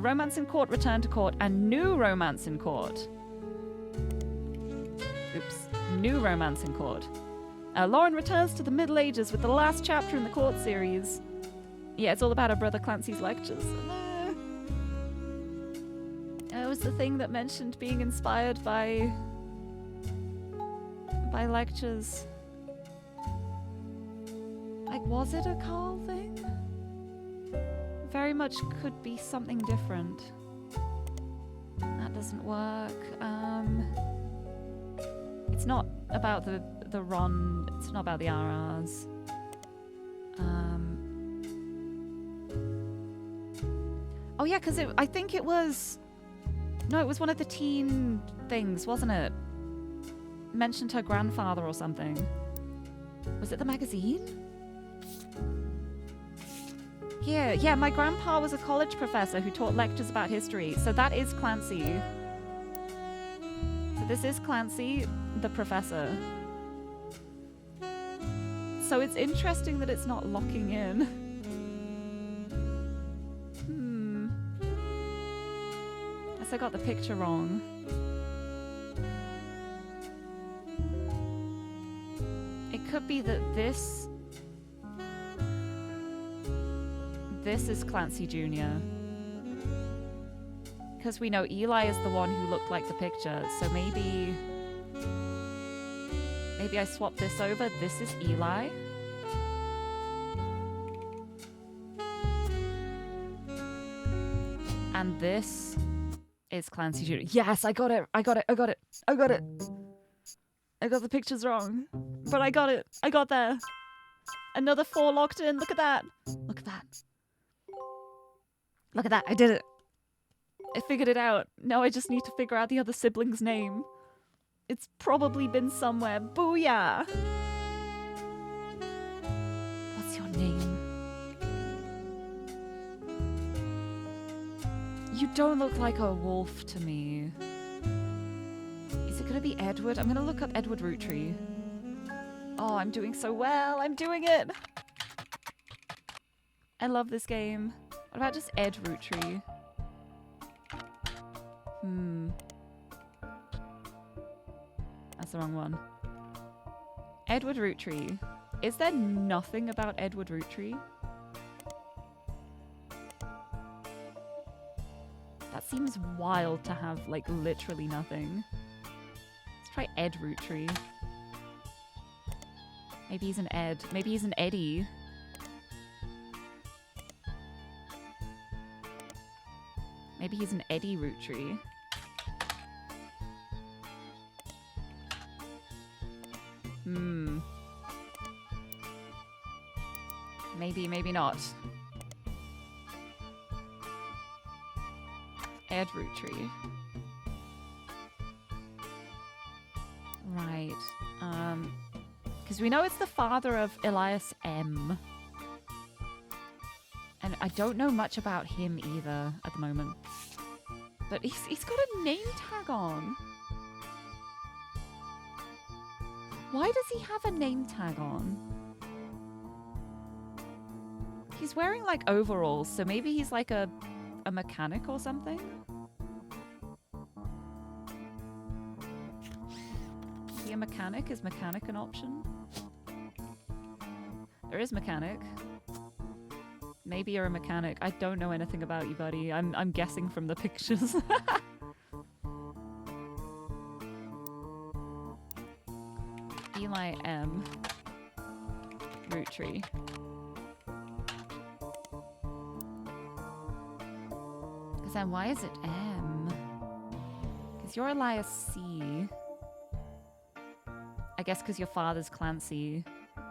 Speaker 3: Romance in Court, Return to Court, and New Romance in Court. Oops. New Romance in Court. Lauren returns to the Middle Ages with the last chapter in the Court series. Yeah, it's all about her brother Clancy's lectures. It was the thing that mentioned being inspired by lectures. Like, was it a Carl thing? Very much could be something different. That doesn't work. It's not about the Ron. It's not about the RRs. Oh yeah, because I think it was. No, it was one of the teen things, wasn't it? Mentioned her grandfather or something. Was it the magazine? Yeah, my grandpa was a college professor who taught lectures about history, so that is Clancy. So this is Clancy, the professor. So it's interesting that it's not locking in. Guess I got the picture wrong. It could be that this is Clancy Jr. Because we know Eli is the one who looked like the picture, so maybe I swap this over. This is Eli. And this is Clancy Jr. Yes, I got it. I got the pictures wrong. But I got it. I got there. Another 4 locked in. Look at that. Look at that. Look at that. I did it. I figured it out. Now I just need to figure out the other sibling's name. It's probably been somewhere. Booyah! What's your name? You don't look like a wolf to me. Is it gonna be Edward? I'm gonna look up Edward Roottree. Oh, I'm doing so well. I'm doing it. I love this game. What about just Ed Roottree? That's the wrong one. Edward Roottree. Is there nothing about Edward Roottree? That seems wild to have, like, literally nothing. Let's try Ed Roottree. Maybe he's an Ed. Maybe he's an Eddie. Maybe he's an Eddie Roottree. Maybe, maybe not. Ed Roottree. Right. Because we know it's the father of Elias M. And I don't know much about him either at the moment. But he's got a name tag on. Why does he have a name tag on? He's wearing like overalls, so maybe he's like a mechanic or something? Is he a mechanic? Is mechanic an option? There is mechanic. Maybe you're a mechanic. I don't know anything about you, buddy. I'm guessing from the pictures. Eli M. Roottree. Because then why is it M? Because you're Elias C. I guess because your father's Clancy.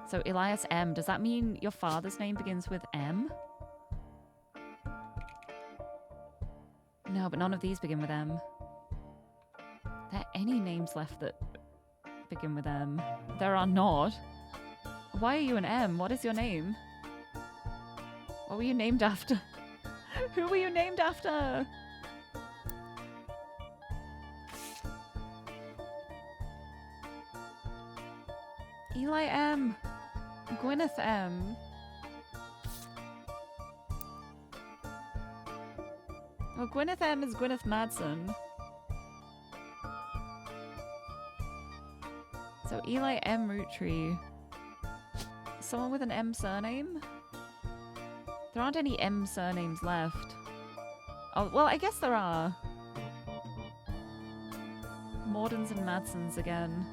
Speaker 3: So Elias M, does that mean your father's name begins with M? No, but none of these begin with M. Are there any names left that begin with M? There are not. Why are you an M? What is your name? What were you named after? Who were you named after? Eli M. Gwyneth M. Well, Gwyneth M is Gwyneth Madsen. So Eli M. Roottree. Someone with an M surname? There aren't any M surnames left. Oh, well, I guess there are. Mordens and Madsens again.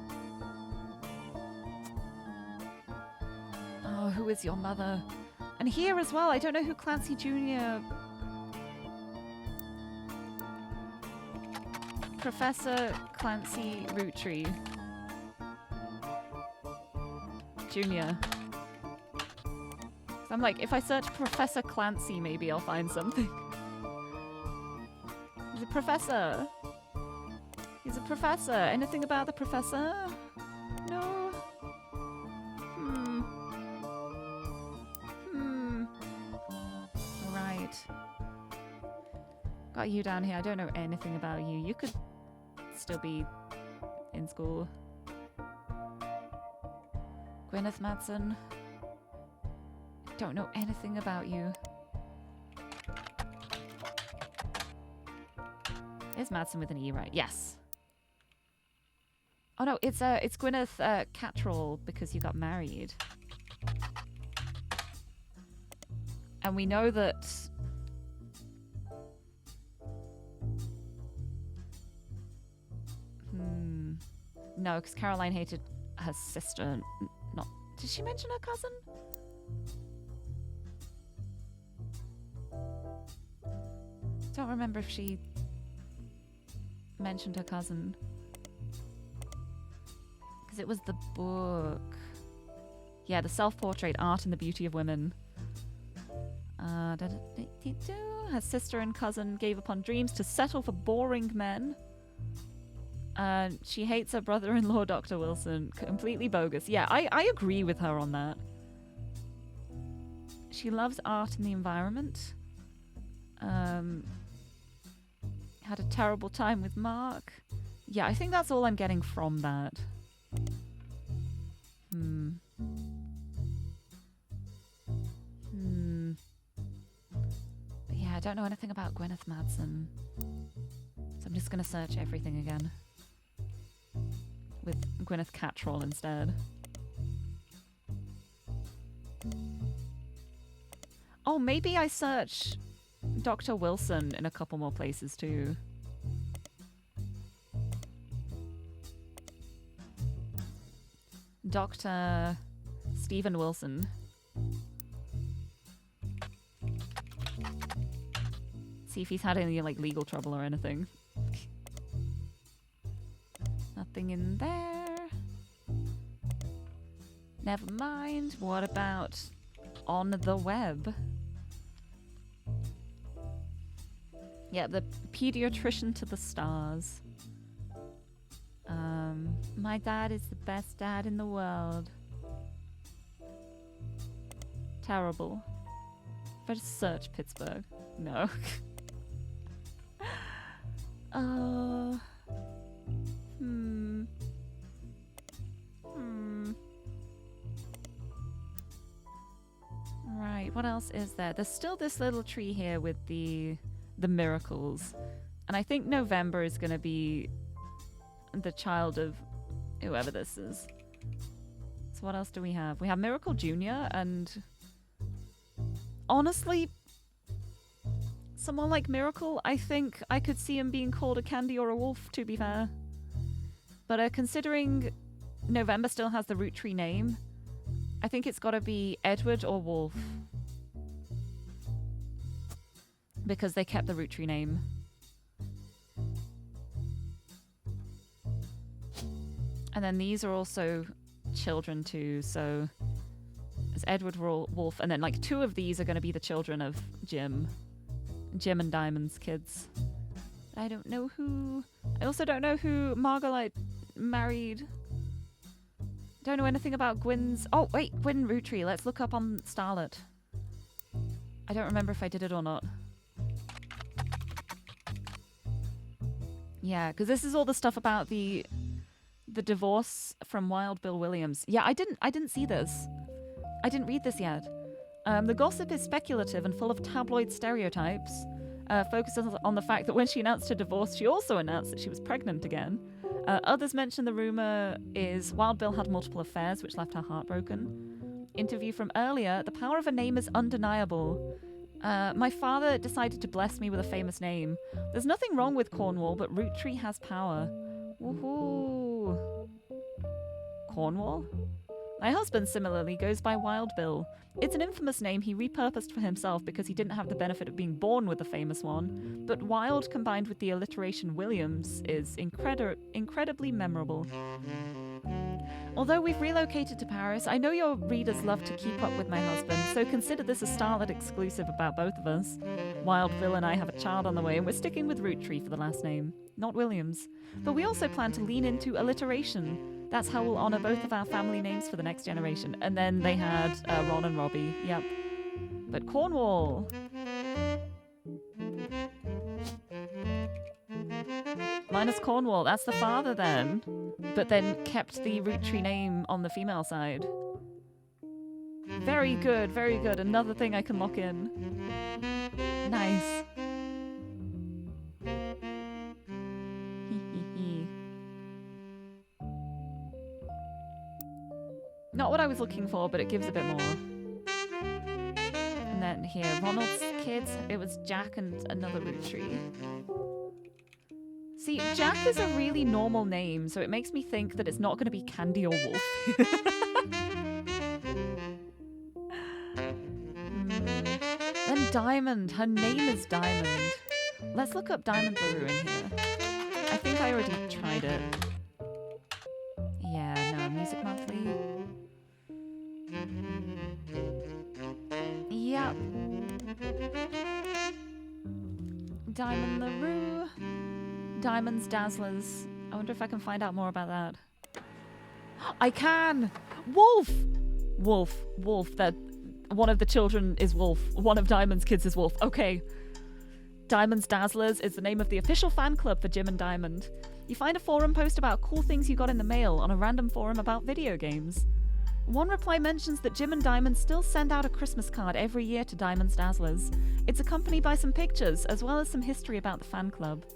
Speaker 3: Oh, who is your mother? And here as well, I don't know who Clancy Jr. Professor Clancy Roottree Jr. So I'm like, if I search Professor Clancy, maybe I'll find something. He's a professor. He's a professor. Anything about the professor? No. Right. Got you down here. I don't know anything about you. You could still be in school. Gwyneth Madsen. Don't know anything about you. Is Madsen with an E, right? Yes. Oh no, it's Gwyneth Cattrall because you got married. And we know that no, because Caroline hated her sister. Not did she mention her cousin? Don't remember if she mentioned her cousin. Because it was the book. Yeah, the self-portrait, Art and the Beauty of Women. Her sister and cousin gave up on dreams to settle for boring men. She hates her brother-in-law, Dr. Wilson. Completely bogus. Yeah, I agree with her on that. She loves art and the environment. Had a terrible time with Mark. Yeah, I think that's all I'm getting from that. Yeah, I don't know anything about Gwyneth Madsen. So I'm just gonna search everything again. With Gwyneth Cattrall instead. Oh, maybe I search Dr. Wilson in a couple more places too. Dr. Stephen Wilson. See if he's had any like legal trouble or anything. Nothing in there. Never mind. What about on the web? Yeah, the pediatrician to the stars. My dad is the best dad in the world. Terrible. If I just search Pittsburgh. No. Right, what else is there? There's still this little tree here with the miracles. And I think November is going to be the child of whoever this is. So what else do we have? We have Miracle Jr. and honestly, someone like Miracle, I think I could see him being called a candy or a wolf, to be fair. But considering November still has the root tree name, I think it's got to be Edward or Wolf. Because they kept the root tree name. And then these are also children too, so there's Edward Wolf, and then like 2 of these are going to be the children of Jim and Diamond's kids. I don't know who. I also don't know who Margolite married. Don't know anything about Gwyn's. Oh wait, Gwyn Roottree. Let's look up on Starlet. I don't remember if I did it or not. Yeah, because this is all the stuff about the divorce from Wild Bill Williams. Yeah, I didn't see this. I didn't read this yet. The gossip is speculative and full of tabloid stereotypes. Focuses on the fact that when she announced her divorce, she also announced that she was pregnant again. Others mention the rumor is Wild Bill had multiple affairs, which left her heartbroken. Interview from earlier, the power of a name is undeniable. My father decided to bless me with a famous name. There's nothing wrong with Cornwall, but Roottree has power. Woohoo! Cornwall? My husband similarly goes by Wild Bill. It's an infamous name he repurposed for himself because he didn't have the benefit of being born with a famous one, but Wild combined with the alliteration Williams is incredibly memorable. Although we've relocated to Paris, I know your readers love to keep up with my husband, so consider this a Starlet exclusive about both of us. Wild Bill and I have a child on the way, and we're sticking with Roottree for the last name, not Williams. But we also plan to lean into alliteration. That's how we'll honour both of our family names for the next generation. And then they had Ron and Robbie, yep. But Cornwall. Minus Cornwall, that's the father then. But then kept the Roottree name on the female side. Very good, very good. Another thing I can lock in. Nice. Not what I was looking for, but it gives a bit more. And then here, Ronald's kids, it was Jack and another Roottree. See, Jack is a really normal name, so it makes me think that it's not going to be Candy or Wolf. Then Diamond, her name is Diamond. Let's look up Diamond LaRue in here. I think I already tried it. Yeah, no, Music Monthly. Yep. Diamond LaRue. Diamonds, Dazzlers. I wonder if I can find out more about that. I can! Wolf! Wolf. That one of the children is Wolf. One of Diamond's kids is Wolf. Okay. Diamond's Dazzlers is the name of the official fan club for Jim and Diamond. You find a forum post about cool things you got in the mail on a random forum about video games. One reply mentions that Jim and Diamond still send out a Christmas card every year to Diamond's Dazzlers. It's accompanied by some pictures, as well as some history about the fan club.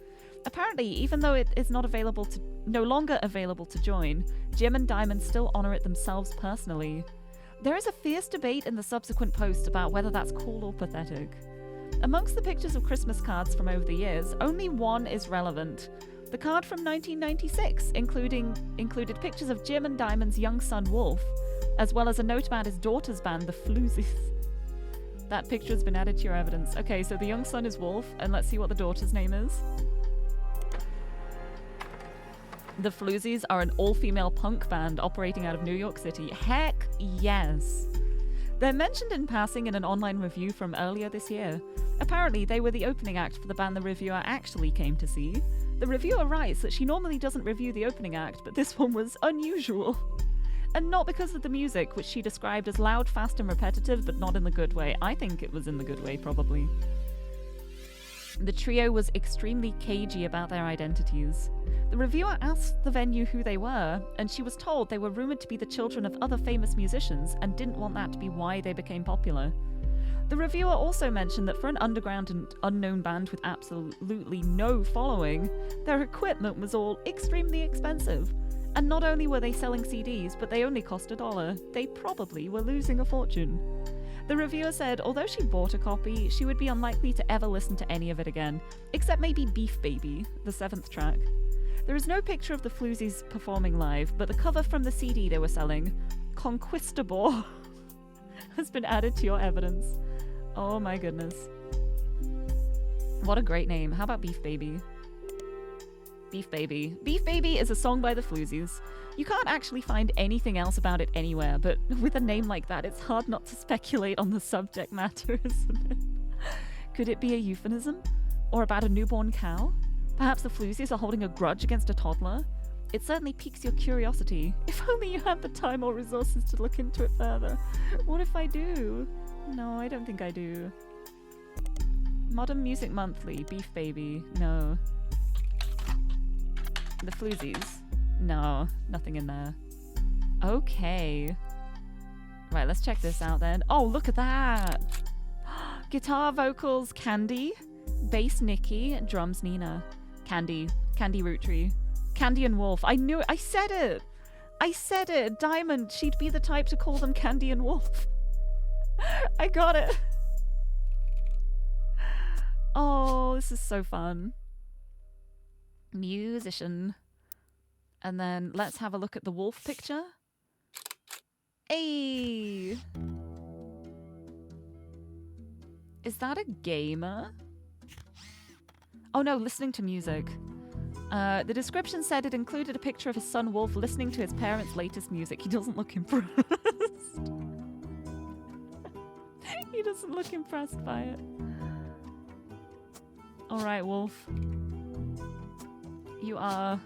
Speaker 3: Apparently, even though it is no longer available to join, Jim and Diamond still honor it themselves personally. There is a fierce debate in the subsequent post about whether that's cool or pathetic. Amongst the pictures of Christmas cards from over the years, only one is relevant. The card from 1996 included pictures of Jim and Diamond's young son Wolf, as well as a note about his daughter's band, the Floozies. That picture has been added to your evidence. Okay, so the young son is Wolf, and let's see what the daughter's name is. The Floozies are an all-female punk band operating out of New York City. Heck yes! They're mentioned in passing in an online review from earlier this year. Apparently, they were the opening act for the band the reviewer actually came to see. The reviewer writes that she normally doesn't review the opening act, but this one was unusual. And not because of the music, which she described as loud, fast, and repetitive, but not in the good way. I think it was in the good way, probably. The trio was extremely cagey about their identities. The reviewer asked the venue who they were, and she was told they were rumored to be the children of other famous musicians and didn't want that to be why they became popular. The reviewer also mentioned that for an underground and unknown band with absolutely no following, their equipment was all extremely expensive. And not only were they selling CDs, but they only cost $1. They probably were losing a fortune. The reviewer said although she bought a copy, she would be unlikely to ever listen to any of it again, except maybe Beef Baby, the 7th track. There is no picture of the Floozies performing live, but the cover from the CD they were selling, Conquistador, has been added to your evidence. Oh my goodness. What a great name. How about Beef Baby? Beef Baby. Beef Baby is a song by the Floozies. You can't actually find anything else about it anywhere, but with a name like that, it's hard not to speculate on the subject matter, isn't it? Could it be a euphemism? Or about a newborn cow? Perhaps the Floozies are holding a grudge against a toddler? It certainly piques your curiosity. If only you had the time or resources to look into it further. What if I do? No, I don't think I do. Modern Music Monthly, Beef Baby, no. The Floozies, no, nothing in there. Okay. Right, let's check this out then. Oh, look at that! Guitar, vocals, Candy. Bass, Nikki. Drums, Nina. Candy Roottree. Candy and Wolf. I knew it. I said it! I said it! Diamond, she'd be the type to call them Candy and Wolf. I got it. Oh, this is so fun. Musician. And then let's have a look at the wolf picture. Hey! Is that a gamer? Oh no, listening to music. The description said it included a picture of his son Wolf listening to his parents' latest music. He doesn't look impressed. He doesn't look impressed by it. Alright, Wolf. You are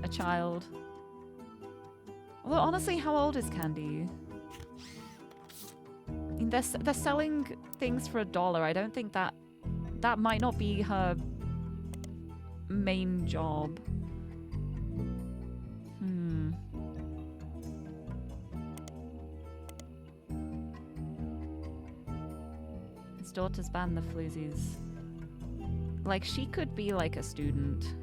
Speaker 3: a child. Although, honestly, how old is Candy? I mean, they're selling things for $1. I don't think that might not be her main job. His daughter's band, the Floozies. Like, she could be like a student.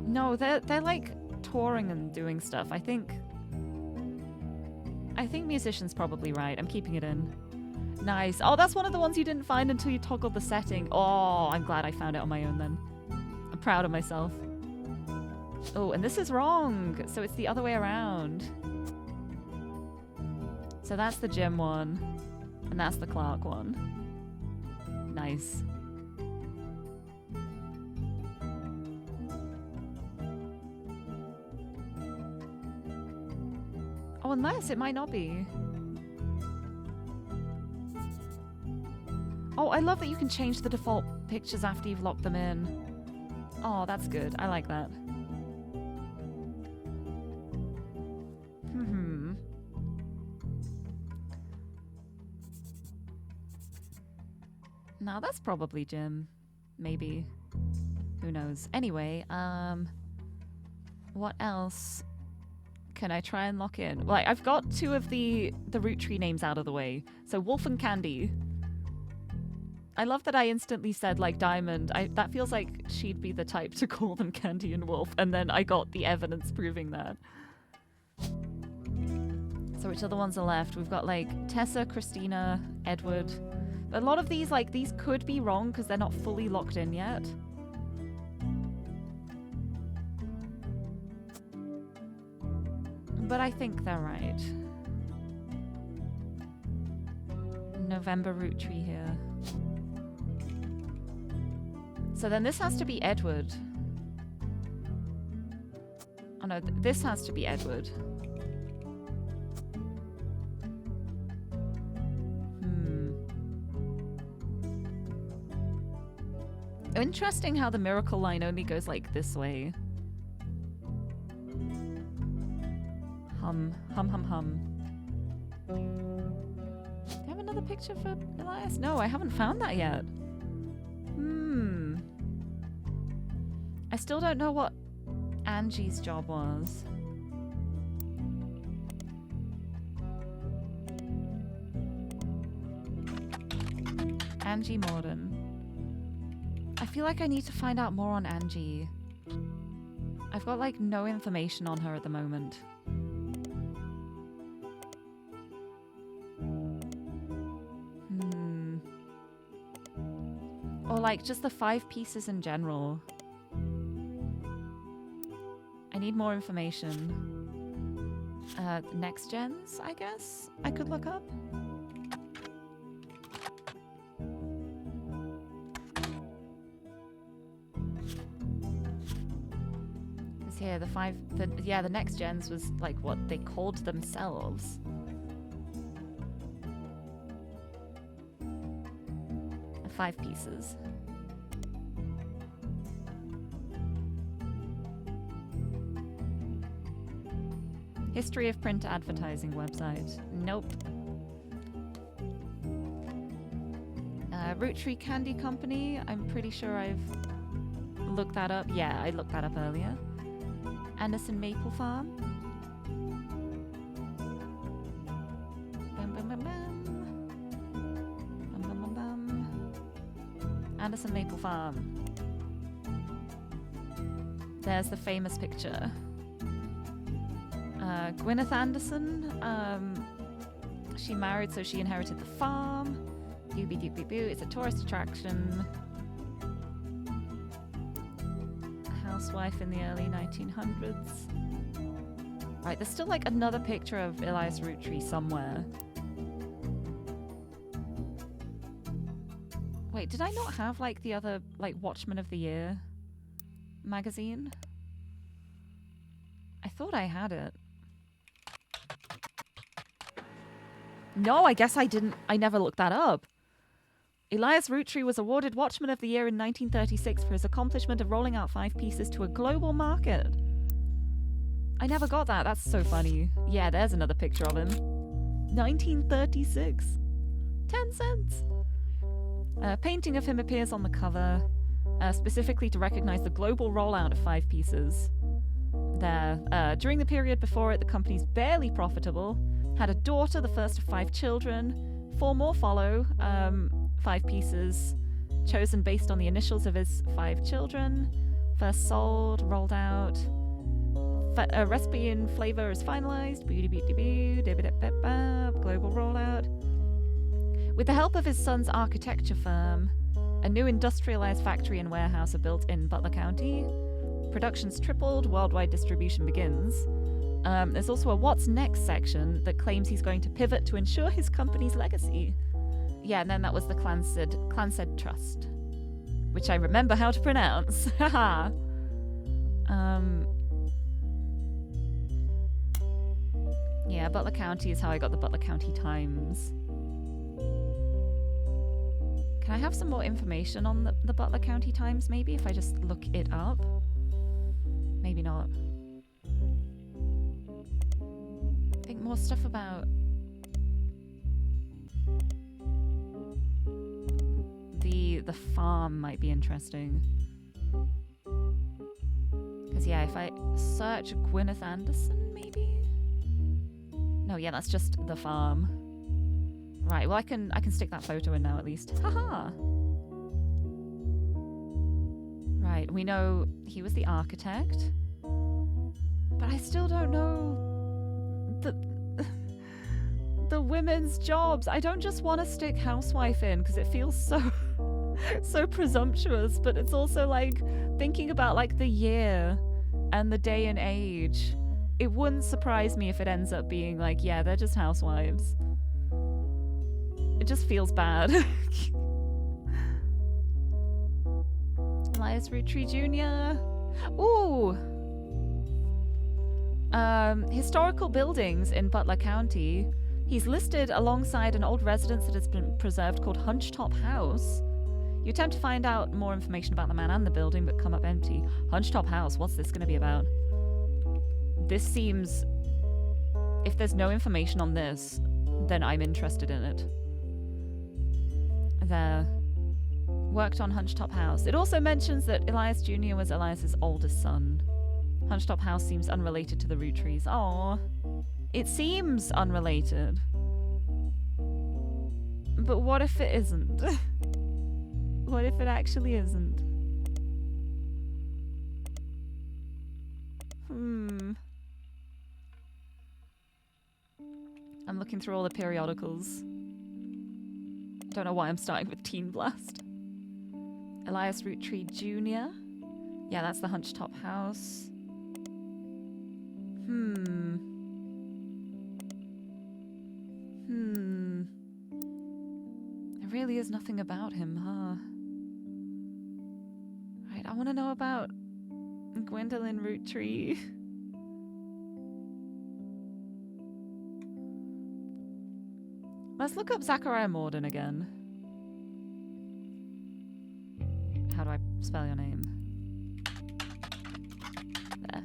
Speaker 3: No, they're like touring and doing stuff. I think musician's probably right. I'm keeping it in. Nice. Oh, that's one of the ones you didn't find until you toggled the setting. Oh, I'm glad I found it on my own then. I'm proud of myself. Oh, and this is wrong. So it's the other way around. So that's the Jim one. And that's the Clark one. Nice. Oh, unless it might not be. Oh, I love that you can change the default pictures after you've locked them in. Oh, that's good. I like that. No, that's probably Jim. Maybe. Who knows? Anyway, what else can I try and lock in? Well, I've got 2 of the root tree names out of the way. So Wolf and Candy. I love that I instantly said, like, Diamond. That feels like she'd be the type to call them Candy and Wolf. And then I got the evidence proving that. So which other ones are left? We've got, like, Tessa, Christina, Edward. A lot of these, like, these could be wrong because they're not fully locked in yet. But I think they're right. November root tree here. So then this has to be Edward. Oh no, this has to be Edward. Interesting how the miracle line only goes like this way. Hum, hum, hum, hum. Do I have another picture for Elias? No, I haven't found that yet. I still don't know what Angie's job was. Angie Morden. I feel like I need to find out more on Angie. I've got like no information on her at the moment. Or like just the 5 pieces in general. I need more information. Next gens, I guess I could look up. Here, the next gens was like what they called themselves. The 5 pieces. History of print advertising website. Nope. Root Tree Candy Company. I'm pretty sure I've looked that up. Yeah, I looked that up earlier. Anderson Maple Farm. Bam, bam, bam, bam. Bam, bam, bam, bam. Anderson Maple Farm. There's the famous picture. Gwyneth Anderson. She married, so she inherited the farm. Doobie doobie boo. It's a tourist attraction. Housewife in the early 1900s. Right, there's still like another picture of Elias Root Tree somewhere. Wait, did I not have like the other like Watchman of the Year magazine? I thought I had it. No, I guess I didn't. I never looked that up. Elias Root Tree was awarded Watchman of the Year in 1936 for his accomplishment of rolling out 5 pieces to a global market. I never got that. That's so funny. Yeah, there's another picture of him. 1936. 10 cents. A painting of him appears on the cover, specifically to recognize the global rollout of 5 pieces. There, during the period before it, the company's barely profitable, had a daughter, the first of 5 children. 4 more follow. 5 pieces chosen based on the initials of his 5 children. First sold, rolled out. A recipe and flavor is finalized. Global rollout. With the help of his son's architecture firm, a new industrialized factory and warehouse are built in Butler County. Production's tripled, worldwide distribution begins. There's also a what's next section that claims he's going to pivot to ensure his company's legacy. Yeah, and then that was the Clansed Trust, which I remember how to pronounce. Haha. Yeah, Butler County is how I got the Butler County Times. Can I have some more information on the Butler County Times, maybe, if I just look it up? Maybe not. I think more stuff about see the farm might be interesting. Because, yeah, if I search Gwyneth Anderson, maybe? No, yeah, that's just the farm. Right, well, I can stick that photo in now, at least. Haha! Right, we know he was the architect. But I still don't know the women's jobs. I don't just want to stick housewife in because it feels so presumptuous, but it's also like thinking about like the year and the day and age. It wouldn't surprise me if it ends up being like, yeah, they're just housewives. It just feels bad. Elias Roottree Jr. Ooh! Historical buildings in Butler County. He's listed alongside an old residence that has been preserved called Hunchetop House. You attempt to find out more information about the man and the building, but come up empty. Hunchetop House, what's this going to be about? This seems... If there's no information on this, then I'm interested in it. There. Worked on Hunchetop House. It also mentions that Elias Jr. was Elias's oldest son. Hunchetop House seems unrelated to the Rootttrees. Aww. It seems unrelated. But what if it isn't? What if it actually isn't? I'm looking through all the periodicals. Don't know why I'm starting with Teen Blast. Elias Roottree Jr. Yeah, that's the Hunchetop House. There really is nothing about him, huh? Right, I want to know about Gwendolyn Roottree. Let's look up Zachariah Morden again. How do I spell your name? There.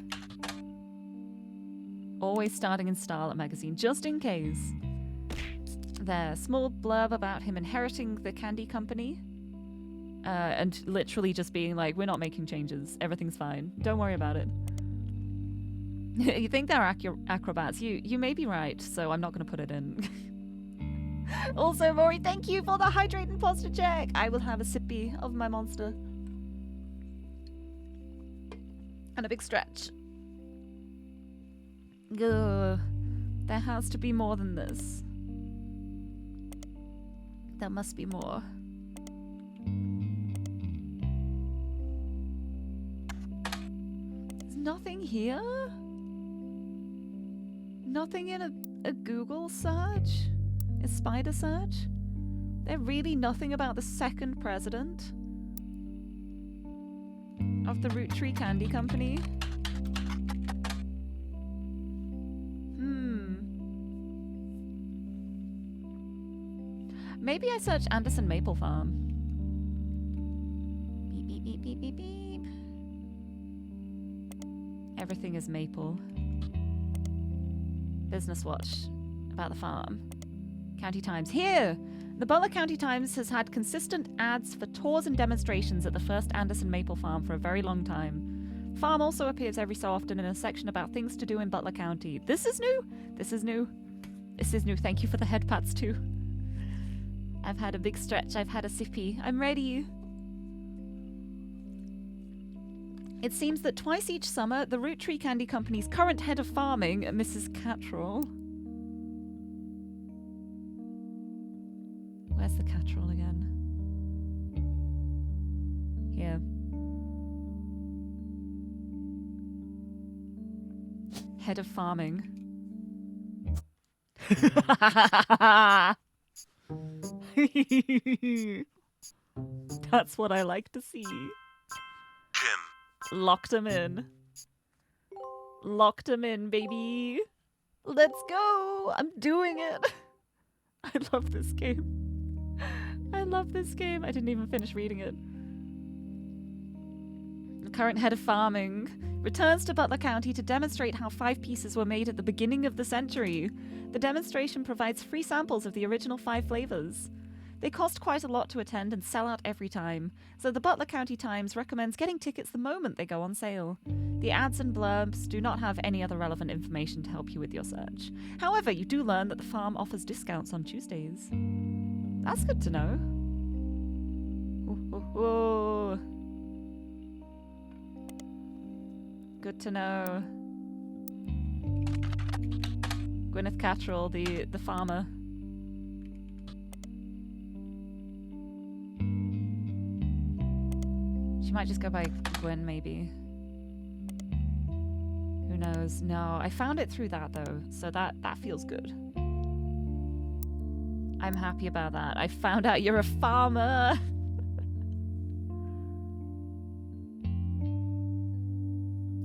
Speaker 3: Always starting in style at magazine, just in case. There, small blurb about him inheriting the candy company. And literally just being like, we're not making changes. Everything's fine. Don't worry about it. You think they're acrobats. You may be right, so I'm not going to put it in. Also, Rory, thank you for the hydrate and posture check. I will have a sippy of my monster. And a big stretch. Ugh. There has to be more than this. There must be more. There's nothing here? Nothing in a Google search? A spider search? There's really nothing about the second president of the Roottree Candy Company? Maybe I search Anderson Maple Farm. Beep, beep, beep, beep, beep, beep. Everything is maple. Business Watch. About the farm. County Times. Here! The Butler County Times has had consistent ads for tours and demonstrations at the first Anderson Maple Farm for a very long time. Farm also appears every so often in a section about things to do in Butler County. This is new! This is new. This is new. Thank you for the head pats too. I've had a big stretch. I've had a sippy. I'm ready. It seems that twice each summer, the Roottree Candy Company's current head of farming, Mrs. Cattrall... Where's the Cattrall again? Here. Head of farming. That's what I like to see.
Speaker 2: Jim.
Speaker 3: Locked him in. Locked him in, baby. Let's go. I'm doing it. I love this game. I love this game. I didn't even finish reading it. The current head of farming returns to Butler County to demonstrate how 5 pieces were made at the beginning of the century. The demonstration provides free samples of the original 5 flavors. They cost quite a lot to attend and sell out every time, so the Butler County Times recommends getting tickets the moment they go on sale. The ads and blurbs do not have any other relevant information to help you with your search. However, you do learn that the farm offers discounts on Tuesdays. That's good to know. Ooh, ooh, ooh. Good to know. Gwyneth Cattrall, the farmer. She might just go by Gwen, maybe. Who knows? No, I found it through that though, so that feels good. I'm happy about that. I found out you're a farmer.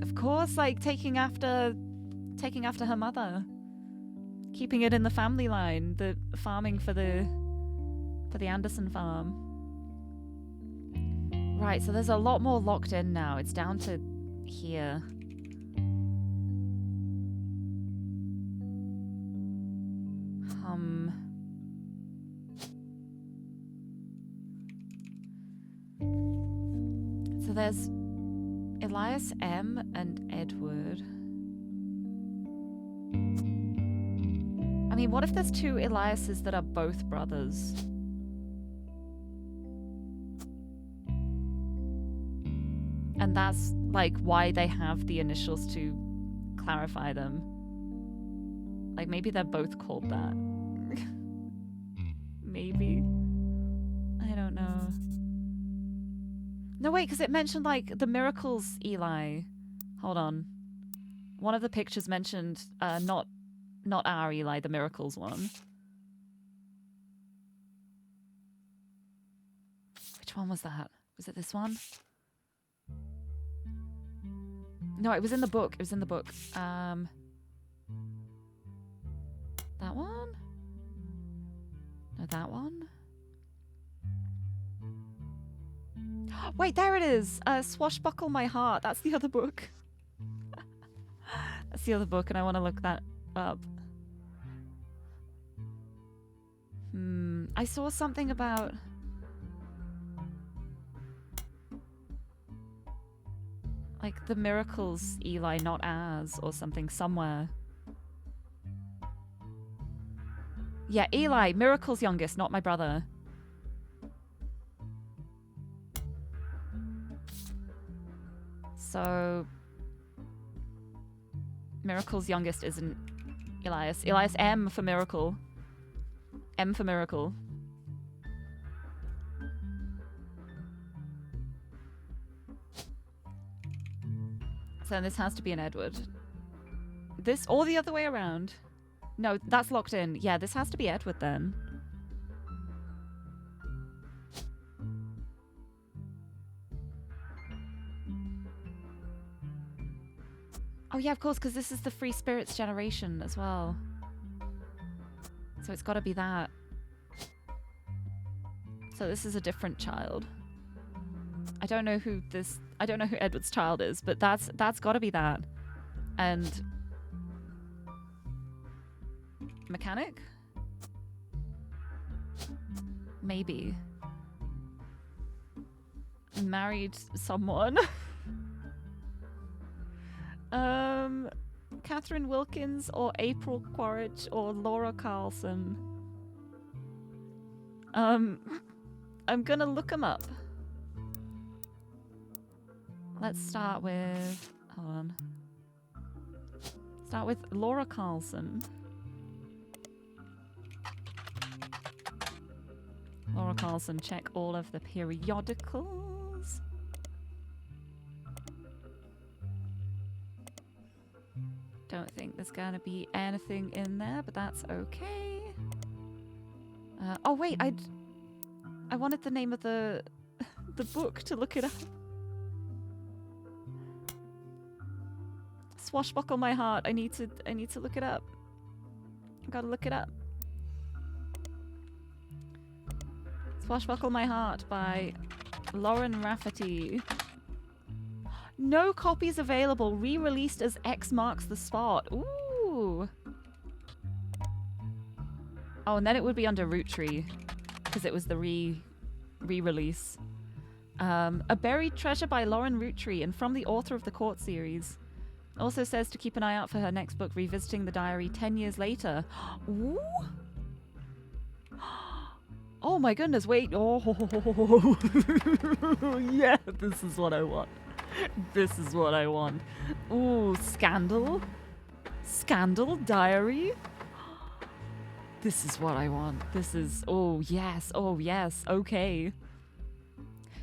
Speaker 3: Of course, like taking after her mother. Keeping it in the family line, the farming for the Anderson farm. Right, so there's a lot more locked in now. It's down to here. So there's Elias M. and Edward. I mean, what if there's two Eliases that are both brothers? And that's, like, why they have the initials to clarify them. Like, maybe they're both called that. Maybe. I don't know. No, wait, because it mentioned, like, the Miracles Eli. Hold on. One of the pictures mentioned, not our Eli, the Miracles one. Which one was that? Was it this one? No, it was in the book. It was in the book. That one? No, that one? Wait, there it is. Swashbuckle My Heart. That's the other book. That's the other book, and I want to look that up. I saw something about... like the Miracles Eli, not ours, or something somewhere. Yeah, Eli, Miracle's youngest, not my brother. So Miracle's youngest isn't Elias. Elias M for Miracle. M for Miracle. So this has to be an Edward. This, or the other way around. No, that's locked in. Yeah, this has to be Edward then. Oh yeah, of course, because this is the Free Spirits generation as well. So it's got to be that. So this is a different child. I don't know who Edward's child is, but that's got to be that. And mechanic? Maybe. Married someone. Catherine Wilkins or April Quaritch or Laura Carlson. I'm gonna look them up. Let's start with... hold on. Start with Laura Carlson. Laura Carlson, check all of the periodicals. Don't think there's gonna be anything in there, but that's okay. Oh wait, I wanted the name of the book to look it up. Swashbuckle My Heart. I need to look it up. I gotta look it up. Swashbuckle My Heart by Lauren Rafferty. No copies available. Re-released as X Marks the Spot. Ooh. Oh, and then it would be under Root Tree. because it was the re-release. A Buried Treasure by Lauren Roottree and from the author of the Court series. Also says to keep an eye out for her next book, Revisiting the Diary 10 years later. Ooh. Oh my goodness, wait. Oh, yeah, this is what I want. This is what I want. Ooh, Scandal? Scandal Diary? This is what I want. This is... Oh, yes. Oh, yes. Okay.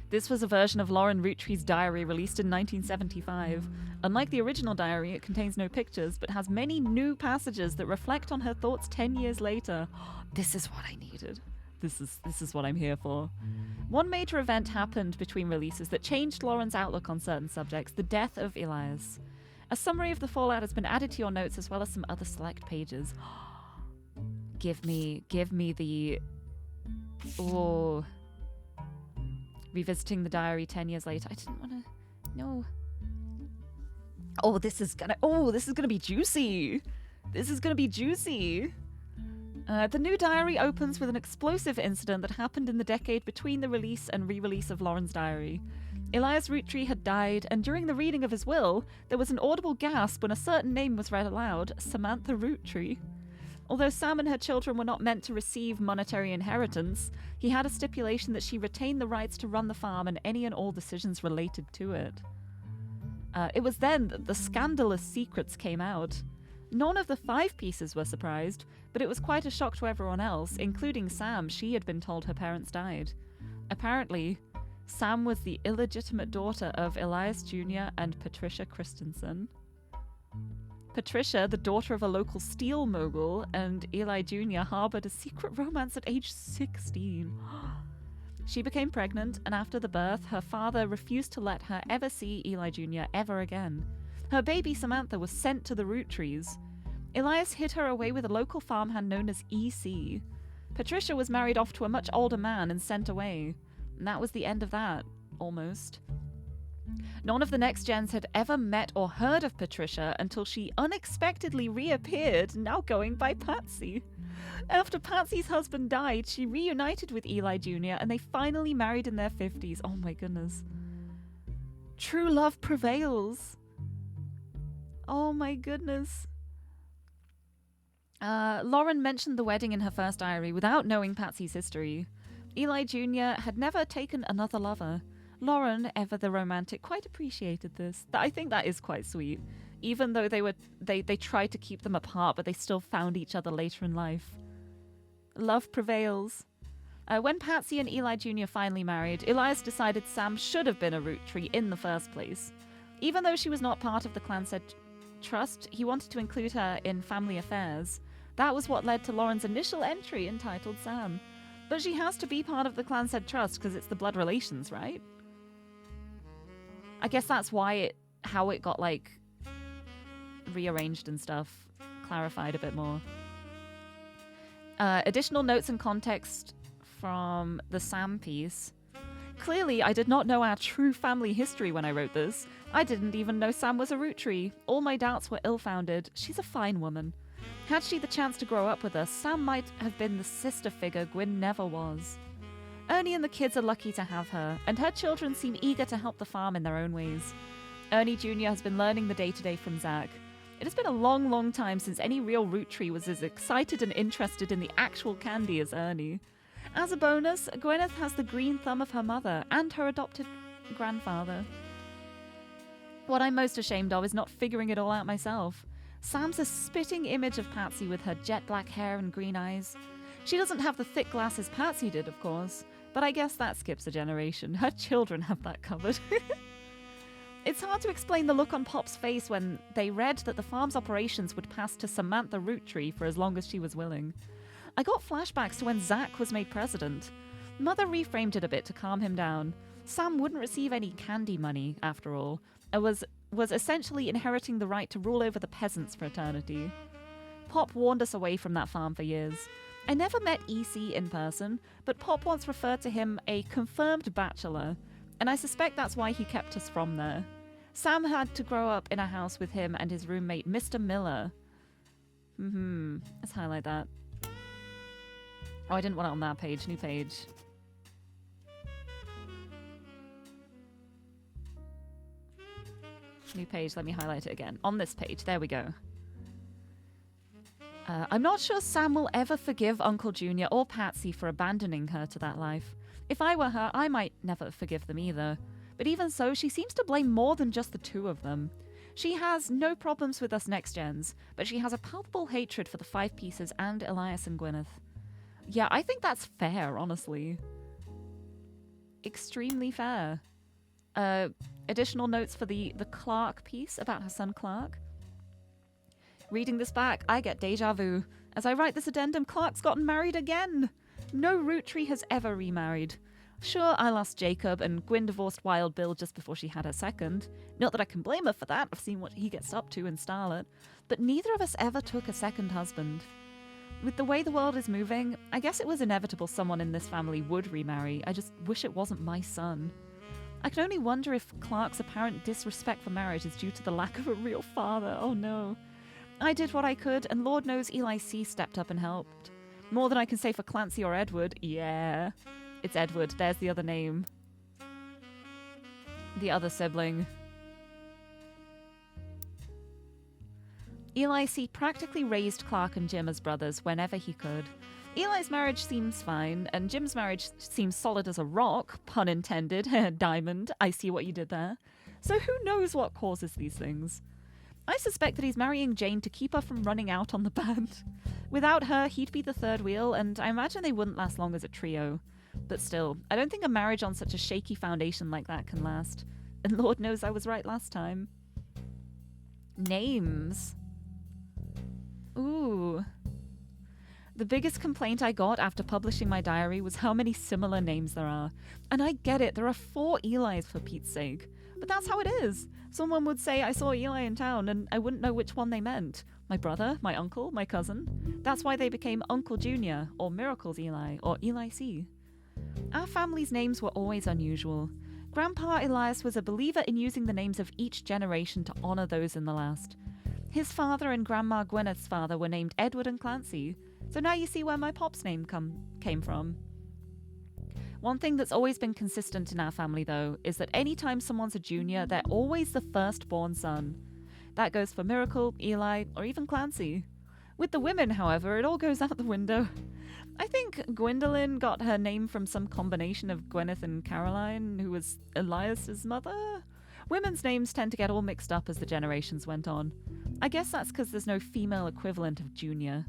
Speaker 3: This was a version of Lauren Roottree's diary released in 1975. Unlike the original diary, it contains no pictures, but has many new passages that reflect on her thoughts 10 years later. This is what I needed. This is what I'm here for. One major event happened between releases that changed Lauren's outlook on certain subjects, the death of Elias. A summary of the fallout has been added to your notes as well as some other select pages. Give me the... Oh... Revisiting the diary 10 years later. I didn't want to... No. Oh, this is gonna be juicy. This is gonna be juicy. The new diary opens with an explosive incident that happened in the decade between the release and re-release of Lauren's diary. Elias Roottree had died, and during the reading of his will, there was an audible gasp when a certain name was read aloud, Samantha Roottree. Although Sam and her children were not meant to receive monetary inheritance, he had a stipulation that she retain the rights to run the farm and any and all decisions related to it. It was then that the scandalous secrets came out. None of the 5 pieces were surprised, but it was quite a shock to everyone else, including Sam. She had been told her parents died. Apparently, Sam was the illegitimate daughter of Elias Jr. and Patricia Christensen. Patricia, the daughter of a local steel mogul, and Eli Jr. harbored a secret romance at age 16. She became pregnant, and after the birth, her father refused to let her ever see Eli Jr. ever again. Her baby Samantha was sent to the Roottrees. Elias hid her away with a local farmhand known as E.C. Patricia was married off to a much older man and sent away. And that was the end of that, almost. None of the next gens had ever met or heard of Patricia until she unexpectedly reappeared, now going by Patsy. After Patsy's husband died, she reunited with Eli Jr. and they finally married in their 50s. Oh my goodness. True love prevails. Oh my goodness. Lauren mentioned the wedding in her first diary without knowing Patsy's history. Eli Jr. had never taken another lover. Lauren, ever the romantic, quite appreciated this. I think that is quite sweet. Even though they tried to keep them apart, but they still found each other later in life. Love prevails. When Patsy and Eli Jr. finally married, Elias decided Sam should have been a Roottree in the first place. Even though she was not part of the Clanstead Trust, he wanted to include her in family affairs. That was what led to Lauren's initial entry entitled Sam. But she has to be part of the Clanstead Trust because it's the blood relations, right? I guess that's why how it got, like, rearranged and stuff, clarified a bit more. Additional notes and context from the Sam piece. Clearly, I did not know our true family history when I wrote this. I didn't even know Sam was a Roottree. All my doubts were ill-founded. She's a fine woman. Had she the chance to grow up with us, Sam might have been the sister figure Gwyn never was. Ernie and the kids are lucky to have her, and her children seem eager to help the farm in their own ways. Ernie Jr. has been learning the day-to-day from Zach. It has been a long, long time since any real Roottree was as excited and interested in the actual candy as Ernie. As a bonus, Gwyneth has the green thumb of her mother and her adopted grandfather. What I'm most ashamed of is not figuring it all out myself. Sam's a spitting image of Patsy with her jet black hair and green eyes. She doesn't have the thick glasses Patsy did, of course, but I guess that skips a generation. Her children have that covered. It's hard to explain the look on Pop's face when they read that the farm's operations would pass to Samantha Roottree for as long as she was willing. I got flashbacks to when Zach was made president. Mother reframed it a bit to calm him down. Sam wouldn't receive any candy money, after all, and was essentially inheriting the right to rule over the peasants for eternity. Pop warned us away from that farm for years. I never met E.C. in person, but Pop once referred to him a confirmed bachelor, and I suspect that's why he kept us from there. Sam had to grow up in a house with him and his roommate, Mr. Miller. Let's highlight that. Oh, I didn't want it on that page. New page. New page. Let me highlight it again. On this page. There we go. I'm not sure Sam will ever forgive Uncle Junior or Patsy for abandoning her to that life. If I were her, I might never forgive them either. But even so, she seems to blame more than just the two of them. She has no problems with us next gens, but she has a palpable hatred for the Five Pieces and Elias and Gwyneth. Yeah, I think that's fair, honestly. Extremely fair. Additional notes for the Clark piece about her son Clark. Reading this back, I get deja vu. As I write this addendum, Clark's gotten married again. No root tree has ever remarried. Sure, I lost Jacob, and Gwyn divorced Wild Bill just before she had her second. Not that I can blame her for that, I've seen what he gets up to in Starlet. But neither of us ever took a second husband. With the way the world is moving, I guess it was inevitable someone in this family would remarry. I just wish it wasn't my son. I can only wonder if Clark's apparent disrespect for marriage is due to the lack of a real father. Oh no. I did what I could, and Lord knows Eli C. stepped up and helped. More than I can say for Clancy or Edward. Yeah. It's Edward. There's the other name. The other sibling. Eli C. practically raised Clark and Jim as brothers whenever he could. Eli's marriage seems fine, and Jim's marriage seems solid as a rock, pun intended, diamond, I see what you did there. So who knows what causes these things? I suspect that he's marrying Jane to keep her from running out on the band. Without her, he'd be the third wheel, and I imagine they wouldn't last long as a trio. But still, I don't think a marriage on such a shaky foundation like that can last. And Lord knows I was right last time. Names. Ooh. The biggest complaint I got after publishing my diary was how many similar names there are. And I get it, there are 4 Elis for Pete's sake. But that's how it is. Someone would say I saw Eli in town and I wouldn't know which one they meant. My brother, my uncle, my cousin. That's why they became Uncle Junior, or Miracles Eli, or Eli C. Our family's names were always unusual. Grandpa Elias was a believer in using the names of each generation to honor those in the last. His father and Grandma Gwyneth's father were named Edward and Clancy, so now you see where my pop's name came from. One thing that's always been consistent in our family, though, is that anytime someone's a junior, they're always the firstborn son. That goes for Miracle, Eli, or even Clancy. With the women, however, it all goes out the window. I think Gwendolyn got her name from some combination of Gwyneth and Caroline, who was Elias's mother. Women's names tend to get all mixed up as the generations went on. I guess that's because there's no female equivalent of junior.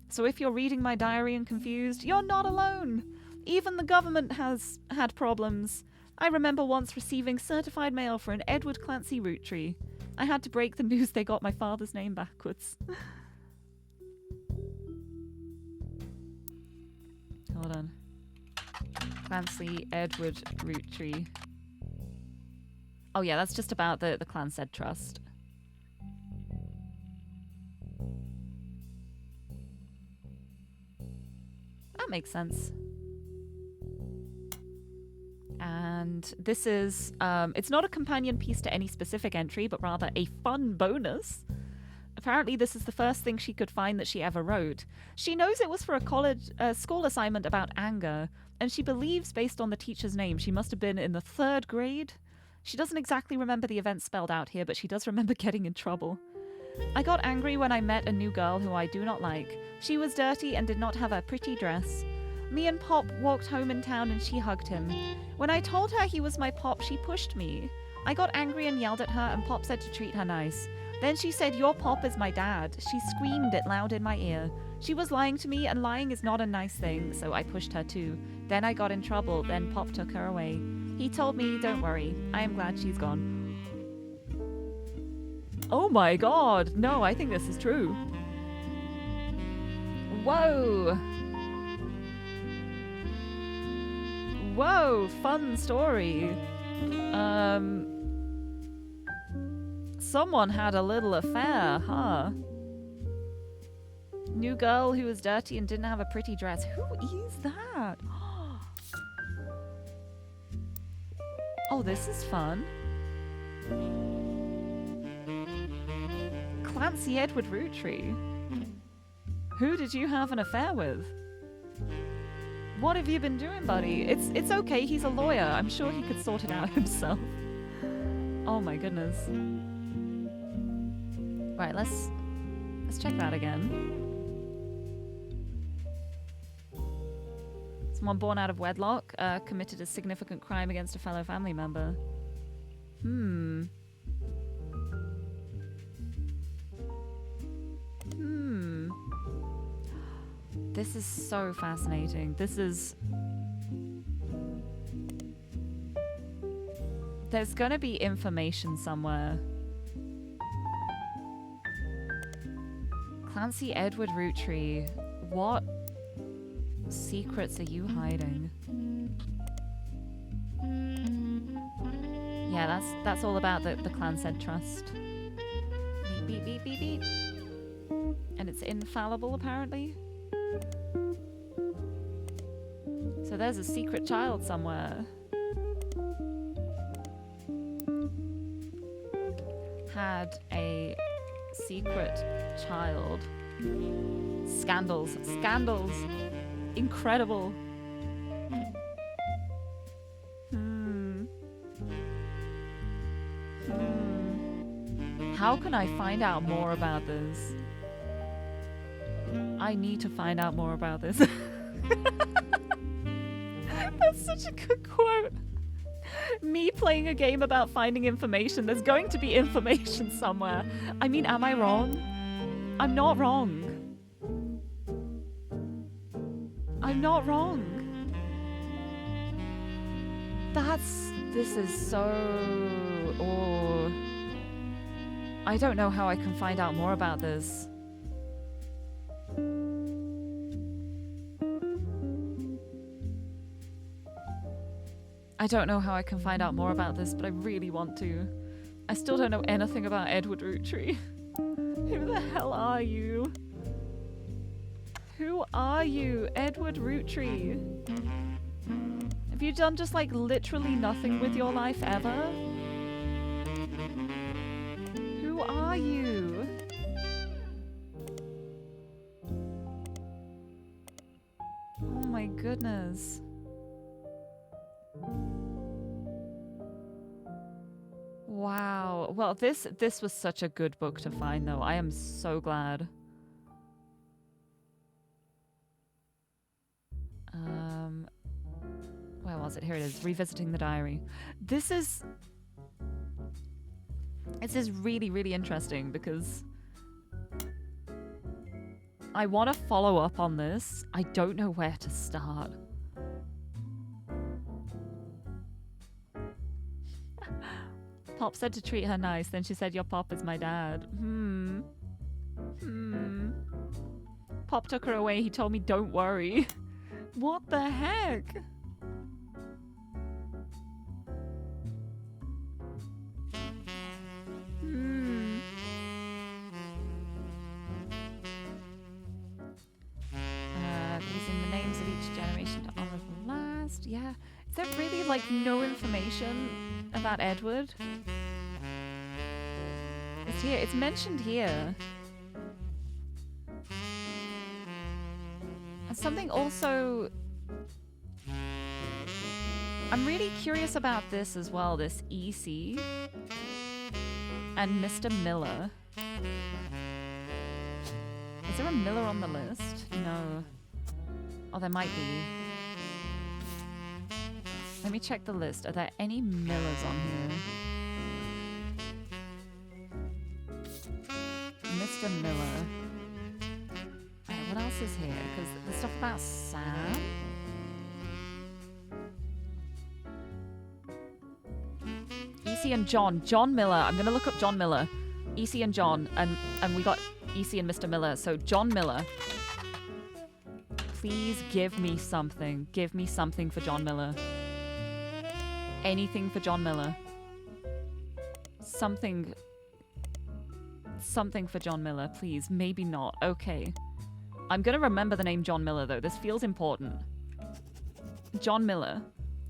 Speaker 3: So if you're reading my diary and confused, you're not alone! Even the government has had problems. I remember once receiving certified mail for an Edward Clancy root tree. I had to break the news they got my father's name backwards. Hold on. Clancy Edward root tree. Oh yeah, that's just about the Clanstead Trust. That makes sense. And this is, it's not a companion piece to any specific entry, but rather a fun bonus. Apparently this is the first thing she could find that she ever wrote. She knows it was for a school assignment about anger, and she believes, based on the teacher's name, she must have been in the 3rd grade. She doesn't exactly remember the events spelled out here, but she does remember getting in trouble. I got angry when I met a new girl who I do not like. She was dirty and did not have a pretty dress. Me and Pop walked home in town and she hugged him. When I told her he was my Pop, she pushed me. I got angry and yelled at her, and Pop said to treat her nice. Then she said, "Your Pop is my dad." She screamed it loud in my ear. She was lying to me, and lying is not a nice thing, so I pushed her too. Then I got in trouble, then Pop took her away. He told me, "Don't worry, I am glad she's gone." Oh my god, no, I think this is true. Whoa! Whoa, fun story. Someone had a little affair, huh? New girl who was dirty and didn't have a pretty dress. Who is that? Oh, this is fun. Clancy Edward Roottree. Who did you have an affair with? What have you been doing, buddy? It's okay. He's a lawyer. I'm sure he could sort it out himself. Oh my goodness. Right, let's check that again. Someone born out of wedlock committed a significant crime against a fellow family member. This is so fascinating. There's gonna be information somewhere. Clancy Edward Roottree, what secrets are you hiding? Yeah, that's all about the Clan Said Trust. Beep, beep, beep, beep, beep. And it's infallible, apparently. So there's a secret child somewhere. Had a secret child. Scandals. Scandals. Incredible. How can I find out more about this? I need to find out more about this. That's such a good quote. Me playing a game about finding information. There's going to be information somewhere. I mean, am I wrong? I'm not wrong. I'm not wrong. This is so... Oh. I don't know how I can find out more about this. I don't know how I can find out more about this, but I really want to. I still don't know anything about Edward Roottree. Who the hell are you? Who are you, Edward Roottree? Have you done just like literally nothing with your life ever? Who are you? Oh my goodness. Wow. Well, this was such a good book to find, though. I am so glad. Where was it? Here it is. Revisiting the diary. This is really, really interesting because I want to follow up on this. I don't know where to start. Pop said to treat her nice, then she said, your pop is my dad. Pop took her away. He told me, don't worry. What the heck? Using the names of each generation to honor the last. Yeah. Is there really, like, no information about Edward? It's here. It's mentioned here. And something also... I'm really curious about this as well, this EC and Mr. Miller. Is there a Miller on the list? No. Oh, there might be. Let me check the list. Are there any Millers on here? Mr. Miller. Alright, what else is here? Because the stuff about Sam? EC and John. John Miller. I'm going to look up John Miller. EC and John. And we got EC and Mr. Miller. So John Miller. Please give me something. Give me something for John Miller. Anything for John Miller. Something for John Miller, please. Maybe not. Okay. I'm gonna remember the name John Miller, though. This feels important. John Miller.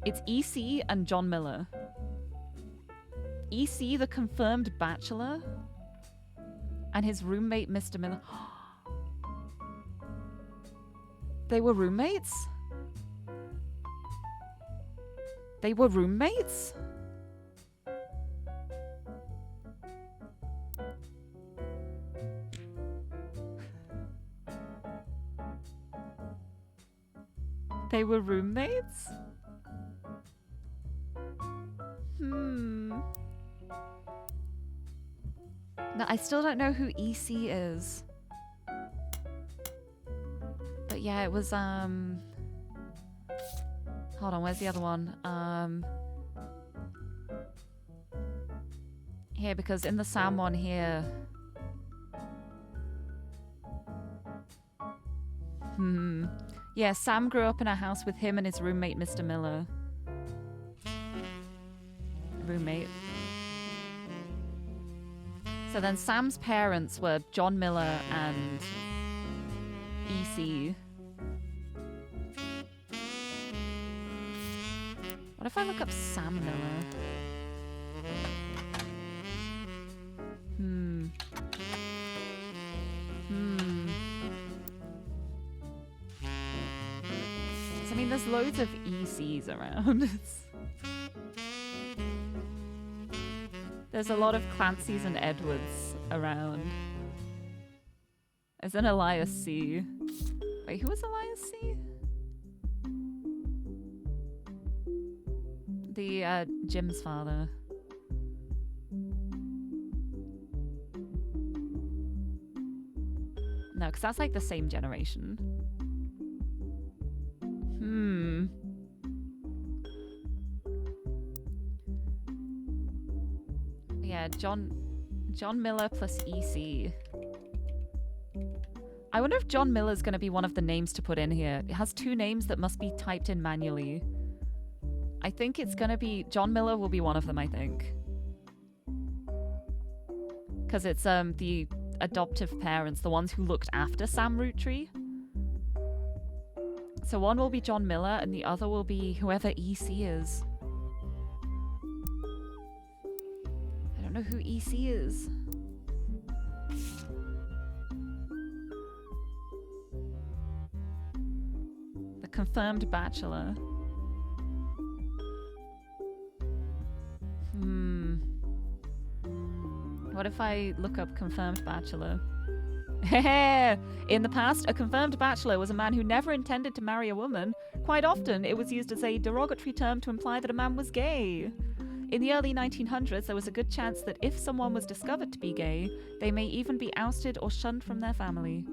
Speaker 3: It's EC and John Miller. EC, the confirmed bachelor? And his roommate, Mr. Miller. They were roommates? They were roommates? They were roommates? No, I still don't know who EC is. But yeah, it was, hold on, where's the other one? Here, because in the Sam one here... Yeah, Sam grew up in a house with him and his roommate, Mr. Miller. Roommate. So then Sam's parents were John Miller and EC. What if I look up Sam Miller? I mean, there's loads of ECs around. There's a lot of Clancy's and Edwards around. There's an Elias C. Wait, who was Elias C? The, Jim's father. No, because that's like the same generation. Yeah, John Miller plus EC. I wonder if John Miller's going to be one of the names to put in here. It has two names that must be typed in manually. I think it's going to be... John Miller will be one of them, I think. Because it's the adoptive parents, the ones who looked after Sam Roottree. So one will be John Miller and the other will be whoever EC is. I don't know who EC is. The confirmed bachelor. What if I look up confirmed bachelor? In the past, a confirmed bachelor was a man who never intended to marry a woman. Quite often, it was used as a derogatory term to imply that a man was gay. In the early 1900s, there was a good chance that if someone was discovered to be gay, they may even be ousted or shunned from their family.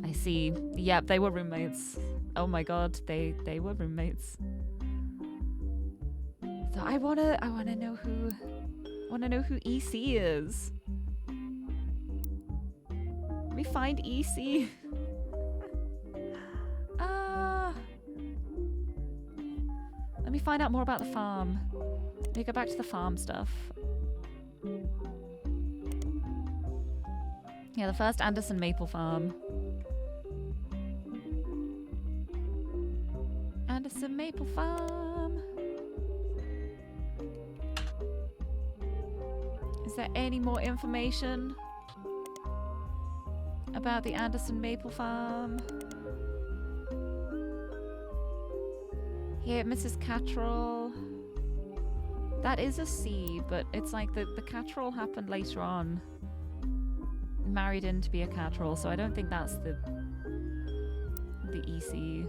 Speaker 3: I see. Yep, they were roommates. Oh my god, they were roommates. So I wanna know who EC is. Let me find EC. Let me find out more about the farm. Let me go back to the farm stuff. Yeah, the first Anderson Maple Farm. Anderson Maple Farm. Is there any more information about the Anderson Maple Farm? Here, Mrs. Cattrall. That is a C, but it's like the Cattrall happened later on. Married in to be a Cattrall, so I don't think that's the EC.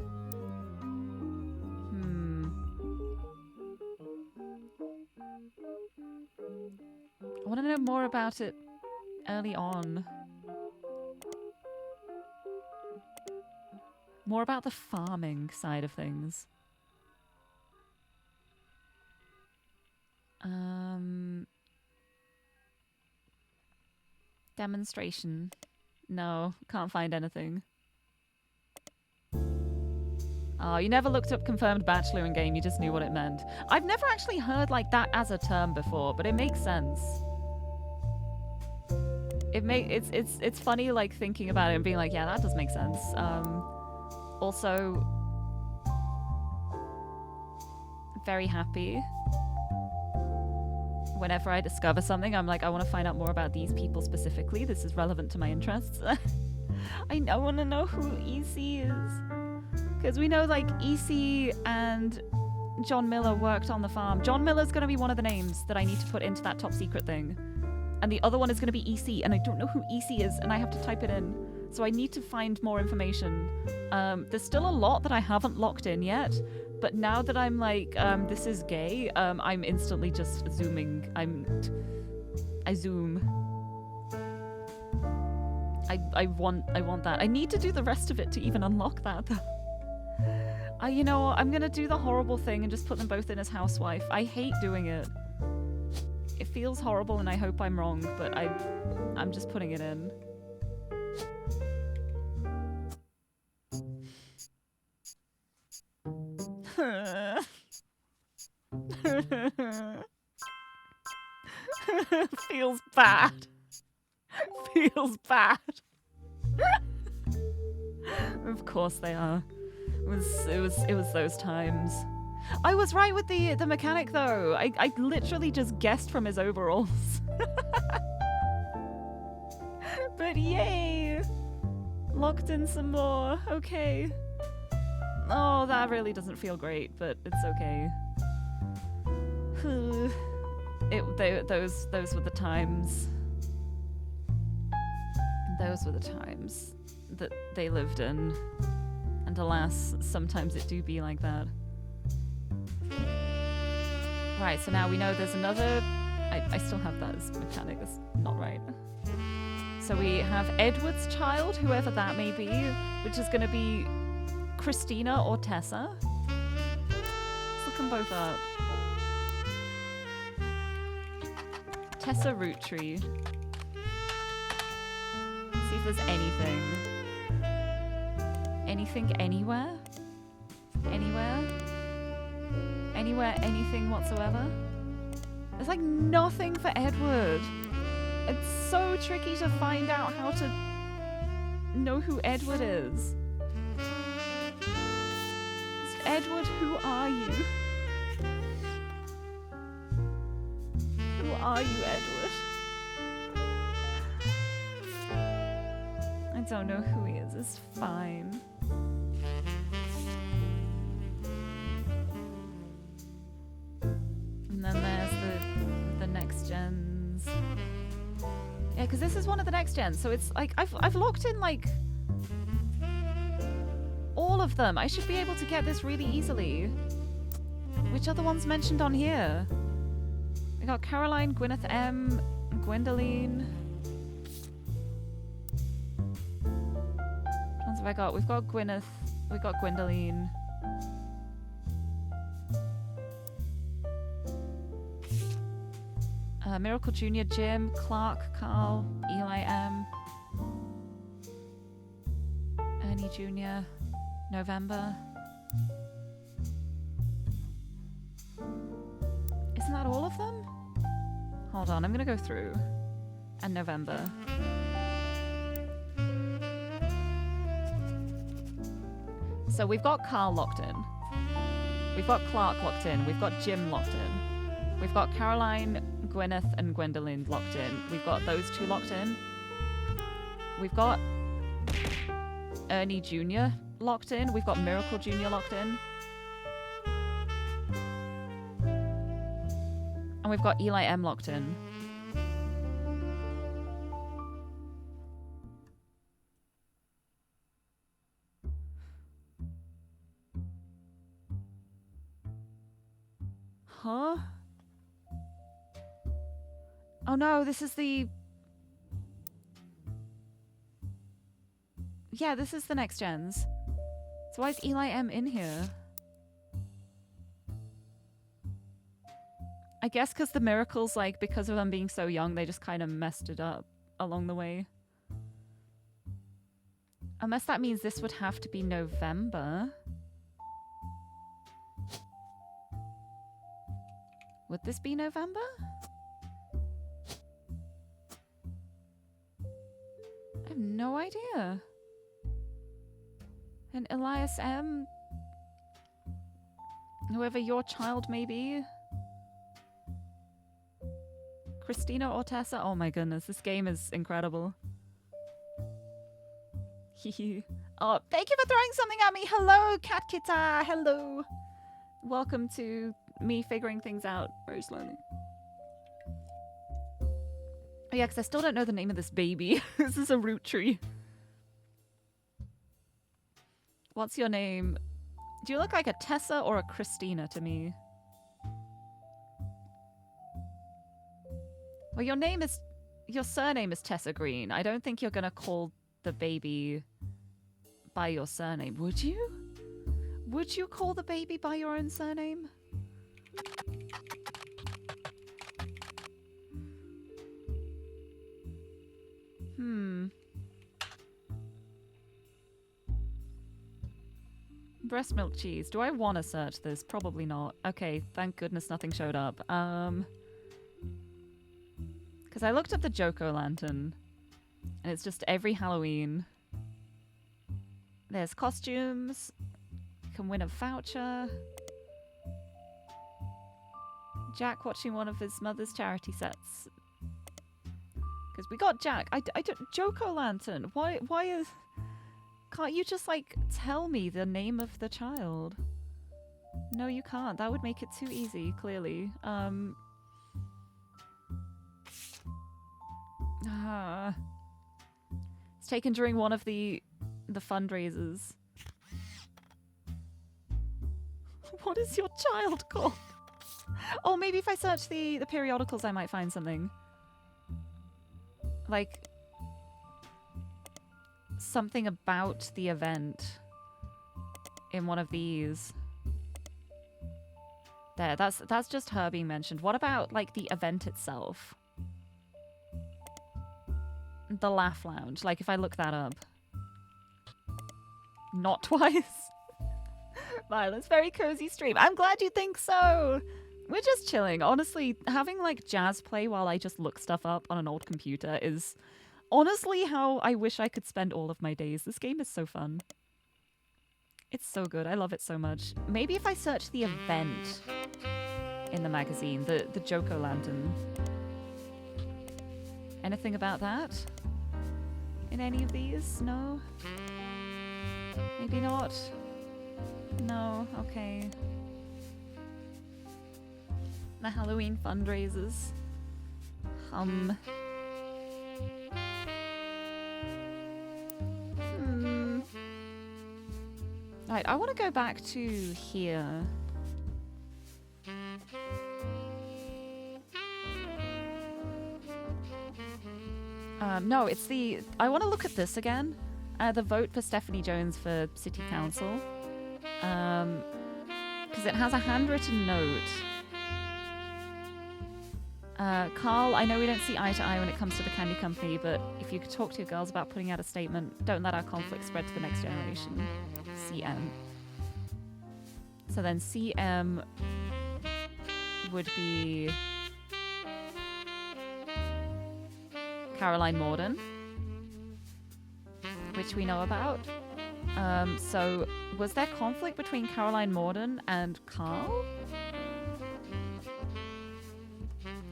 Speaker 3: I want to know more about it early on. More about the farming side of things. Demonstration. No, can't find anything. Oh, you never looked up confirmed bachelor in game, you just knew what it meant. I've never actually heard like that as a term before, but it makes sense. It's funny like thinking about it and being like, yeah, that does make sense. Also very happy. Whenever I discover something, I'm like, I want to find out more about these people specifically. This is relevant to my interests. I want to know who EC is. Because we know, like, EC and John Miller worked on the farm. John Miller's going to be one of the names that I need to put into that top secret thing. And the other one is going to be EC, and I don't know who EC is, and I have to type it in. So I need to find more information. There's still a lot that I haven't locked in yet, but now that I'm like, this is gay, I'm instantly just zooming. I zoom. I want that. I need to do the rest of it to even unlock that, though. You know, I'm gonna do the horrible thing and just put them both in as housewife. I hate doing it. It feels horrible and I hope I'm wrong, but I'm just putting it in. Feels bad. Feels bad. Of course they are. It was those times. I was right with the mechanic though. I literally just guessed from his overalls. But yay! Locked in some more. Okay. Oh, that really doesn't feel great, but it's okay. Those were the times. Those were the times that they lived in. And alas, sometimes it do be like that. Right, so now we know there's another... I still have that as mechanic, that's not right. So we have Edward's child, whoever that may be, which is going to be Christina or Tessa. Let's look them both up. Tessa Roottree. See if there's anything. Anything anywhere? Anywhere? Anywhere, anything whatsoever? There's like nothing for Edward. It's so tricky to find out how to know who Edward is. Edward, who are you? Who are you, Edward? I don't know who he is. It's fine. And then there's the next gens. Yeah, because this is one of the next gens, so it's like I've locked in like all of them. I should be able to get this really easily. Which other ones mentioned on here? We got Caroline, Gwyneth M, Gwendoline. Which ones have I got? We've got Gwyneth, we've got Gwendoline. Miracle Jr., Jim, Clark, Carl, Eli M, Ernie Jr., November. Isn't that all of them? Hold on, I'm gonna go through. And November. So we've got Carl locked in. We've got Clark locked in. We've got Jim locked in. We've got Caroline, Gwyneth, and Gwendoline locked in. We've got those two locked in. We've got Ernie Jr. locked in. We've got Miracle Jr. locked in. And we've got Eli M locked in. Huh? Oh no, this is the... Yeah, this is the next gens. So why is Eli M in here? I guess because the miracles, like, because of them being so young, they just kind of messed it up along the way. Unless that means this would have to be November. Would this be November? I have no idea. And Elias M, whoever your child may be. Christina or Tessa. Oh my goodness, this game is incredible. Oh, thank you for throwing something at me. Hello, Cat Kita. Hello. Welcome to me figuring things out very slowly. Oh yeah, because I still don't know the name of this baby. This is a root tree. What's your name? Do you look like a Tessa or a Christina to me? Well, your surname is Tessa Green. I don't think you're gonna call the baby by your surname, would you? Would you call the baby by your own surname? Breast milk cheese. Do I want to search this? Probably not. Okay, thank goodness nothing showed up. Because I looked up the Joko lantern, and it's just every Halloween. There's costumes. You can win a voucher. Jack watching one of his mother's charity sets. Because we got Jack. I don't... Joko lantern. Why is... Can't you just, like, tell me the name of the child? No, you can't. That would make it too easy, clearly. It's taken during one of the fundraisers. What is your child called? Oh, maybe if I search the periodicals I might find something. Like... something about the event in one of these. There, that's just her being mentioned. What about, like, the event itself? The Laugh Lounge. Like, if I look that up. Not twice. Violet's very cozy stream. I'm glad you think so! We're just chilling. Honestly, having, like, jazz play while I just look stuff up on an old computer is... honestly, how I wish I could spend all of my days. This game is so fun. It's so good. I love it so much. Maybe if I search the event in the magazine, the Joko lantern. Anything about that? In any of these? No? Maybe not? No? Okay. The Halloween fundraisers. Right, I want to go back to here. No, it's the... I want to look at this again. The vote for Stephanie Jones for City Council. Because it has a handwritten note. Carl, I know we don't see eye to eye when it comes to the candy company, but if you could talk to your girls about putting out a statement, don't let our conflict spread to the next generation. CM. So then CM would be Caroline Morden, which we know about. So was there conflict between Caroline Morden and Carl?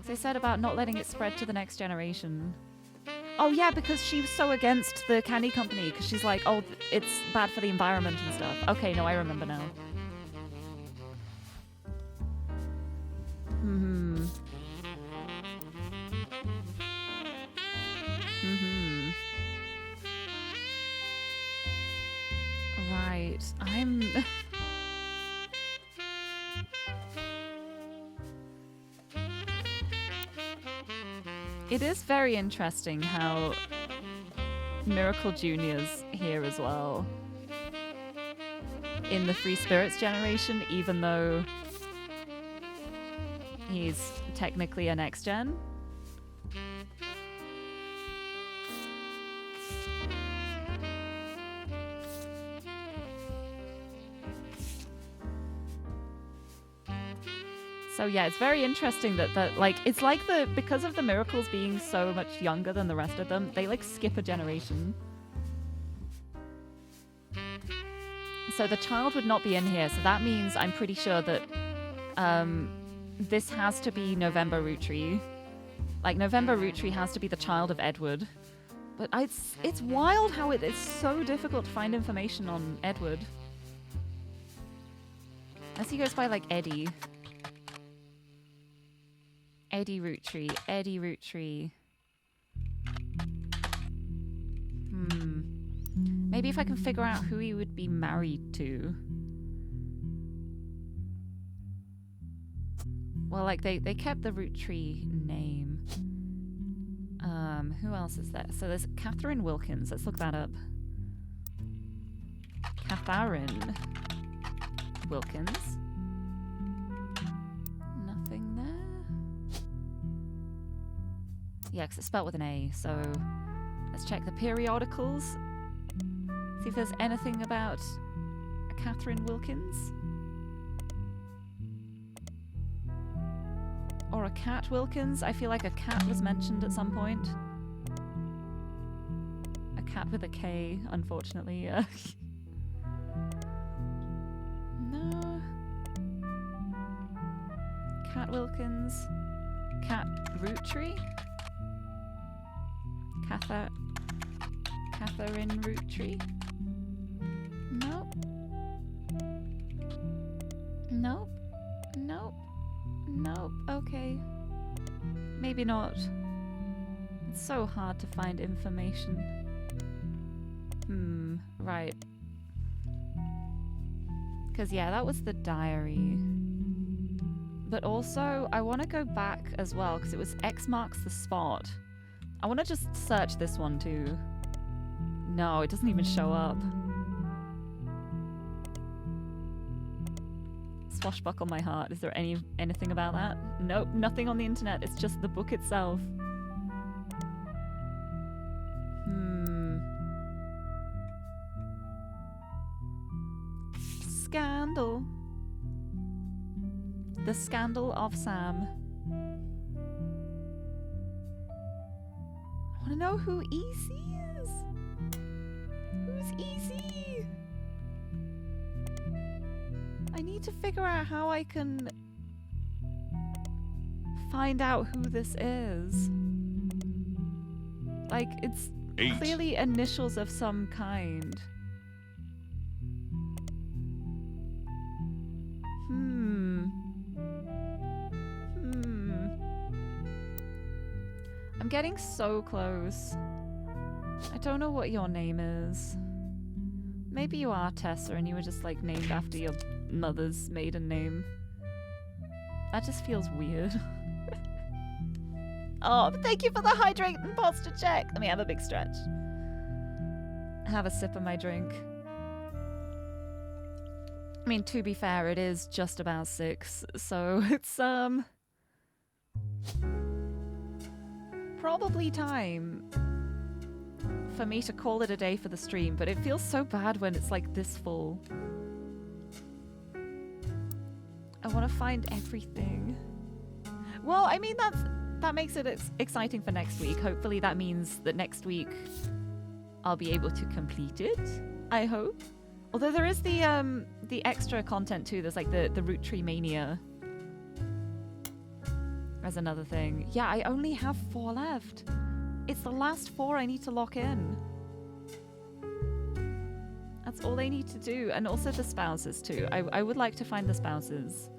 Speaker 3: They said about not letting it spread to the next generation. Oh yeah, because she was so against the candy company, because she's like, oh, it's bad for the environment and stuff. Okay, no, I remember now. Right, I'm... It is very interesting how Miracle Jr.'s here as well. In the Free Spirits generation, even though he's technically a next gen. So yeah, it's very interesting that like, it's like because of the Miracles being so much younger than the rest of them, they like skip a generation. So the child would not be in here, so that means I'm pretty sure that this has to be November Roottree. Like, November Roottree has to be the child of Edward. But it's wild how it's so difficult to find information on Edward. Unless he goes by like Eddie. Eddie Roottree. Eddie Roottree. Maybe if I can figure out who he would be married to. Well, like, they kept the Roottree name. Who else is there? So there's Catherine Wilkins. Let's look that up. Catherine Wilkins. Nothing there. Yeah, because it's spelled with an A. So let's check the periodicals. See if there's anything about Catherine Wilkins. Or a Cat Wilkins. I feel like a cat was mentioned at some point. A cat with a K, unfortunately. No. Cat Wilkins. Cat Roottree. Catherine Roottree. Nope. Nope. Nope. Nope. Okay. Maybe not. It's so hard to find information. Right. Because, yeah, that was the diary. But also, I want to go back as well, because it was X marks the spot. I want to just search this one, too. No, it doesn't even show up. Swashbuckle my heart. Is there anything about that? Nope, nothing on the internet. It's just the book itself. Scandal. The Scandal of Sam. I want to know who Easy is. Who's Easy? I need to figure out how I can find out who this is. Like, it's
Speaker 2: 8.
Speaker 3: clearly initials of some kind. I'm getting so close. I don't know what your name is. Maybe you are Tessa and you were just like named after your mother's maiden name. That just feels weird. Oh, thank you for the hydrate and posture check. Let me have a big stretch. Have a sip of my drink. I mean, to be fair, it is just about 6, so it's probably time for me to call it a day for the stream, but it feels so bad when it's like this full. I want to find everything. Well, I mean, that makes it exciting for next week. Hopefully that means that next week I'll be able to complete it, I hope. Although there is the extra content too. There's like the Roottree Mania. As another thing. Yeah, I only have 4 left. It's the last 4 I need to lock in. That's all I need to do. And also the spouses too. I would like to find the spouses.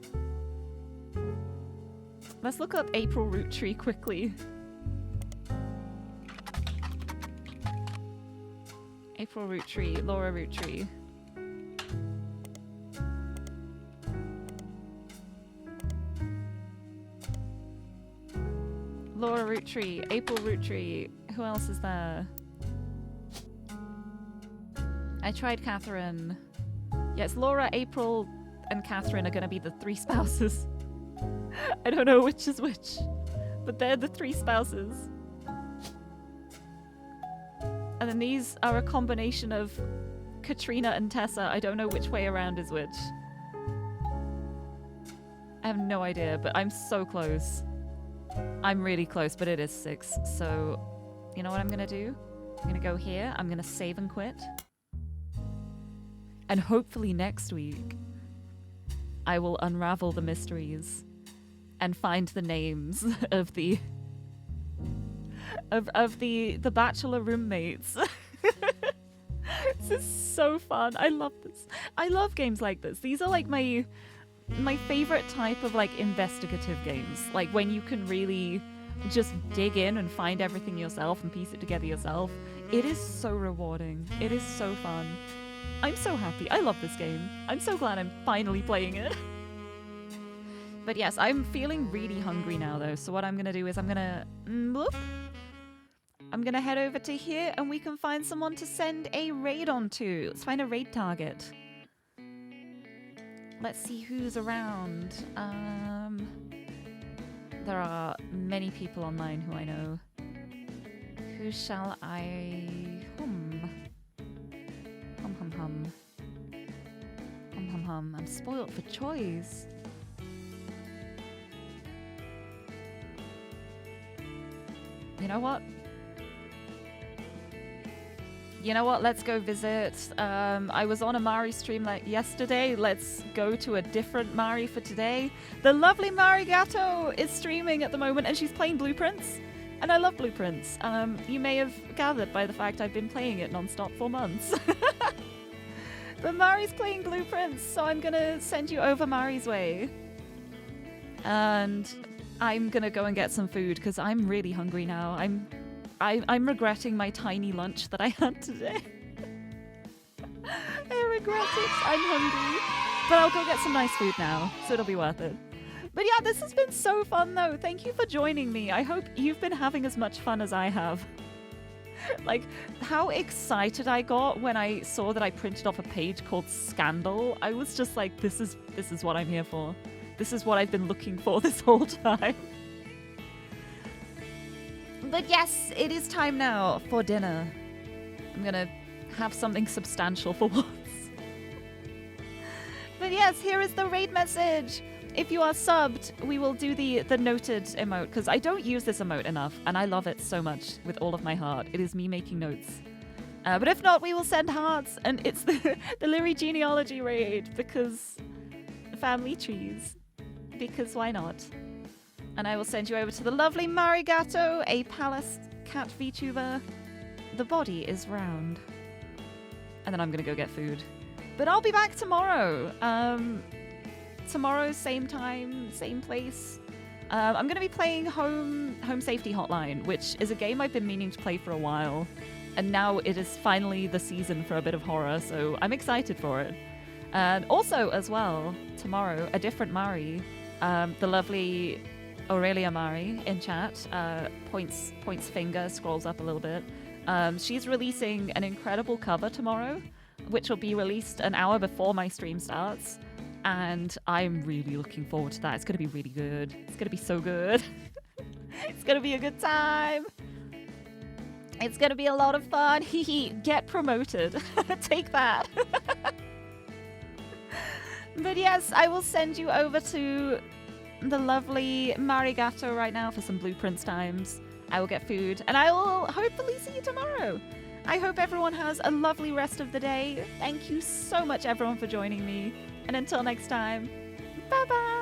Speaker 3: Let's look up April Roottree quickly. April Roottree, Laura Roottree. Laura Roottree, April Roottree. Who else is there? I tried Catherine. Yes, Laura, April, and Catherine are going to be the 3 spouses. I don't know which is which, but they're the 3 spouses. And then these are a combination of Katrina and Tessa. I don't know which way around is which. I have no idea, but I'm so close. I'm really close, but it is 6. So, you know what I'm going to do? I'm going to go here. I'm going to save and quit. And hopefully next week, I will unravel the mysteries and find the names of the bachelor roommates. This is so fun. I love this. I love games like this. These are like my my favorite type of like investigative games, like when you can really just dig in and find everything yourself and piece it together yourself. It is so rewarding. It is so fun. I'm so happy. I love this game. I'm so glad I'm finally playing it. But yes, I'm feeling really hungry now though, so what I'm gonna do is I'm gonna head over to here and we can find someone to send a raid onto. Let's find a raid target. Let's see who's around. There are many people online who I know. Who shall I... Hum. I'm spoiled for choice. You know what? Let's go visit. I was on a Mari stream like yesterday. Let's go to a different Mari for today. The lovely Mari Gatto is streaming at the moment and she's playing Blueprints. And I love Blueprints. You may have gathered by the fact I've been playing it non-stop for months. But Mari's playing Blueprints, so I'm gonna send you over Mari's way. And I'm gonna go and get some food because I'm really hungry now. I'm regretting my tiny lunch that I had today. I regret it. I'm hungry. But I'll go get some nice food now, so it'll be worth it. But yeah, this has been so fun though. Thank you for joining me. I hope you've been having as much fun as I have. Like, how excited I got when I saw that I printed off a page called Scandal. I was just like, this is what I'm here for. This is what I've been looking for this whole time. But yes, it is time now for dinner. I'm gonna have something substantial for once. But yes, here is the raid message. If you are subbed, we will do the noted emote, because I don't use this emote enough, and I love it so much with all of my heart. It is me making notes. But if not, we will send hearts, and it's the Lirie genealogy raid, because family trees. Because why not? And I will send you over to the lovely Marigato, a palace cat VTuber. The body is round. And then I'm going to go get food. But I'll be back tomorrow. Tomorrow, same time, same place. I'm going to be playing Home Safety Hotline, which is a game I've been meaning to play for a while. And now it is finally the season for a bit of horror, so I'm excited for it. And also, as well, tomorrow, a different Mari, the lovely Aurelia Mari in chat, points finger, scrolls up a little bit. She's releasing an incredible cover tomorrow, which will be released an hour before my stream starts. And I'm really looking forward to that. It's going to be really good. It's going to be so good. It's going to be a good time. It's going to be a lot of fun. Hee get promoted. Take that. But yes, I will send you over to the lovely Marigato right now for some Blueprints times. I will get food and I will hopefully see you tomorrow. I hope everyone has a lovely rest of the day. Thank you so much, everyone, for joining me. And until next time, bye-bye!